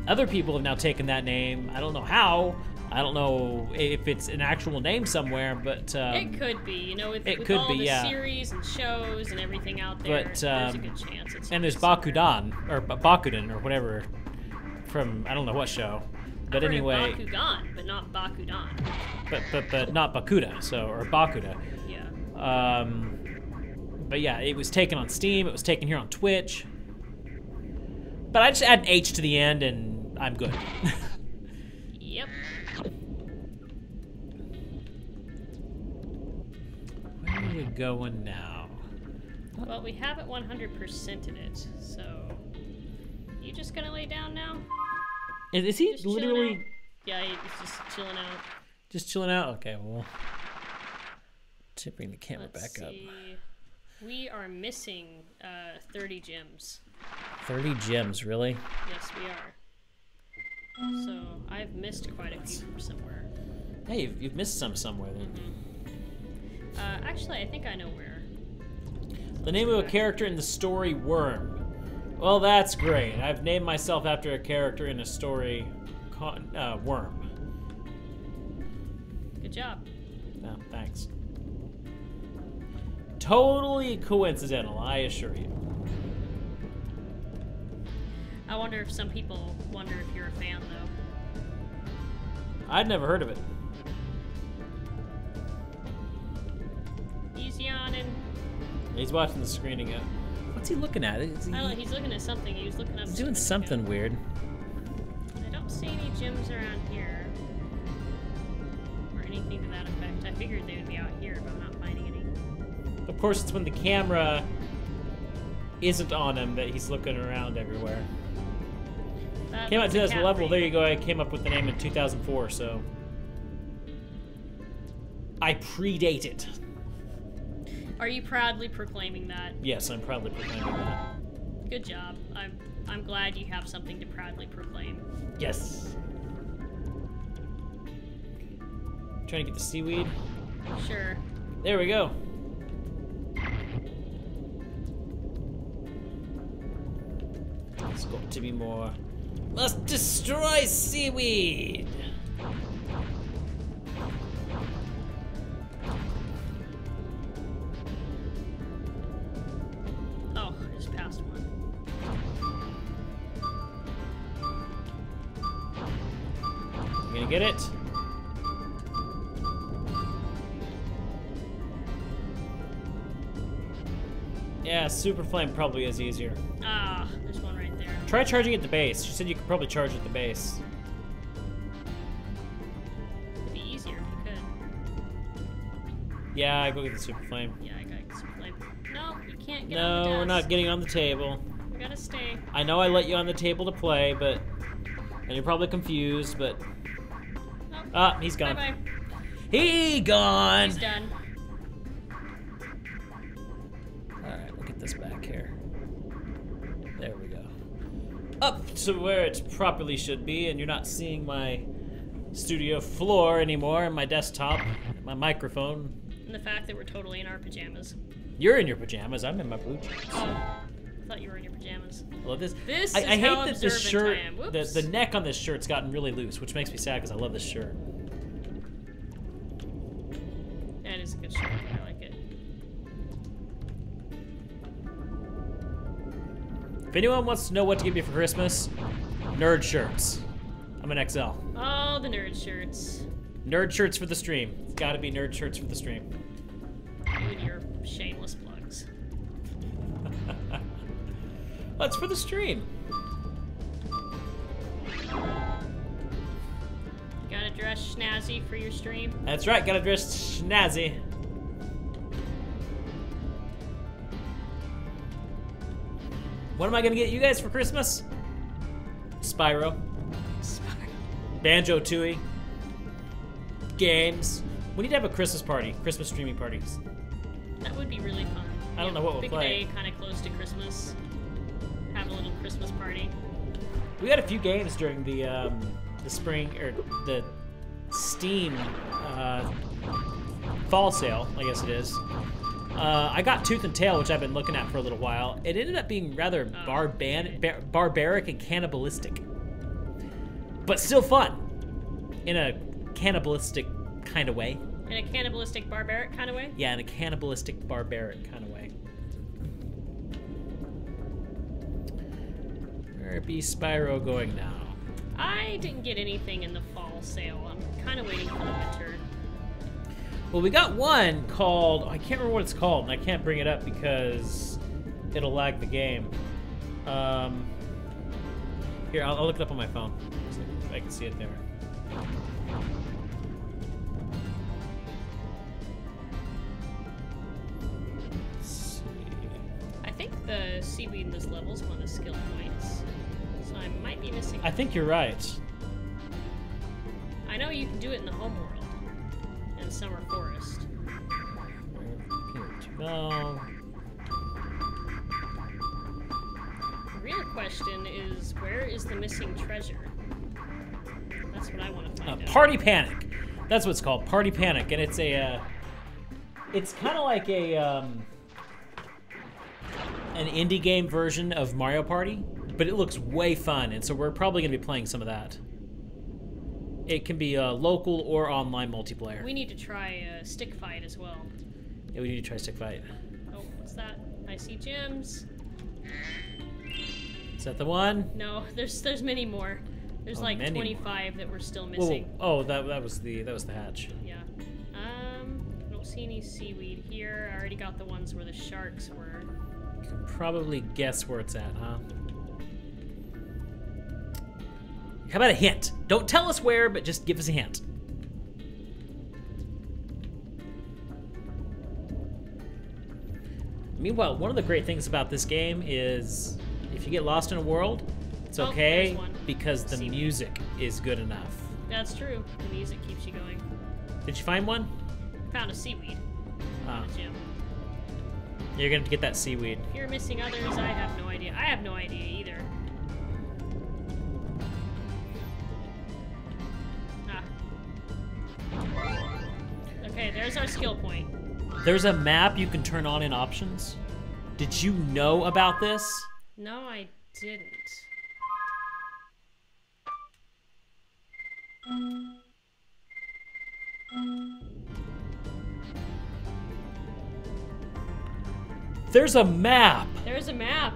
other people have now taken that name. I don't know how. I don't know if it's an actual name somewhere, but it could be. You know, with all the series and shows and everything out there, there's a good chance. And there's Bakuden or whatever from I don't know what show, but anyway. Bakugan, but not Bakuden. But not Bakuda, or Bakuda. Yeah. But yeah, it was taken on Steam. It was taken here on Twitch. But I just add an H to the end, and I'm good. Yep. Where are we going now? Well, we haven't 100%ed it, so you just gonna lay down now? Is he just literally? Yeah, he's just chilling out. Just chilling out. Okay, well, tipping the camera Let's back see. We are missing 30 gems. 30 gems, really? Yes, we are. So I've missed quite a few from somewhere. Hey, you've missed some somewhere then. Mm-hmm. Actually, I think I know where. The name of a character in the story Worm. Well, that's great. I've named myself after a character in a story Worm. Good job. No, thanks. Totally coincidental, I assure you. I wonder if some people wonder if you're a fan, though. I'd never heard of it. He's yawning. He's watching the screen again. What's he looking at? I don't know, he's looking at something. He was looking up. He's doing something weird. I don't see any gems around here. Or anything to that effect. I figured they would be out here, but I'm not finding any. Of course, it's when the camera isn't on him that he's looking around everywhere. Came out 2011. Well, there you go. I came up with the name in 2004, so I predate it. Are you proudly proclaiming that? Yes, I'm proudly proclaiming that. Good job. I'm glad you have something to proudly proclaim. Yes. Trying to get the seaweed. Sure. There we go. There's got to be more. Must destroy seaweed! Oh, I just passed one. You gonna get it? Yeah, Super Flame probably is easier. Ah, there's one right there. Try charging at the base. She said you could probably charge at the base. It'd be easier if you could. Yeah, I go get the Super Flame. Yeah, I gotta get the Super Flame. No, you can't get on the No, desk. we're not getting on the table. We gotta stay. I know I let you on the table to play, but... And you're probably confused, but... Oh. Ah, he's gone. Bye-bye. He gone! He's done. Alright, we'll get this back here. There we go. Up to where it properly should be, and you're not seeing my studio floor anymore, and my desktop, my microphone. And the fact that we're totally in our pajamas. You're in your pajamas. I'm in my blue jeans. Oh, I thought you were in your pajamas. I love this. This I is hate how that this shirt, I am. the neck on this shirt's gotten really loose, which makes me sad because I love this shirt. That is a good shirt. I like it. If anyone wants to know what to give me for Christmas, nerd shirts. I'm an XL. Oh, the nerd shirts. Nerd shirts for the stream. It's got to be nerd shirts for the stream. You and your shameless plugs. That's for the stream. Gotta dress snazzy for your stream. That's right, gotta dress snazzy. What am I gonna get you guys for Christmas? Spyro. Banjo-Tooie. Games. We need to have a Christmas party. Christmas streaming parties. That would be really fun. I don't know what we'll pick play. a day kind of close to Christmas. Have a little Christmas party. We got a few games during the spring, or the Steam fall sale, I guess it is. I got Tooth and Tail, which I've been looking at for a little while. It ended up being rather barbaric and cannibalistic. But still fun. In a cannibalistic kind of way. In a cannibalistic barbaric kind of way? Yeah, in a cannibalistic barbaric kind of way. Where be Spyro going now? I didn't get anything in the fall sale. I'm kind of waiting for the winter. Well, we got one called, I can't remember what it's called, and I can't bring it up because it'll lag the game. Here, I'll look it up on my phone. So I can see it there. Let's see. I think the seaweed in this level is one of the skill points. So I might be missing. I think you're right. I know you can do it in the home world. In Summer Forest. No. The real question is, where is the missing treasure? That's what I want to find out. Party Panic. That's what it's called, Party Panic, and it's a, it's kind of like a, an indie game version of Mario Party, but it looks way fun, and so we're probably gonna be playing some of that. It can be local or online multiplayer. We need to try Stick Fight as well. Yeah, we need to try Stick Fight. Oh, what's that? I see gems. Is that the one? No, there's many more. There's like 25 that we're still missing. Whoa. Oh, that was the hatch. Yeah. I don't see any seaweed here. I already got the ones where the sharks were. You can probably guess where it's at, huh? How about a hint? Don't tell us where, but just give us a hint. Meanwhile, one of the great things about this game is if you get lost in a world, it's okay because the music is good enough. That's true. The music keeps you going. Did you find one? Found a seaweed. In the gym. You're gonna get that seaweed. If you're missing others, I have no idea. I have no idea either. Okay, there's our skill point. There's a map you can turn on in options. Did you know about this? No, I didn't. There's a map! There's a map!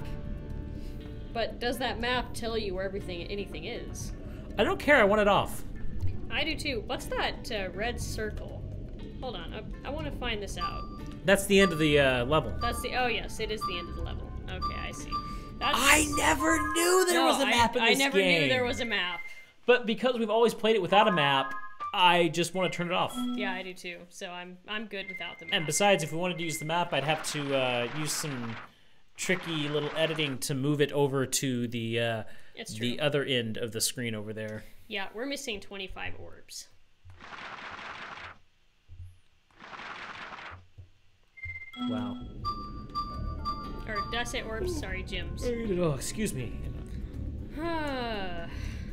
But does that map tell you where anything is? I don't care, I want it off. I do too. What's that red circle? Hold on, I want to find this out. That's the end of the level. That's the, oh yes, it is the end of the level. Okay, I see. I never knew there was a map in this game. I never knew there was a map. But because we've always played it without a map, I just want to turn it off. Yeah, I do too. So I'm good without the map. And besides, if we wanted to use the map, I'd have to use some tricky little editing to move it over to the other end of the screen over there. Yeah, we're missing 25 orbs. Wow. Or did I say orbs? Sorry, gems. Oh, excuse me.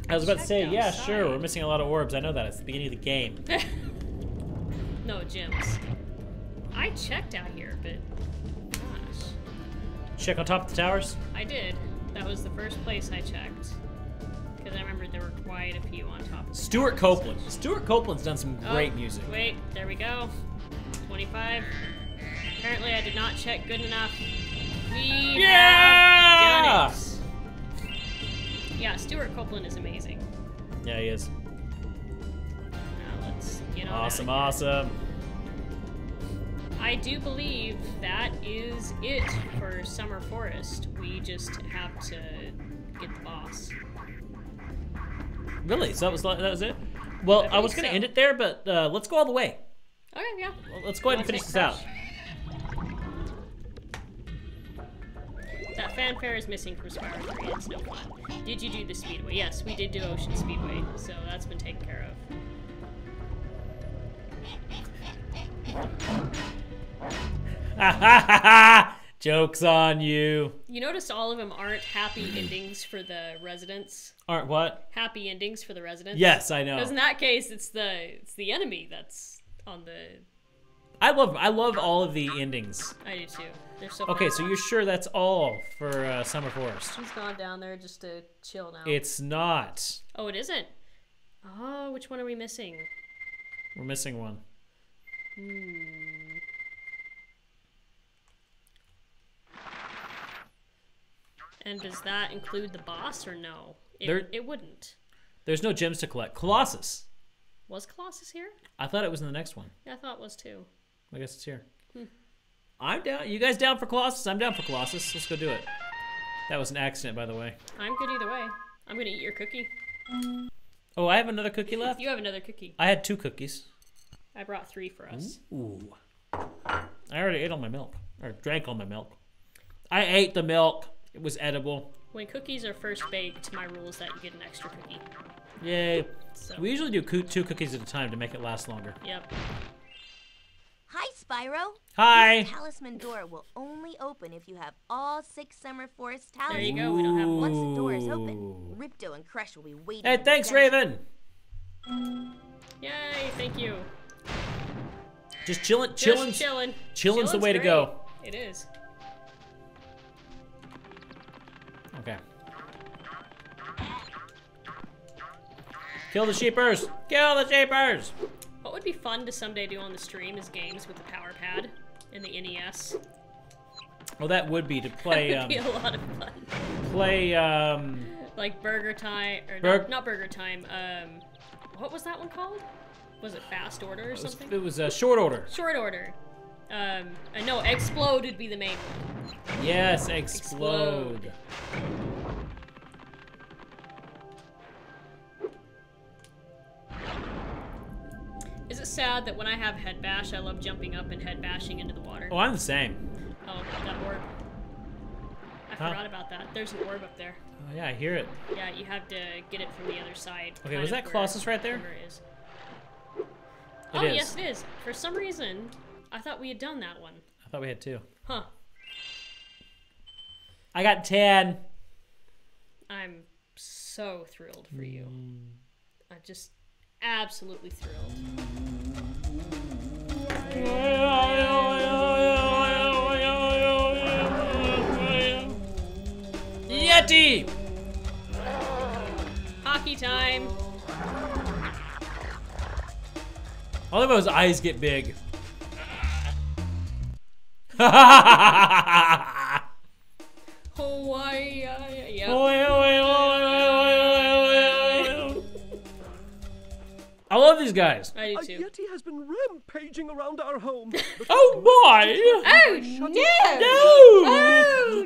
I was about to say, checked yeah, outside. sure, we're missing a lot of orbs. I know that. It's the beginning of the game. No, gyms. I checked out here, but gosh. Check on top of the towers? I did. That was the first place I checked. Because I remembered there were quite a few on top of the Stuart towers. Copeland. Stuart Copeland's done some great music. Wait, there we go. 25. Apparently I did not check good enough. We have done it. Yeah, Stuart Copeland is amazing. Yeah, he is. Now let's get on out of Awesome, here. awesome. I do believe that is it for Summer Forest. We just have to get the boss. Really? So that was it? Well, I was going to end it there, but let's go all the way. Okay, yeah. Let's go ahead and finish this out. That fanfare is missing from Spyro 3. It's no fun. Did you do the Speedway? Yes, we did do Ocean Speedway, so that's been taken care of. Joke's on you. You notice all of them aren't happy endings for the residents? Aren't what? Happy endings for the residents? Yes, I know. Because in that case, it's the enemy that's on the... I love all of the endings. I do too. They're so Okay, fun. so you're sure that's all for Summer Forest? She's gone down there just to chill now. It's not. Oh, it isn't? Oh, which one are we missing? We're missing one. And does that include the boss or no? It wouldn't. There's no gems to collect. Colossus. Was Colossus here? I thought it was in the next one. Yeah, I thought it was too. I guess it's here. I'm down. You guys down for Colossus? I'm down for Colossus. Let's go do it. That was an accident, by the way. I'm good either way. I'm gonna eat your cookie. Oh, I have another cookie left? You have another cookie. I had 2 cookies. I brought 3 for us. Ooh. I already ate all my milk. Or drank all my milk. I ate the milk. It was edible. When cookies are first baked, my rule is that you get an extra cookie. Yay. So. We usually do 2 cookies at a time to make it last longer. Yep. Hi, Spyro. Hi. This talisman door will only open if you have all 6 Summer Forest talismans. There you go. We don't have one. Once the door is open, Ripto and Crush will be waiting. Hey, in the thanks, center. Raven. Yay, thank you. Just chilling. Just chilling. Chilling's the way to go. It is. Okay. Kill the sheepers! Kill the sheepers! What would be fun to someday do on the stream is games with the power pad and the NES. Well, that would be to play. That would be a lot of fun. Play. Like Burger Time, or not Burger Time. What was that one called? Was it Fast Order or something? It was Short Order. Short Order. No, Explode would be the main one. Yes, Explode. Is it sad that when I have head bash, I love jumping up and head bashing into the water? Oh, I'm the same. Oh, that orb. I forgot about that. There's an orb up there. Oh, yeah, I hear it. Yeah, you have to get it from the other side. Okay, was that Colossus right there? It is. It is. Yes, it is. For some reason, I thought we had done that one. I thought we had 2. Huh. I got 10. I'm so thrilled for you. I'm just absolutely thrilled. Yeti! Hockey time! I love how his eyes get big. I love these guys. I do too. A Yeti has been rampaging around our home. Oh boy! Oh no! No!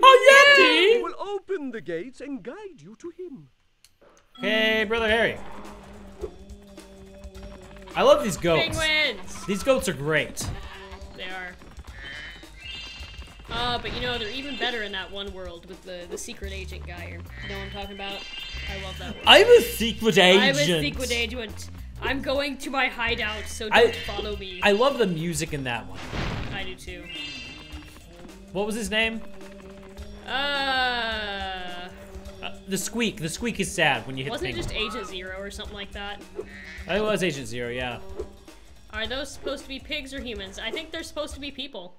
Oh, Yeti! He will open the gates and guide you to him. Hey, Brother Harry. I love these goats. Penguins! These goats are great. They are. But you know, they're even better in that one world with the secret agent guy. You know what I'm talking about? I love that world. I'm a secret agent. I'm a secret agent. I'm going to my hideout, so don't follow me. I love the music in that one. I do too. What was his name? the squeak. The squeak is sad when you hit Wasn't the it thing. just Agent Zero or something like that? It was Agent Zero, yeah. Are those supposed to be pigs or humans? I think they're supposed to be people.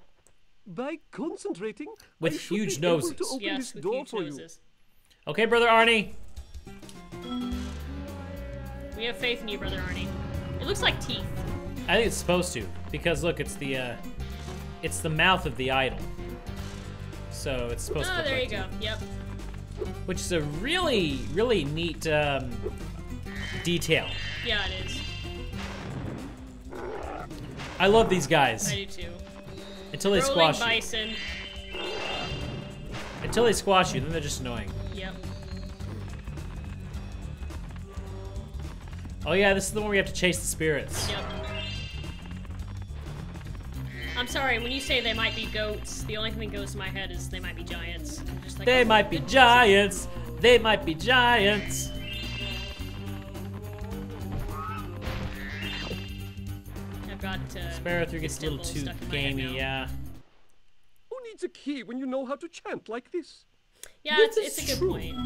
By concentrating, with huge noses. Yes, with huge noses. Okay, Brother Arnie. We have faith in you, Brother Arnie. It looks like teeth. I think it's supposed to, because look, it's the mouth of the idol. So it's supposed to. Oh, look there like you go. teeth. Yep. Which is a really, really neat detail. Yeah, it is. I love these guys. I do too. Until they Rolling squash bison. you. Until they squash you, then they're just annoying. Yep. Oh yeah, this is the one where we have to chase the spirits. Yep. I'm sorry, when you say they might be goats, the only thing that goes to my head is they might be giants. I'm just like, They might be giants. They might be giants. I've got Spyro 3 gets a little too gamey, yeah. Who needs a key when you know how to chant like this? Yeah, it's a good point.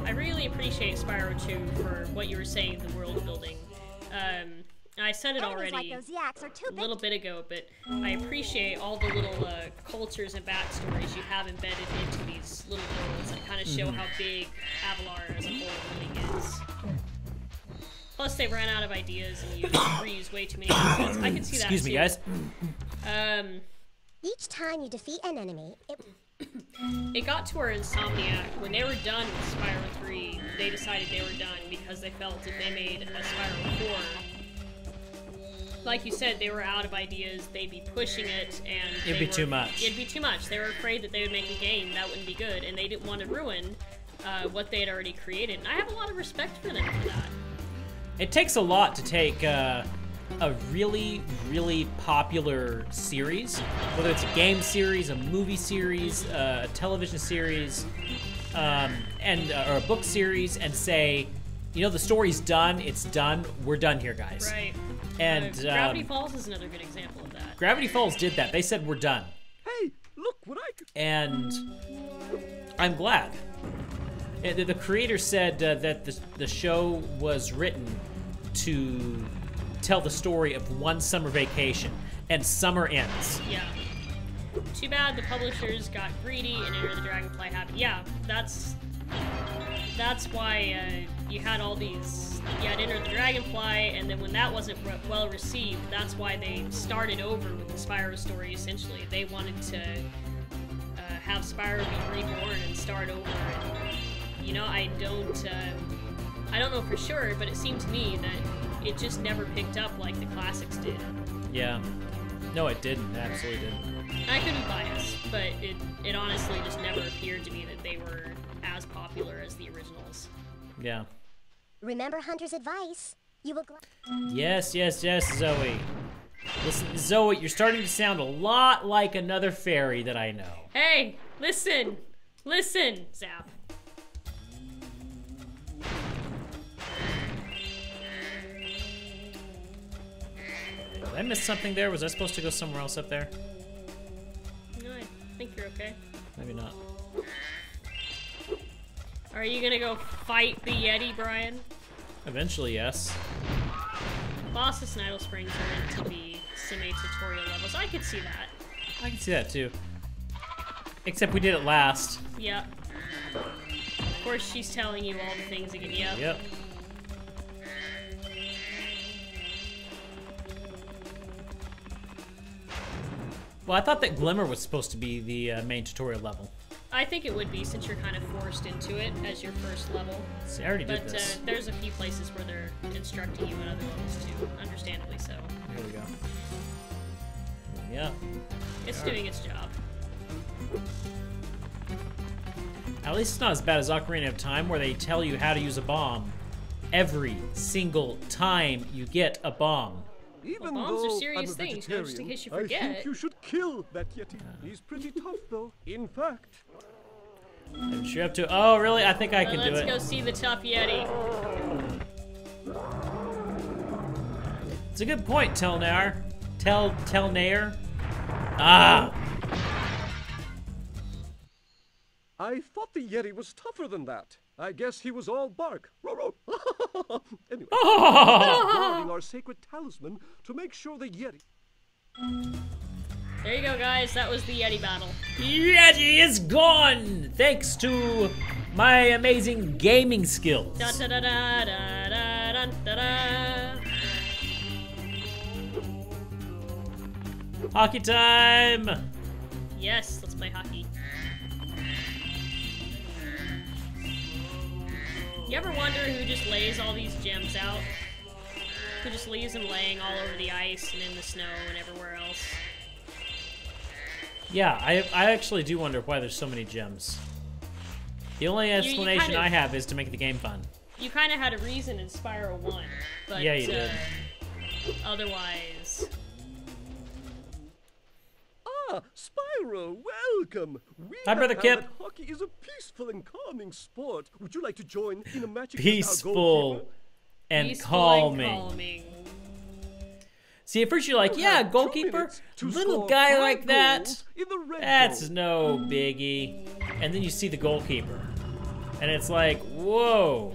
I really appreciate Spyro 2 for what you were saying, the world building. I said it already a little bit ago, but I appreciate all the little cultures and backstories you have embedded into these little worlds that kind of show how big Avalar as a whole really is. Plus, they ran out of ideas and reused way too many assets. I can see that. Excuse me, guys. Each time you defeat an enemy, it got to where Insomniac, when they were done with Spyro 3, they decided they were done because they felt if they made a Spyro 4, like you said, they were out of ideas, they'd be pushing it, and it'd be too much. It'd be too much. They were afraid that they would make a game that wouldn't be good, and they didn't want to ruin what they had already created. And I have a lot of respect for them for that. It takes a lot to take a really, really popular series, whether it's a game series, a movie series, a television series, or a book series, and say, you know, the story's done, it's done, we're done here, guys. Right. And Gravity Falls is another good example of that. Gravity Falls did that. They said, we're done. Hey, look what I could... And I'm glad. The creator said that the show was written to tell the story of one summer vacation, and summer ends. Yeah. Too bad the publishers got greedy and Enter the Dragonfly happened. Yeah, that's why you had all these. You had Enter the Dragonfly, and then when that wasn't well received, that's why they started over with the Spyro story. Essentially, they wanted to have Spyro be reborn and start over. And, you know, I don't know for sure, but it seemed to me that it just never picked up like the classics did. Yeah. No, it didn't. It absolutely didn't. I could be biased, but it honestly just never appeared to me that they were as popular as the originals. Yeah. remember Hunter's advice. You will. Yes, Zoe. Listen, Zoe, you're starting to sound a lot like another fairy that I know. Hey, listen, Zap. Did I miss something there? Was I supposed to go somewhere else up there? No, I think you're okay. Maybe not. Are you gonna go fight the Yeti, Brian? Eventually, yes. Boss of Snidel Springs are meant to be semi-tutorial levels. I could see that. I can see that too. Except we did it last. Yep. Of course, she's telling you all the things again. Yep. Yep. Well, I thought that Glimmer was supposed to be the main tutorial level. I think it would be, since you're kind of forced into it as your first level. See, I already did this. But there's a few places where they're instructing you in other levels too, understandably so. Here we go. Yeah. It's doing its job. At least it's not as bad as Ocarina of Time, where they tell you how to use a bomb every single time you get a bomb. Even well, bombs though are serious I'm a things, just in case you I forget. think you should kill that Yeti. He's pretty tough, though. In fact. I'm sure up to. Oh, really? I think I can do it. Let's go see the tough Yeti. It's a good point, Telnair. Telnair. Ah. I thought the Yeti was tougher than that. I guess he was all bark. Anyway, guarding our sacred talisman to make sure the Yeti... There you go, guys. That was the Yeti battle. Yeti is gone, thanks to my amazing gaming skills. Da da da da da da da da. Hockey time! Yes, let's play hockey. You ever wonder who just lays all these gems out? Who just leaves them laying all over the ice and in the snow and everywhere else? Yeah, I actually do wonder why there's so many gems. The only explanation I have is to make the game fun. You kind of had a reason in Spyro 1, but yeah, you did. Otherwise... Ah, Spyro, welcome! Hi, Brother Kip. Hockey is a peaceful and calming sport. Would you like to join in a match? Peaceful and calming. See, at first you're like, yeah, goalkeeper, little guy like that, that's no biggie. And then you see the goalkeeper, and it's like, whoa.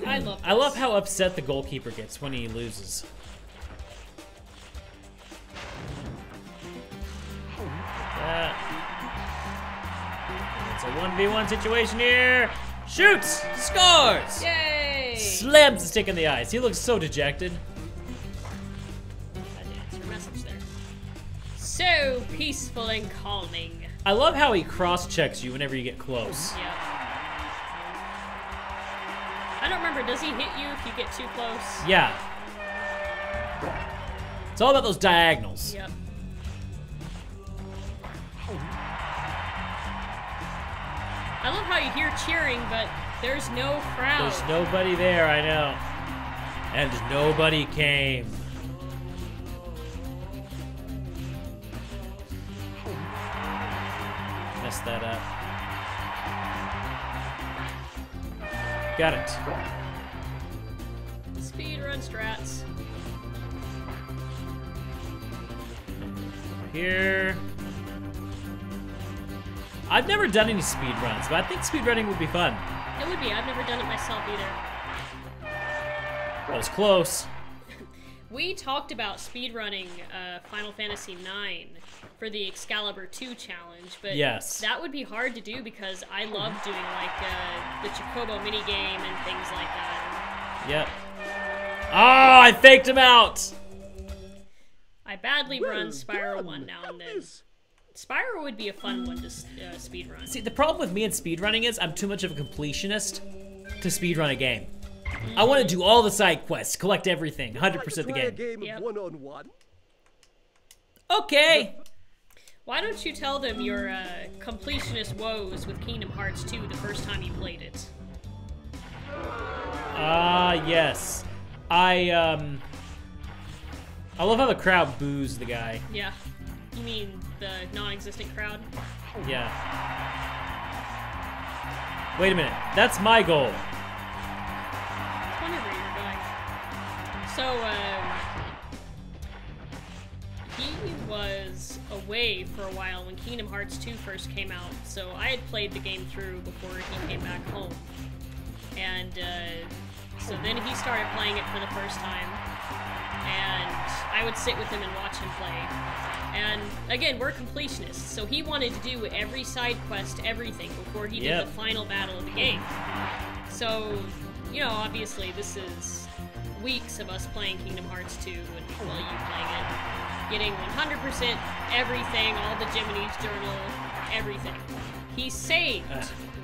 I love this. I love how upset the goalkeeper gets when he loses. It's a 1v1 situation here. Shoots! Scores! Yay! Slams the stick in the ice. He looks so dejected. That's your message there. So peaceful and calming. I love how he cross-checks you whenever you get close. Yep. I don't remember, does he hit you if you get too close? Yeah. It's all about those diagonals. Yep. I love how you hear cheering, but there's no crowd. There's nobody there, I know. And nobody came. Messed that up. Got it. Speedrun strats. Here. I've never done any speed runs, but I think speedrunning would be fun. It would be. I've never done it myself either. That was close. We talked about speedrunning Final Fantasy IX for the Excalibur 2 challenge, but yes, that would be hard to do because I love doing like the Chocobo minigame and things like that. Yep. Oh, I faked him out! I badly run Spyro 1 now and then. Spyro would be a fun one to speedrun. See, the problem with me and speedrunning is I'm too much of a completionist to speedrun a game. I want to do all the side quests, collect everything, 100% the game. Yep. One-on-one? Okay. Why don't you tell them your completionist woes with Kingdom Hearts 2 the first time you played it? Yes. I love how the crowd boos the guy. Yeah. You mean the non-existent crowd? Yeah. Wait a minute. That's my goal. Whenever you're going. So, he was away for a while when Kingdom Hearts 2 first came out. So I had played the game through before he came back home. And so then he started playing it for the first time. And I would sit with him and watch him play. And again, we're completionists, so he wanted to do every side quest, everything, before he did the final battle of the game. So, you know, obviously this is weeks of us playing Kingdom Hearts 2 and you playing it, getting 100% everything, all the Jiminy's Journal, everything. He saved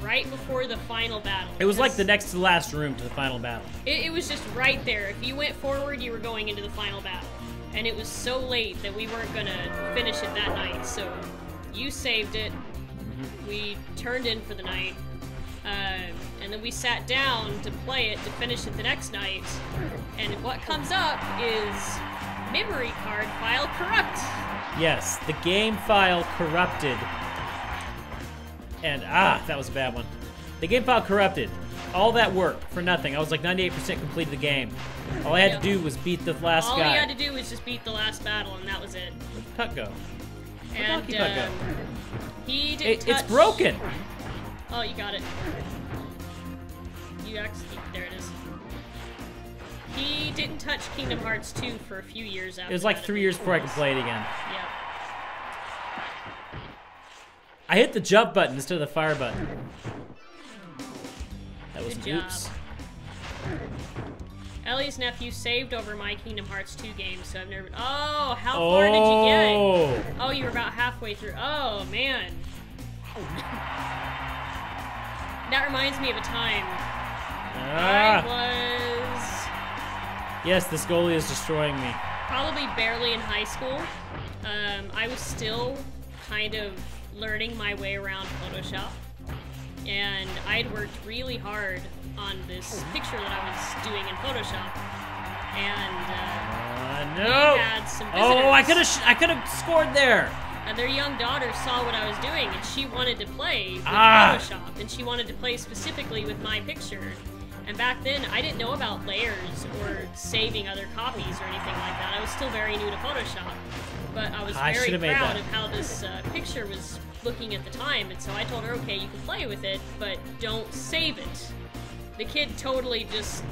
right before the final battle. It was like the next to last room to the final battle. It was just right there. If you went forward, you were going into the final battle. And it was so late that we weren't gonna finish it that night, so you saved it. We turned in for the night, and then we sat down to play it to finish it the next night. And what comes up is memory card file corrupt. Yes, the game file corrupted. And that was a bad one. The game file corrupted. All that work for nothing. I was like 98% completed the game. All I had to do was beat the last guy. All you had to do was just beat the last battle, and that was it. Where'd the puck go? And Where'd the puck go? He didn't touch... It's broken. Oh, you got it. You actually... There it is. He didn't touch Kingdom Hearts 2 for a few years after. It was like 3 years before I could play it again. Yep. I hit the jump button instead of the fire button. That was Good an job. oops. Ellie's nephew saved over my Kingdom Hearts 2 game, so I've never... Oh, how far did you get? Oh, you were about halfway through. Oh, man. That reminds me of a time. I was... Yes, this goalie is destroying me. Probably barely in high school. I was still kind of learning my way around Photoshop. And I'd worked really hard on this picture that I was doing in Photoshop. And we had some visitors. Oh, I could have scored there. Their young daughter saw what I was doing, and she wanted to play with Photoshop, and she wanted to play specifically with my picture. And back then, I didn't know about layers or saving other copies or anything like that. I was still very new to Photoshop, but I was very proud of how this picture was looking at the time, and so I told her, okay, you can play with it, but don't save it. The kid totally just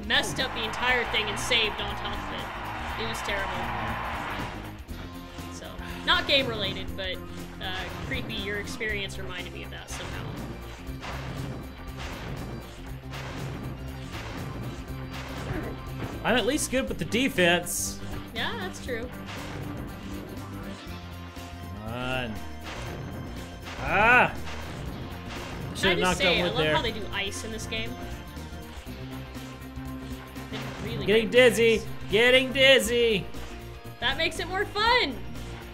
messed up the entire thing and saved on top of it. It was terrible. So, not game related, but creepy, your experience reminded me of that somehow. I'm at least good with the defense. Yeah, that's true. Come on. Ah! Should have knocked out wood there. I love how they do ice in this game. Really Getting dizzy. Getting dizzy. That makes it more fun.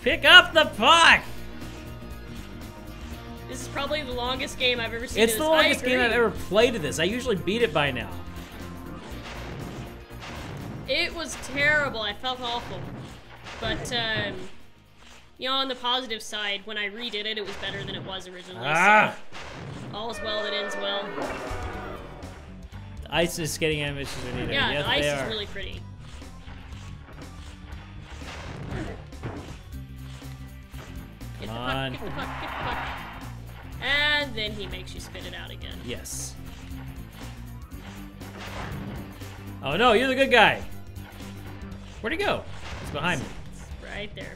Pick up the puck. This is probably the longest game I've ever seen. It's the longest game I've ever played of this. I usually beat it by now. It was terrible. I felt awful. But, you know, on the positive side, when I redid it, it was better than it was originally. So all's well that ends well. The ice is getting animations we need. Yeah, yes, the ice is really pretty. Get the puck, get the puck, get the puck. And then he makes you spit it out again. Yes. Oh no, you're the good guy. Where'd he go? He's behind me. It's right there.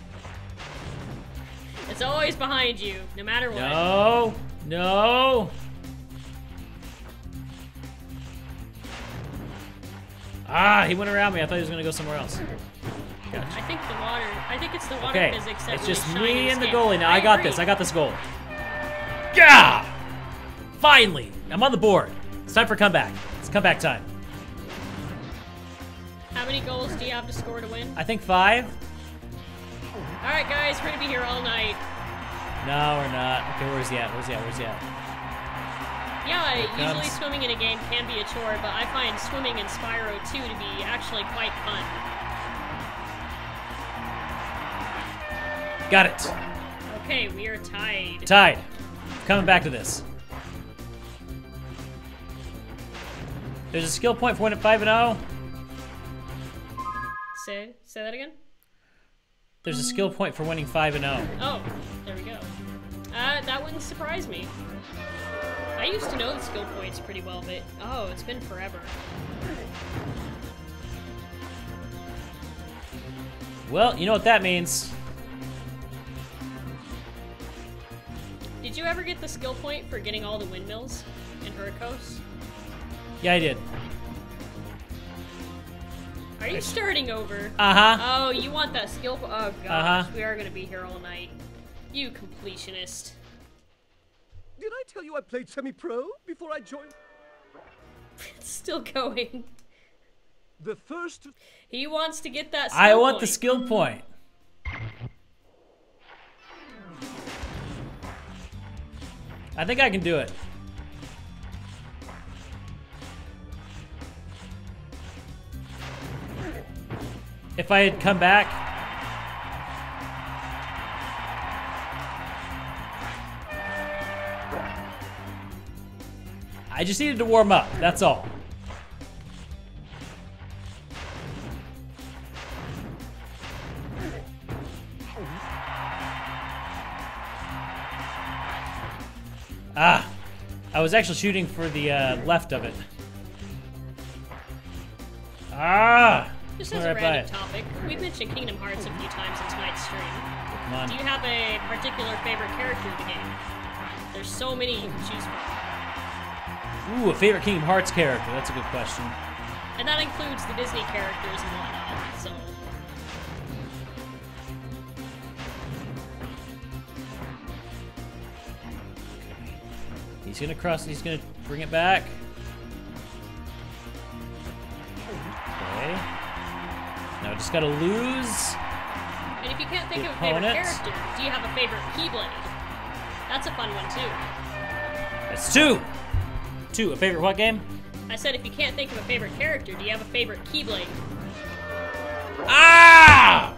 It's always behind you, no matter what. No, no. Ah, he went around me. I thought he was gonna go somewhere else. Gotcha. I think it's the water physics that it's really just shine me in and the this goalie game. now. I got this. I got this goal. Yeah! Finally, I'm on the board. It's time for comeback. It's comeback time. How many goals do you have to score to win? I think 5. All right, guys, we're gonna be here all night. No, we're not. Okay, where's he at? Where's he at? Where's he at? Yeah, usually swimming in a game can be a chore, but I find swimming in Spyro 2 to be actually quite fun. Got it. Okay, we are tied. Tied. Coming back to this. There's a skill point for winning 5-0. Say that again? There's a skill point for winning 5-0. Oh, there we go. That wouldn't surprise me. I used to know the skill points pretty well, but oh, it's been forever. Well, you know what that means. Did you ever get the skill point for getting all the windmills in Hurricos? Yeah, I did. Are you starting over? Uh-huh. Oh, you want that skill point? Oh, gosh. We are going to be here all night. You completionist. Did I tell you I played semi-pro before I joined? It's still going. The first... He wants to get that skill I want point. the skill point. I think I can do it. If I had come back. I just needed to warm up, that's all. Ah! I was actually shooting for the left of it. Ah! Just as a random topic, we've mentioned Kingdom Hearts a few times in tonight's stream. Come on. Do you have a particular favorite character in the game? There's so many you can choose from. Ooh, a favorite Kingdom Hearts character. That's a good question. And that includes the Disney characters and whatnot, so... He's gonna cross, he's gonna bring it back. Okay. Now just gotta lose. And if you can't think of a favorite character, do you have a favorite Keyblade? That's a fun one too. That's two! Two, a favorite what game? I said if you can't think of a favorite character, do you have a favorite Keyblade? Ah!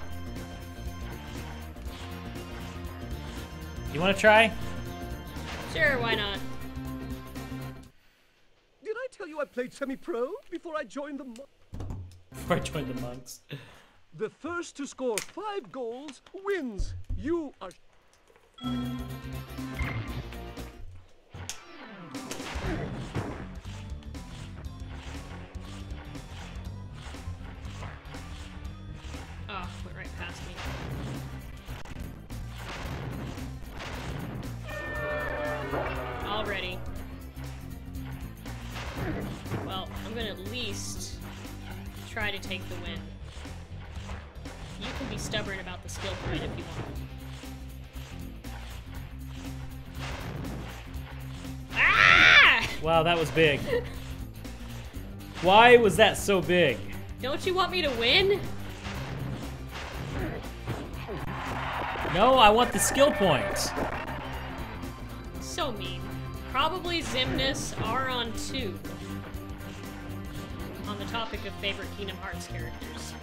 You wanna try? Sure, why not? Did I tell you I played semi-pro before I joined the Before I joined the monks. The first to score 5 goals wins. You are... Oh, went right past me. Already. Well, I'm gonna at least try to take the win. You can be stubborn about the skill point if you want. Ah! Wow, that was big. Why was that so big? Don't you want me to win? No, I want the skill points. So mean. Probably Xemnas are on 2. On the topic of favorite Kingdom Hearts characters.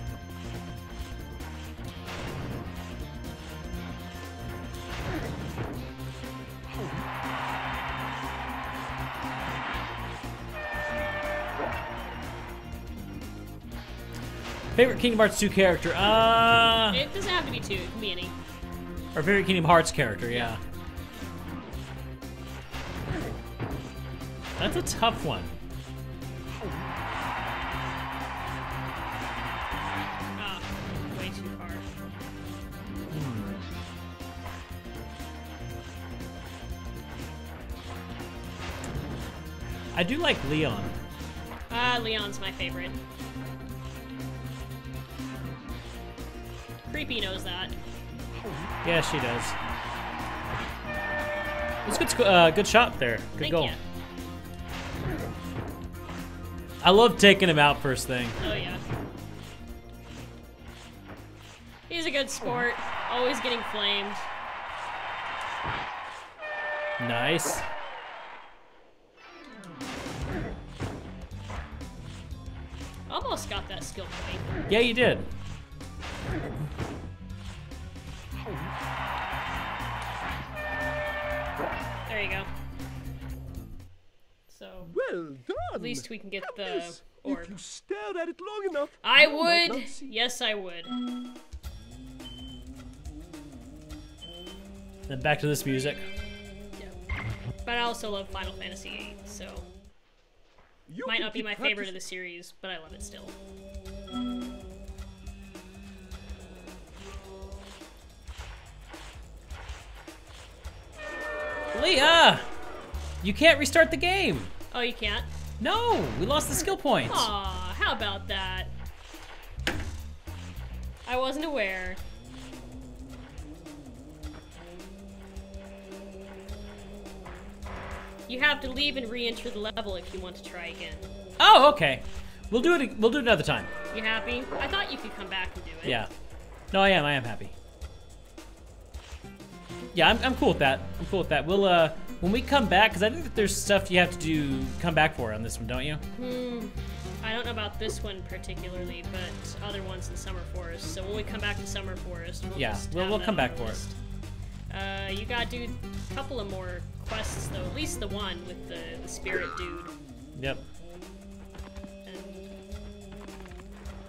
Favorite Kingdom Hearts 2 character? It doesn't have to be 2, it can be any. Or favorite Kingdom Hearts character, yeah. That's a tough one. Ah, way too far. I do like Leon. Leon's my favorite. Creepy knows that. Yeah, she does. It was good shot there. Good Thank goal. you. I love taking him out first thing. Oh yeah. He's a good sport. Always getting flamed. Nice. Almost got that skill point. Yeah, you did. There you go. So, well done. At least we can get the orb. If you stared at it long enough, I you might would. not see. Yes, I would. Then back to this music. Yeah. But I also love Final Fantasy VIII, so You might can not be keep my favorite practice- of the series, but I love it still. Leah! You can't restart the game. Oh, you can't? No, we lost the skill points. Aw, how about that? I wasn't aware. You have to leave and re-enter the level if you want to try again. Oh, okay. We'll do it. We'll do it another time. You happy? I thought you could come back and do it. Yeah. No, I am happy. Yeah, I'm cool with that. I'm cool with that. We'll when we come back, because I think that there's stuff you have to come back for on this one, don't you? I don't know about this one particularly, but other ones in Summer Forest. So when we come back to Summer Forest, we'll come back for it. You gotta do a couple of more quests though. At least the one with the spirit dude. Yep. And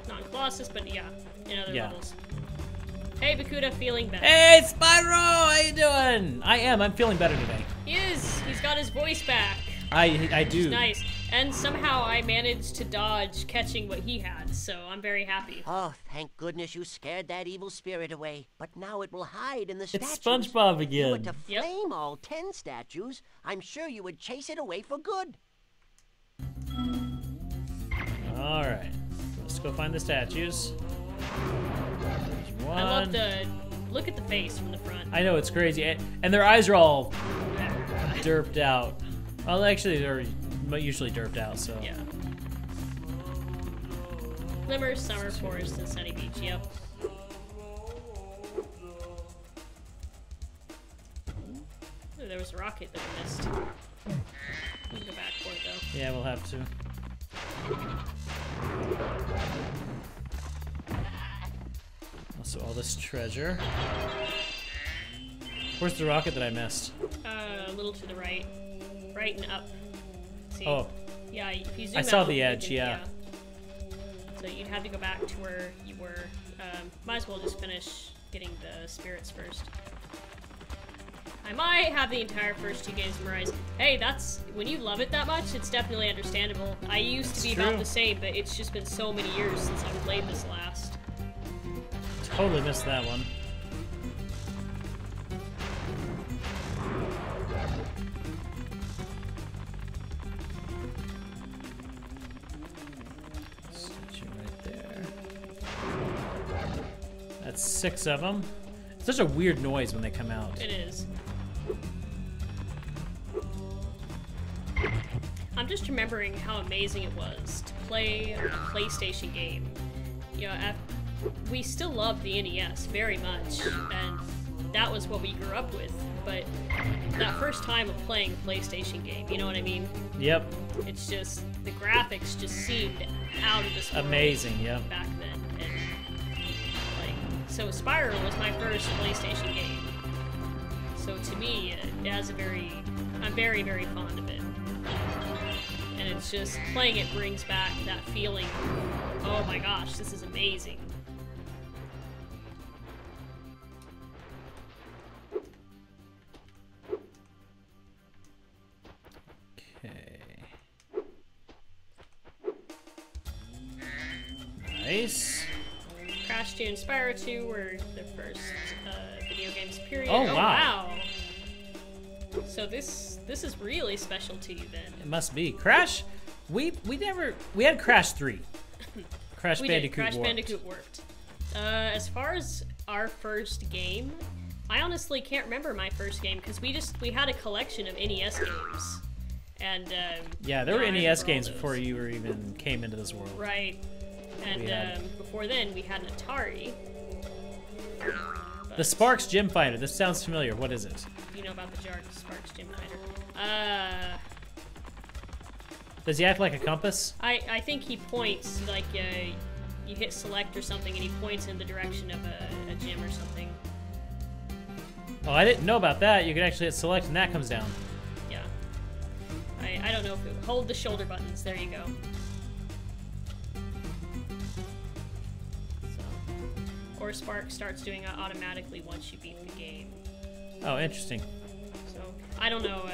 not in Colossus, but yeah, in other Yeah. levels. Hey, Bakuda, feeling better. Hey, Spyro, how you doing? I'm feeling better today. He is. He's got his voice back. I do. Nice. And somehow I managed to dodge catching what he had, so I'm very happy. Oh, thank goodness you scared that evil spirit away. But now it will hide in the statues. It's SpongeBob again. If you were to flame all 10 statues, I'm sure you would chase it away for good. All right. Let's go find the statues. There's one. I love the... Look at the face from the front. I know, it's crazy. And their eyes are all derped out. Well, actually, they're usually derped out, so. Yeah. Glimmer, Summer, Forest, and Sunny Beach, yep. Ooh, there was a rocket that we missed. We can go back for it, though. Yeah, we'll have to. Also, all this treasure. Where's the rocket that I missed? A little to the right. Right and up. See? Oh. Yeah, if you zoom I saw out, the you edge, can- yeah. So you'd have to go back to where you were. Might as well just finish getting the spirits first. I might have the entire first 2 games memorized. Hey, that's... When you love it that much, it's definitely understandable. I used to be about the same, but it's just been so many years since I've played this last. Totally missed that one. Statue right there. That's 6 of them. It's such a weird noise when they come out. It is. I'm just remembering how amazing it was to play a PlayStation game. You know, we still love the NES very much, and that was what we grew up with. But that first time of playing a PlayStation game, you know what I mean? Yep. It's just, the graphics just seemed out of this world. Amazing, yep. Back then. And, like, so Spyro was my first PlayStation game. So to me, it has a very, I'm very, very fond of it. And it's just, playing it brings back that feeling of, oh my gosh, this is amazing. Nice. Crash 2 and Spyro 2 were the first video games, period. Oh, wow. So this is really special to you then. It must be. Crash, we had Crash 3. Crash we Bandicoot did. Crash Warped. Bandicoot Warped. As far as our first game, I honestly can't remember my first game because we had a collection of NES games. And yeah, there were NES games before you were even came into this world. Right. And before then, we had an Atari. The Sparks Gym Fighter. This sounds familiar. What is it? You know about the Sparks Gym Fighter. Does he act like a compass? I think he points, like, you hit select or something, and he points in the direction of a gym or something. Oh, I didn't know about that. You could actually hit select and that comes down. Yeah. I don't know if it... Hold the shoulder buttons. There you go. Or Spark starts doing it automatically once you beat the game. Oh, interesting. So, I don't know,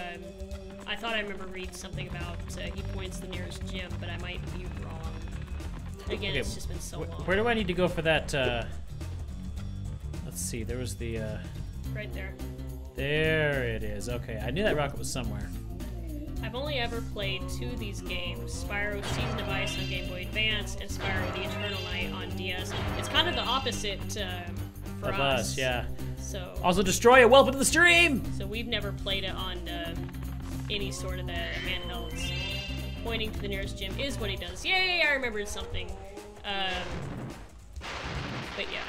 I thought I remember reading something about he points the nearest gym, but I might be wrong. Again, Okay, it's just been so long. Where do I need to go for that, let's see, there was the, Right there. There it is. Okay, I knew that rocket was somewhere. I've only ever played 2 of these games, Spyro Season of Ice on Game Boy Advance and Spyro The Eternal Night on DS. It's kind of the opposite for Of us, yeah. So Also, Destroyer, welcome to the stream! So we've never played it on any sort of the handhelds. Pointing to the nearest gym is what he does. Yay, I remembered something. But yeah.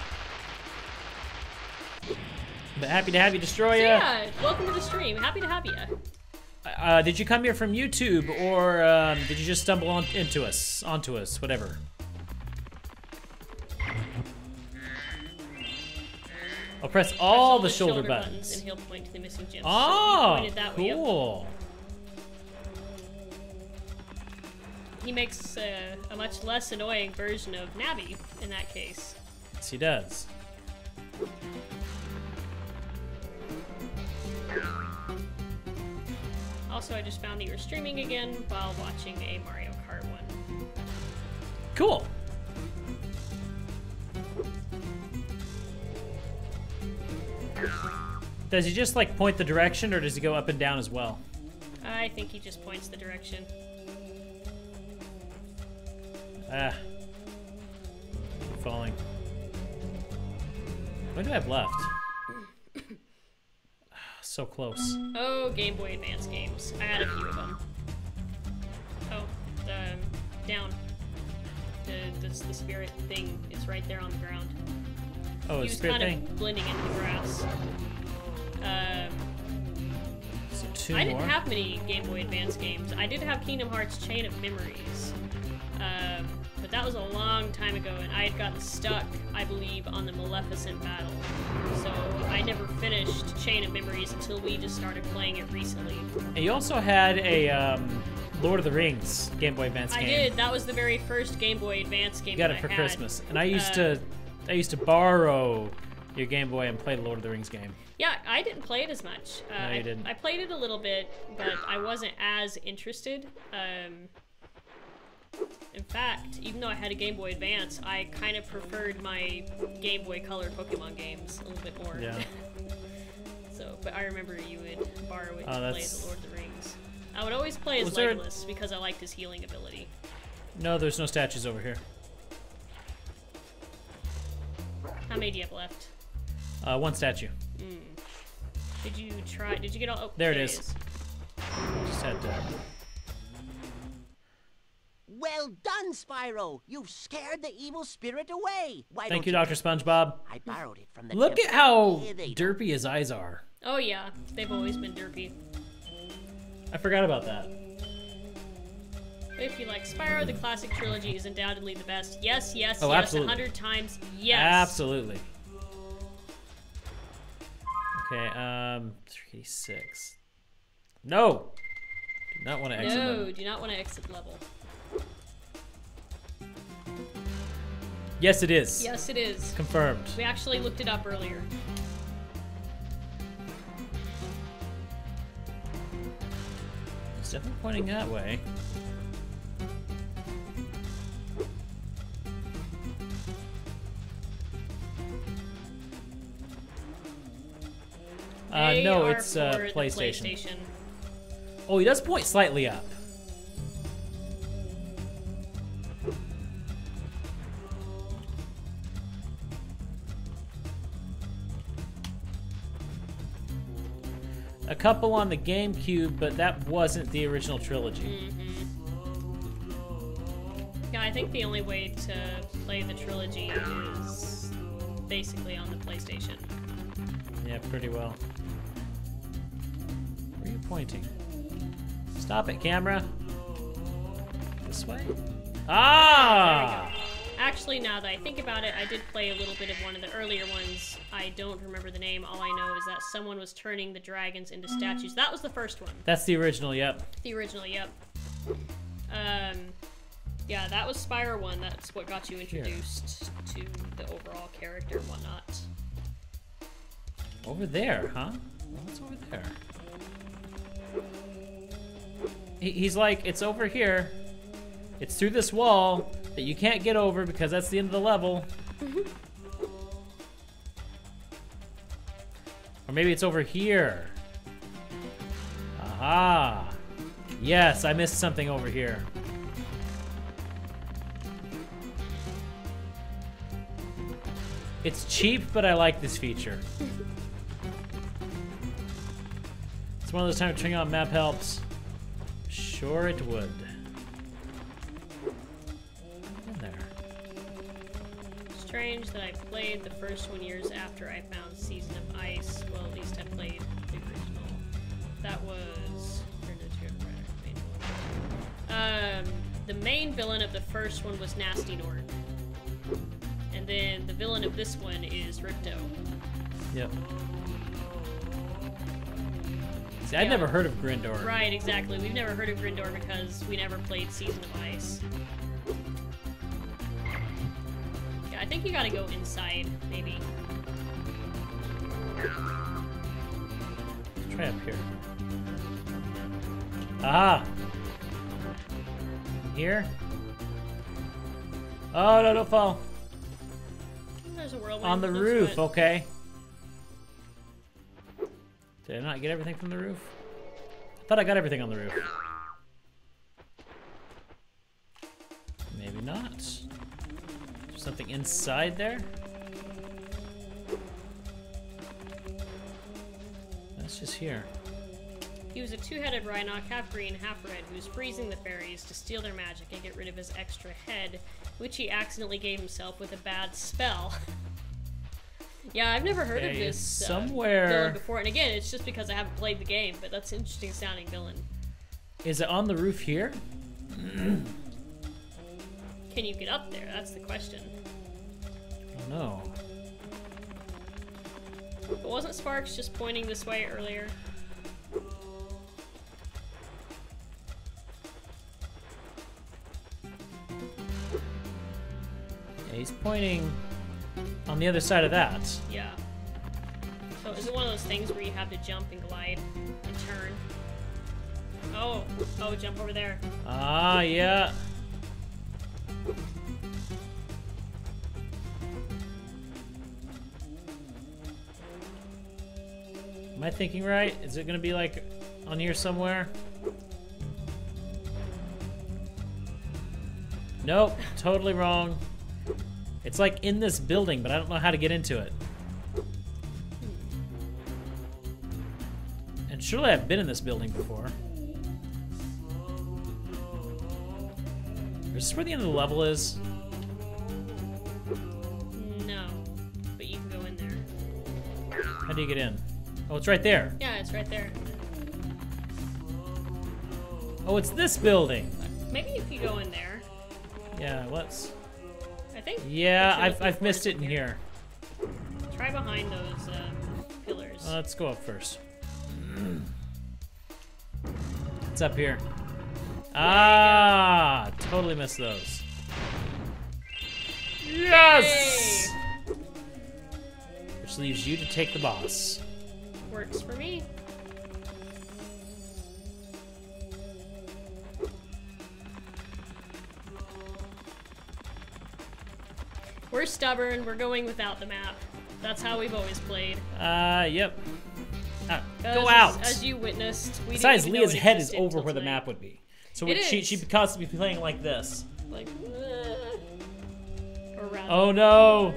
But happy to have you, Destroyer. So yeah, welcome to the stream. Happy to have you. Did you come here from YouTube, or did you just stumble onto us, whatever? I'll press all the shoulder buttons. And he'll point to the missing gym. Oh, so that cool. Way, he makes a much less annoying version of Navi in that case. Yes, he does. Also, I just found that you were streaming again while watching a Mario Kart one. Cool. Does he just like point the direction, or does he go up and down as well? I think he just points the direction. Ah. Falling. What do I have left? So close. Oh, Game Boy Advance games. I had a few of them. Oh, down. The spirit thing is right there on the ground. Oh, the spirit thing? He was kind of blending into the grass. So two I more. didn't have many Game Boy Advance games. I did have Kingdom Hearts Chain of Memories. But that was a long time ago, and I had gotten stuck, I believe, on the Maleficent battle. So I never finished Chain of Memories until we just started playing it recently. And you also had a Lord of the Rings Game Boy Advance game. I did. That was the very first Game Boy Advance game You got that it for I had. Christmas, and I used to borrow your Game Boy and play the Lord of the Rings game. Yeah, I didn't play it as much. No, you didn't. I played it a little bit, but I wasn't as interested. In fact, even though I had a Game Boy Advance, I kind of preferred my Game Boy Color Pokemon games a little bit more. Yeah. So, but I remember you would borrow it to play that's- the Lord of the Rings. I would always play as Was there- Legolas because I liked his healing ability. No, there's no statues over here. How many do you have left? One statue. Did you get all? Oh, There it is. Just had to. Well done, Spyro! You've scared the evil spirit away! Why Thank don't you, Dr. SpongeBob. I borrowed it from the Look temple. at how Here they derpy his eyes are. Oh yeah, they've always been derpy. I forgot about that. If you like Spyro, the classic trilogy is undoubtedly the best. Yes, yes, Oh, yes, absolutely. 100 times yes. Absolutely. Okay, 386. No! Do not want to exit level. No, do not want to exit level. Yes, it is. Yes, it is. Confirmed. We actually looked it up earlier. It's definitely pointing that way. No, They it's are for the PlayStation. Oh, he does point slightly up. A couple on the GameCube, but that wasn't the original trilogy. Yeah, I think the only way to play the trilogy is basically on the PlayStation. Yeah, pretty well. Where are you pointing? Stop it, camera. This way? Ah! There we go. Actually, now that I think about it, I did play a little bit of one of the earlier ones. I don't remember the name. All I know is that someone was turning the dragons into statues. That was the first one. That's the original, yep. The original, yep. Yeah, that was Spyro 1. That's what got you introduced to the overall character and whatnot. Over there, huh? What's over there? He's like, it's over here. It's through this wall that you can't get over because that's the end of the level. Or maybe it's over here. Aha. Yes, I missed something over here. It's cheap, but I like this feature. It's one of those times turning on map helps. Sure it would. In there. Strange that I played the first one years after I found Season of Ice. Well, at least I played the original. That was... the main villain of the first one was Nasty Nord. And then the villain of this one is Ripto. Yep. See, I'd never heard of Grindor. Right, exactly. We've never heard of Grindor because we never played Season of Ice. Yeah, I think you gotta go inside, maybe. Let's try up here. Aha! Here? Oh, no, don't fall. There's a whirlwind. On the roof, okay. Did I not get everything from the roof? I thought I got everything on the roof. Maybe not. Is there something inside there? That's just here. He was a two-headed Rhinoc, half green, half red, who was freezing the fairies to steal their magic and get rid of his extra head, which he accidentally gave himself with a bad spell. Yeah, I've never heard of this villain before, and again, it's just because I haven't played the game, but that's an interesting sounding villain. Is it on the roof here? Can you get up there? That's the question. Oh no. But wasn't Sparks just pointing this way earlier? Yeah, he's pointing on the other side of that. Yeah. So is it one of those things where you have to jump and glide and turn? Oh, jump over there. Ah, yeah. Am I thinking right? Is it gonna be like on here somewhere? Nope, totally wrong. It's like in this building, but I don't know how to get into it. And surely I've been in this building before. Is this where the end of the level is? No, but you can go in there. How do you get in? Oh, it's right there. Yeah, it's right there. Oh, it's this building. Maybe if you go in there. Yeah, let's. I think. Yeah, I've missed it in here. Try behind those pillars. Let's go up first. It's up here. Ah, totally missed those. Yes! Yay! Which leaves you to take the boss. Works for me. We're stubborn, we're going without the map. That's how we've always played. Yep. Go out! As you witnessed, we Besides, didn't Leah's know it head is over existed where the tonight. map would be. So It she'd constantly be playing like this. Like, or rather. Oh no!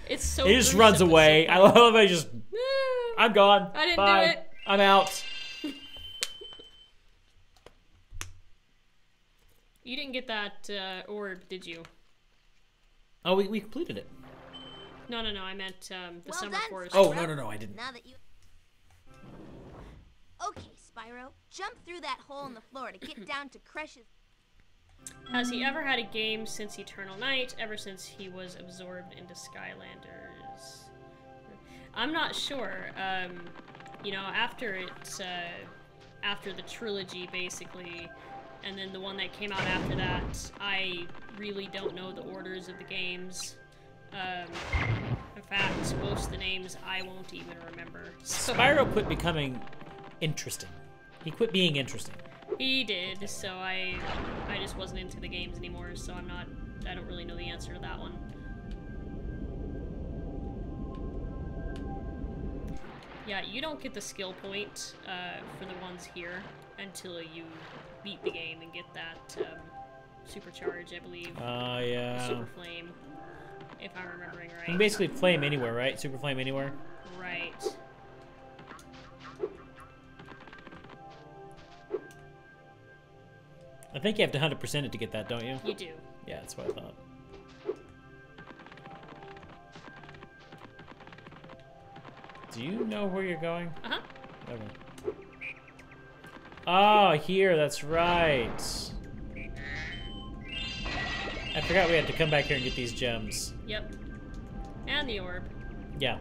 It's so he just runs away. I love it. Just, I'm gone. I didn't Bye. do it. I'm out. You didn't get that orb, did you? Oh, we completed it. No, I meant the Summer Forest. Oh, no, I didn't. Now that you... Okay, Spyro, jump through that hole in the floor to get down to Crush's... Has he ever had a game since Eternal Night, ever since he was absorbed into Skylanders? I'm not sure. You know, after the trilogy, basically, and then the one that came out after that, I really don't know the orders of the games. In fact, most of the names I won't even remember. So. Spyro quit becoming interesting. He quit being interesting. He did, so I just wasn't into the games anymore, so I don't really know the answer to that one. Yeah, you don't get the skill point for the ones here until you beat the game and get that supercharge, I believe. Yeah. Super Flame, if I'm remembering right. You can basically flame anywhere, right? Super flame anywhere? Right. I think you have to 100% it to get that, don't you? You do. Yeah, that's what I thought. Do you know where you're going? Uh-huh. Okay. Oh, here, that's right. I forgot we had to come back here and get these gems. Yep. And the orb. Yeah.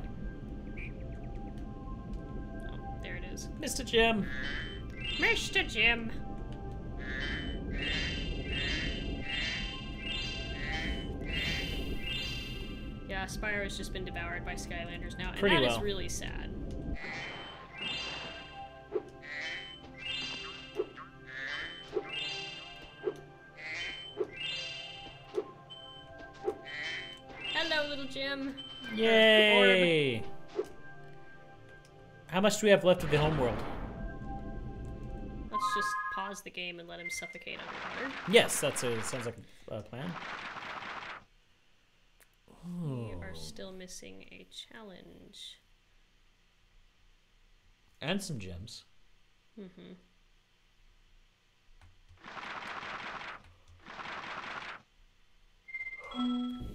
Oh, there it is. Mr. Jim. Mr. Jim. Yeah, Spyro's just been devoured by Skylanders now, and Pretty that well. is really sad. Hello, little Jim. Yay! How much do we have left of the homeworld? Let's just pause the game and let him suffocate underwater. Yes, sounds like a plan. We are still missing a challenge. And some gems. Mm-hmm.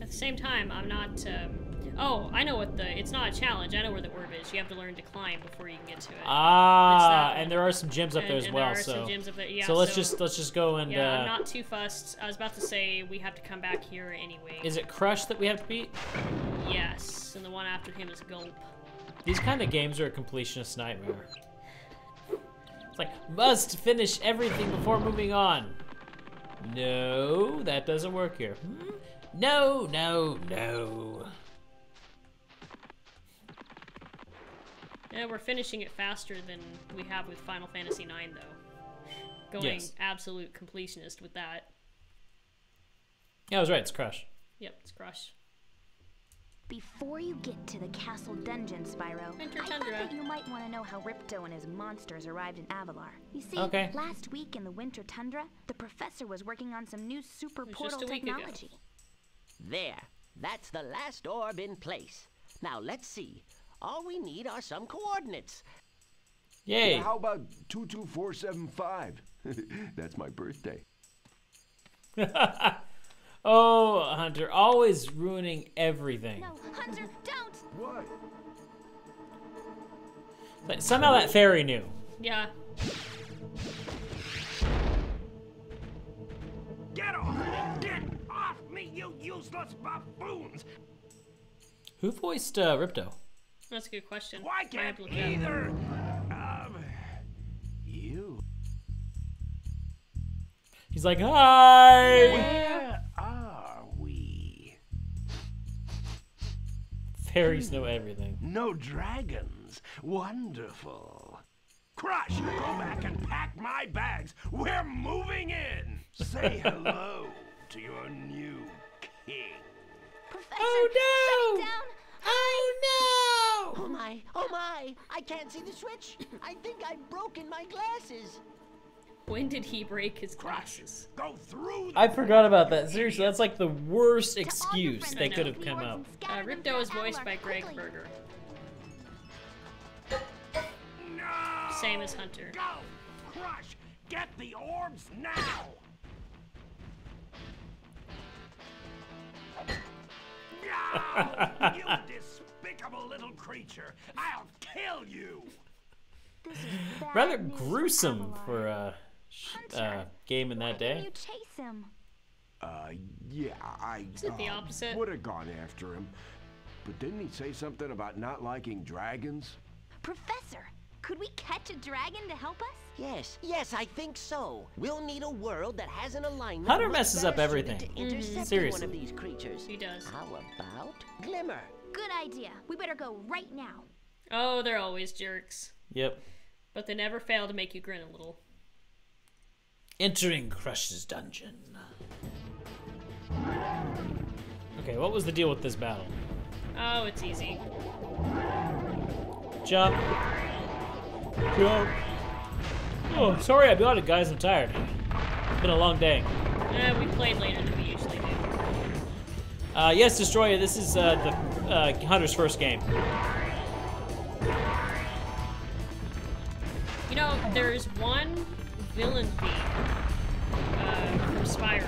At the same time, I'm not, oh, I know what it's not a challenge. I know where the orb is. You have to learn to climb before you can get to it. Ah, and there are some gems up there as well. There are some gems up there. Yeah, so let's just go and. Yeah, I'm not too fussed. I was about to say we have to come back here anyway. Is it Crush that we have to beat? Yes, and the one after him is Gulp. These kind of games are a completionist nightmare. It's like, must finish everything before moving on. No, that doesn't work here. No, no, no. Yeah, we're finishing it faster than we have with Final Fantasy IX, though. Going absolute completionist with that. Yeah, I was right. It's Crush. Yep, it's Crush. Before you get to the castle dungeon, Spyro, I thought that you might want to know how Ripto and his monsters arrived in Avalar. You see, last week in the Winter Tundra, the professor was working on some new super portal technology. There, that's the last orb in place. Now let's see. All we need are some coordinates. Yay! Yeah, how about 22475? That's my birthday. Oh, Hunter, always ruining everything. No, Hunter, don't! What? But somehow that fairy knew. Yeah. Get off me! Get off me, you useless buffoons! Who voiced Ripto? That's a good question. Why can't either of you? He's like, hi! Where are we? Fairies know everything. No dragons. Wonderful. Crush, go back and pack my bags. We're moving in. Say hello to your new king. Professor, oh no! Shut it down! Oh no! Oh my, oh my! I can't see the switch. I think I've broken my glasses. When did he break his glasses? Go through. I forgot about that. Seriously, that's like the worst excuse they could have come up. Ripto is voiced by Greg Berger. No! Same as Hunter. Go! Crush! Get the orbs now! No! You despicable little creature! I'll kill you! Rather gruesome for a game in that day. You chase him. Yeah, I Is it the opposite? would have gone after him. But didn't he say something about not liking dragons? Professor, could we catch a dragon to help us? Yes, I think so. We'll need a world that has an alignment. Hunter messes up everything. Seriously. One of these creatures. He does. How about Glimmer? Good idea. We better go right now. Oh, they're always jerks. Yep. But they never fail to make you grin a little. Entering Crush's dungeon. Okay, what was the deal with this battle? Oh, it's easy. Jump. Jump. Oh, sorry I got it, guys. I'm tired. It's been a long day. We played later than we usually do. Yes, Destroyer, this is the Hunter's first game. You know, there's one villain theme from Spyro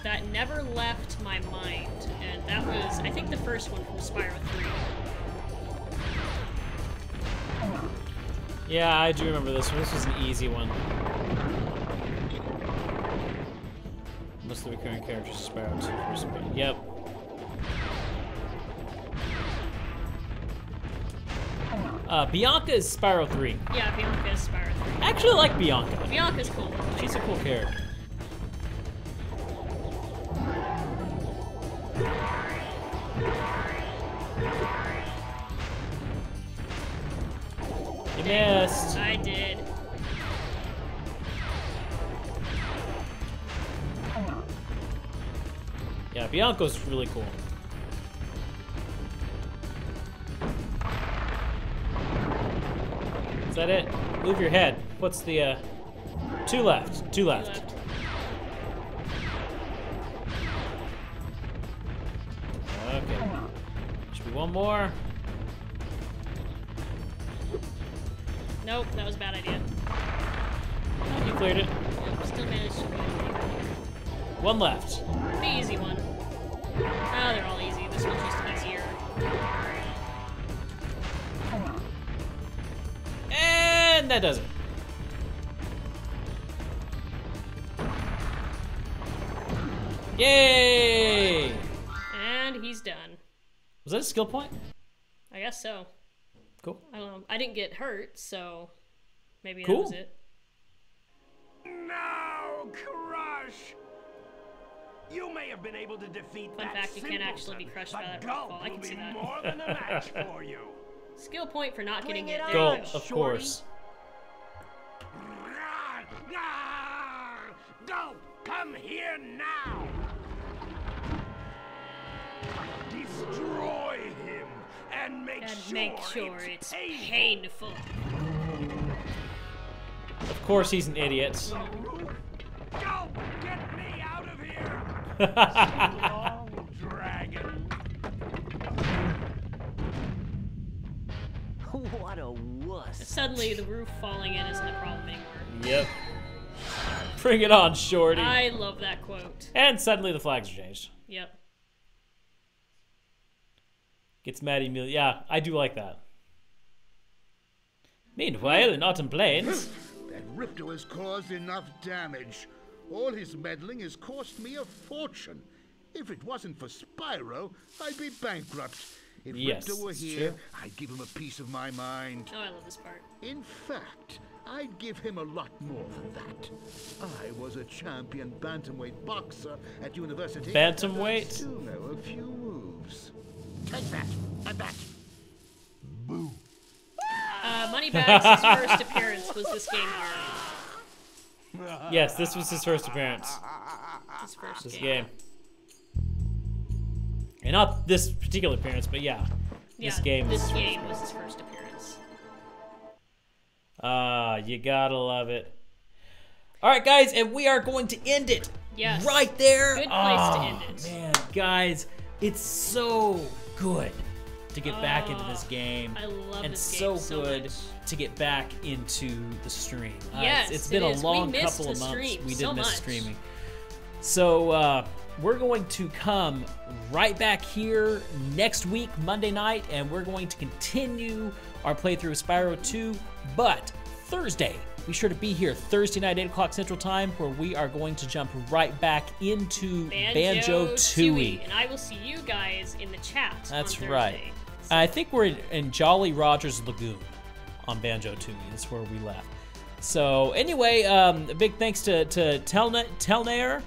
that never left my mind, and that was, I think, the first one from Spyro 3. Yeah, I do remember this one. This was an easy one. Most of the recurring characters of Spyro 2 first one. Yep. Bianca is Spyro 3. Yeah, Bianca is Spyro 3. I actually like Bianca. Bianca's cool. She's a cool character. missed. I did. Yeah, Bianco's really cool. Is that it? Move your head. What's the, 2 left. 2 left. Okay. Should be one more. Nope, that was a bad idea. Oh, you cleared it. Yep, still managed to win. One left. The easy one. Oh, they're all easy. This one's just easier. And that does it. Yay! And he's done. Was that a skill point? I guess so. Cool. I don't know. I didn't get hurt, so maybe cool. that was it. No, Crush! You may have been able to defeat Fun that fact, you can't actually be crushed by that rock fall. I can see that. More than a match for you. Skill point for not getting it. Go, of course. Go! Come here now! Destroy him and make sure it's painful. Of course he's an idiot. Go! Get me out of here! So long, dragon. What a wuss. Suddenly, the roof falling in isn't a problem anymore. Yep. Bring it on, Shorty. I love that quote. And suddenly the flags are changed. Yep. Gets mad immediately. Yeah, I do like that. Meanwhile, in Autumn Plains... That Ripto has caused enough damage. All his meddling has cost me a fortune. If it wasn't for Spyro, I'd be bankrupt. If Ripto were here, I'd give him a piece of my mind. Oh, I love this part. In fact, I'd give him a lot more than that. I was a champion bantamweight boxer at university. Bantamweight? I still know a few moves. Take that, and that. Boo. Moneybags' first appearance was this game here. Yes, this was his first appearance. His first this game. And not this particular appearance, but yeah. This game was his first appearance. You gotta love it. Alright, guys, and we are going to end it. Yes. Right there. Good place to end it. Man, guys, it's so good to get back into this game. I love and this game so good much. To get back into the stream. Yes, it's been a long couple of months. We did miss streaming. So we're going to come right back here next week, Monday night, and we're going to continue our playthrough of Spyro 2. But Thursday, be sure to be here Thursday night, 8 o'clock Central Time, where we are going to jump right back into Banjo-Tooie. And I will see you guys in the chat. That's on right. Thursday. I think we're in Jolly Roger's Lagoon on Banjo-Tooie. That's where we left. So anyway, a big thanks to Telnair,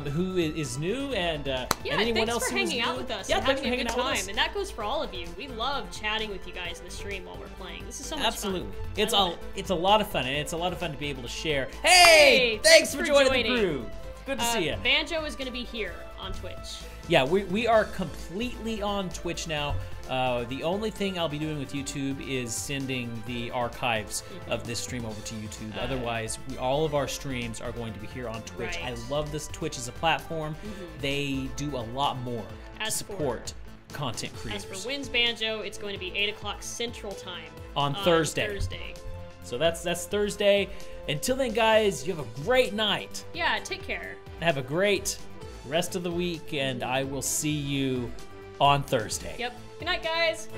who is new, and anyone else who is new. Thanks for hanging out with us and thanks having for a good hanging out with us. time. And that goes for all of you. We love chatting with you guys in the stream while we're playing. This is so much Absolutely. fun. It's a lot of fun, and it's a lot of fun to be able to share. Hey, thanks for joining the crew. Good to see you. Banjo is going to be here on Twitch. Yeah, we are completely on Twitch now. The only thing I'll be doing with YouTube is sending the archives of this stream over to YouTube. Otherwise, all of our streams are going to be here on Twitch. Right. I love this Twitch as a platform. They do a lot more to support content creators. As for Wins Banjo, it's going to be 8 o'clock Central Time. On Thursday. So that's Thursday. Until then, guys, you have a great night. Yeah, take care. Have a great rest of the week, and I will see you on Thursday. Yep. Good night, guys.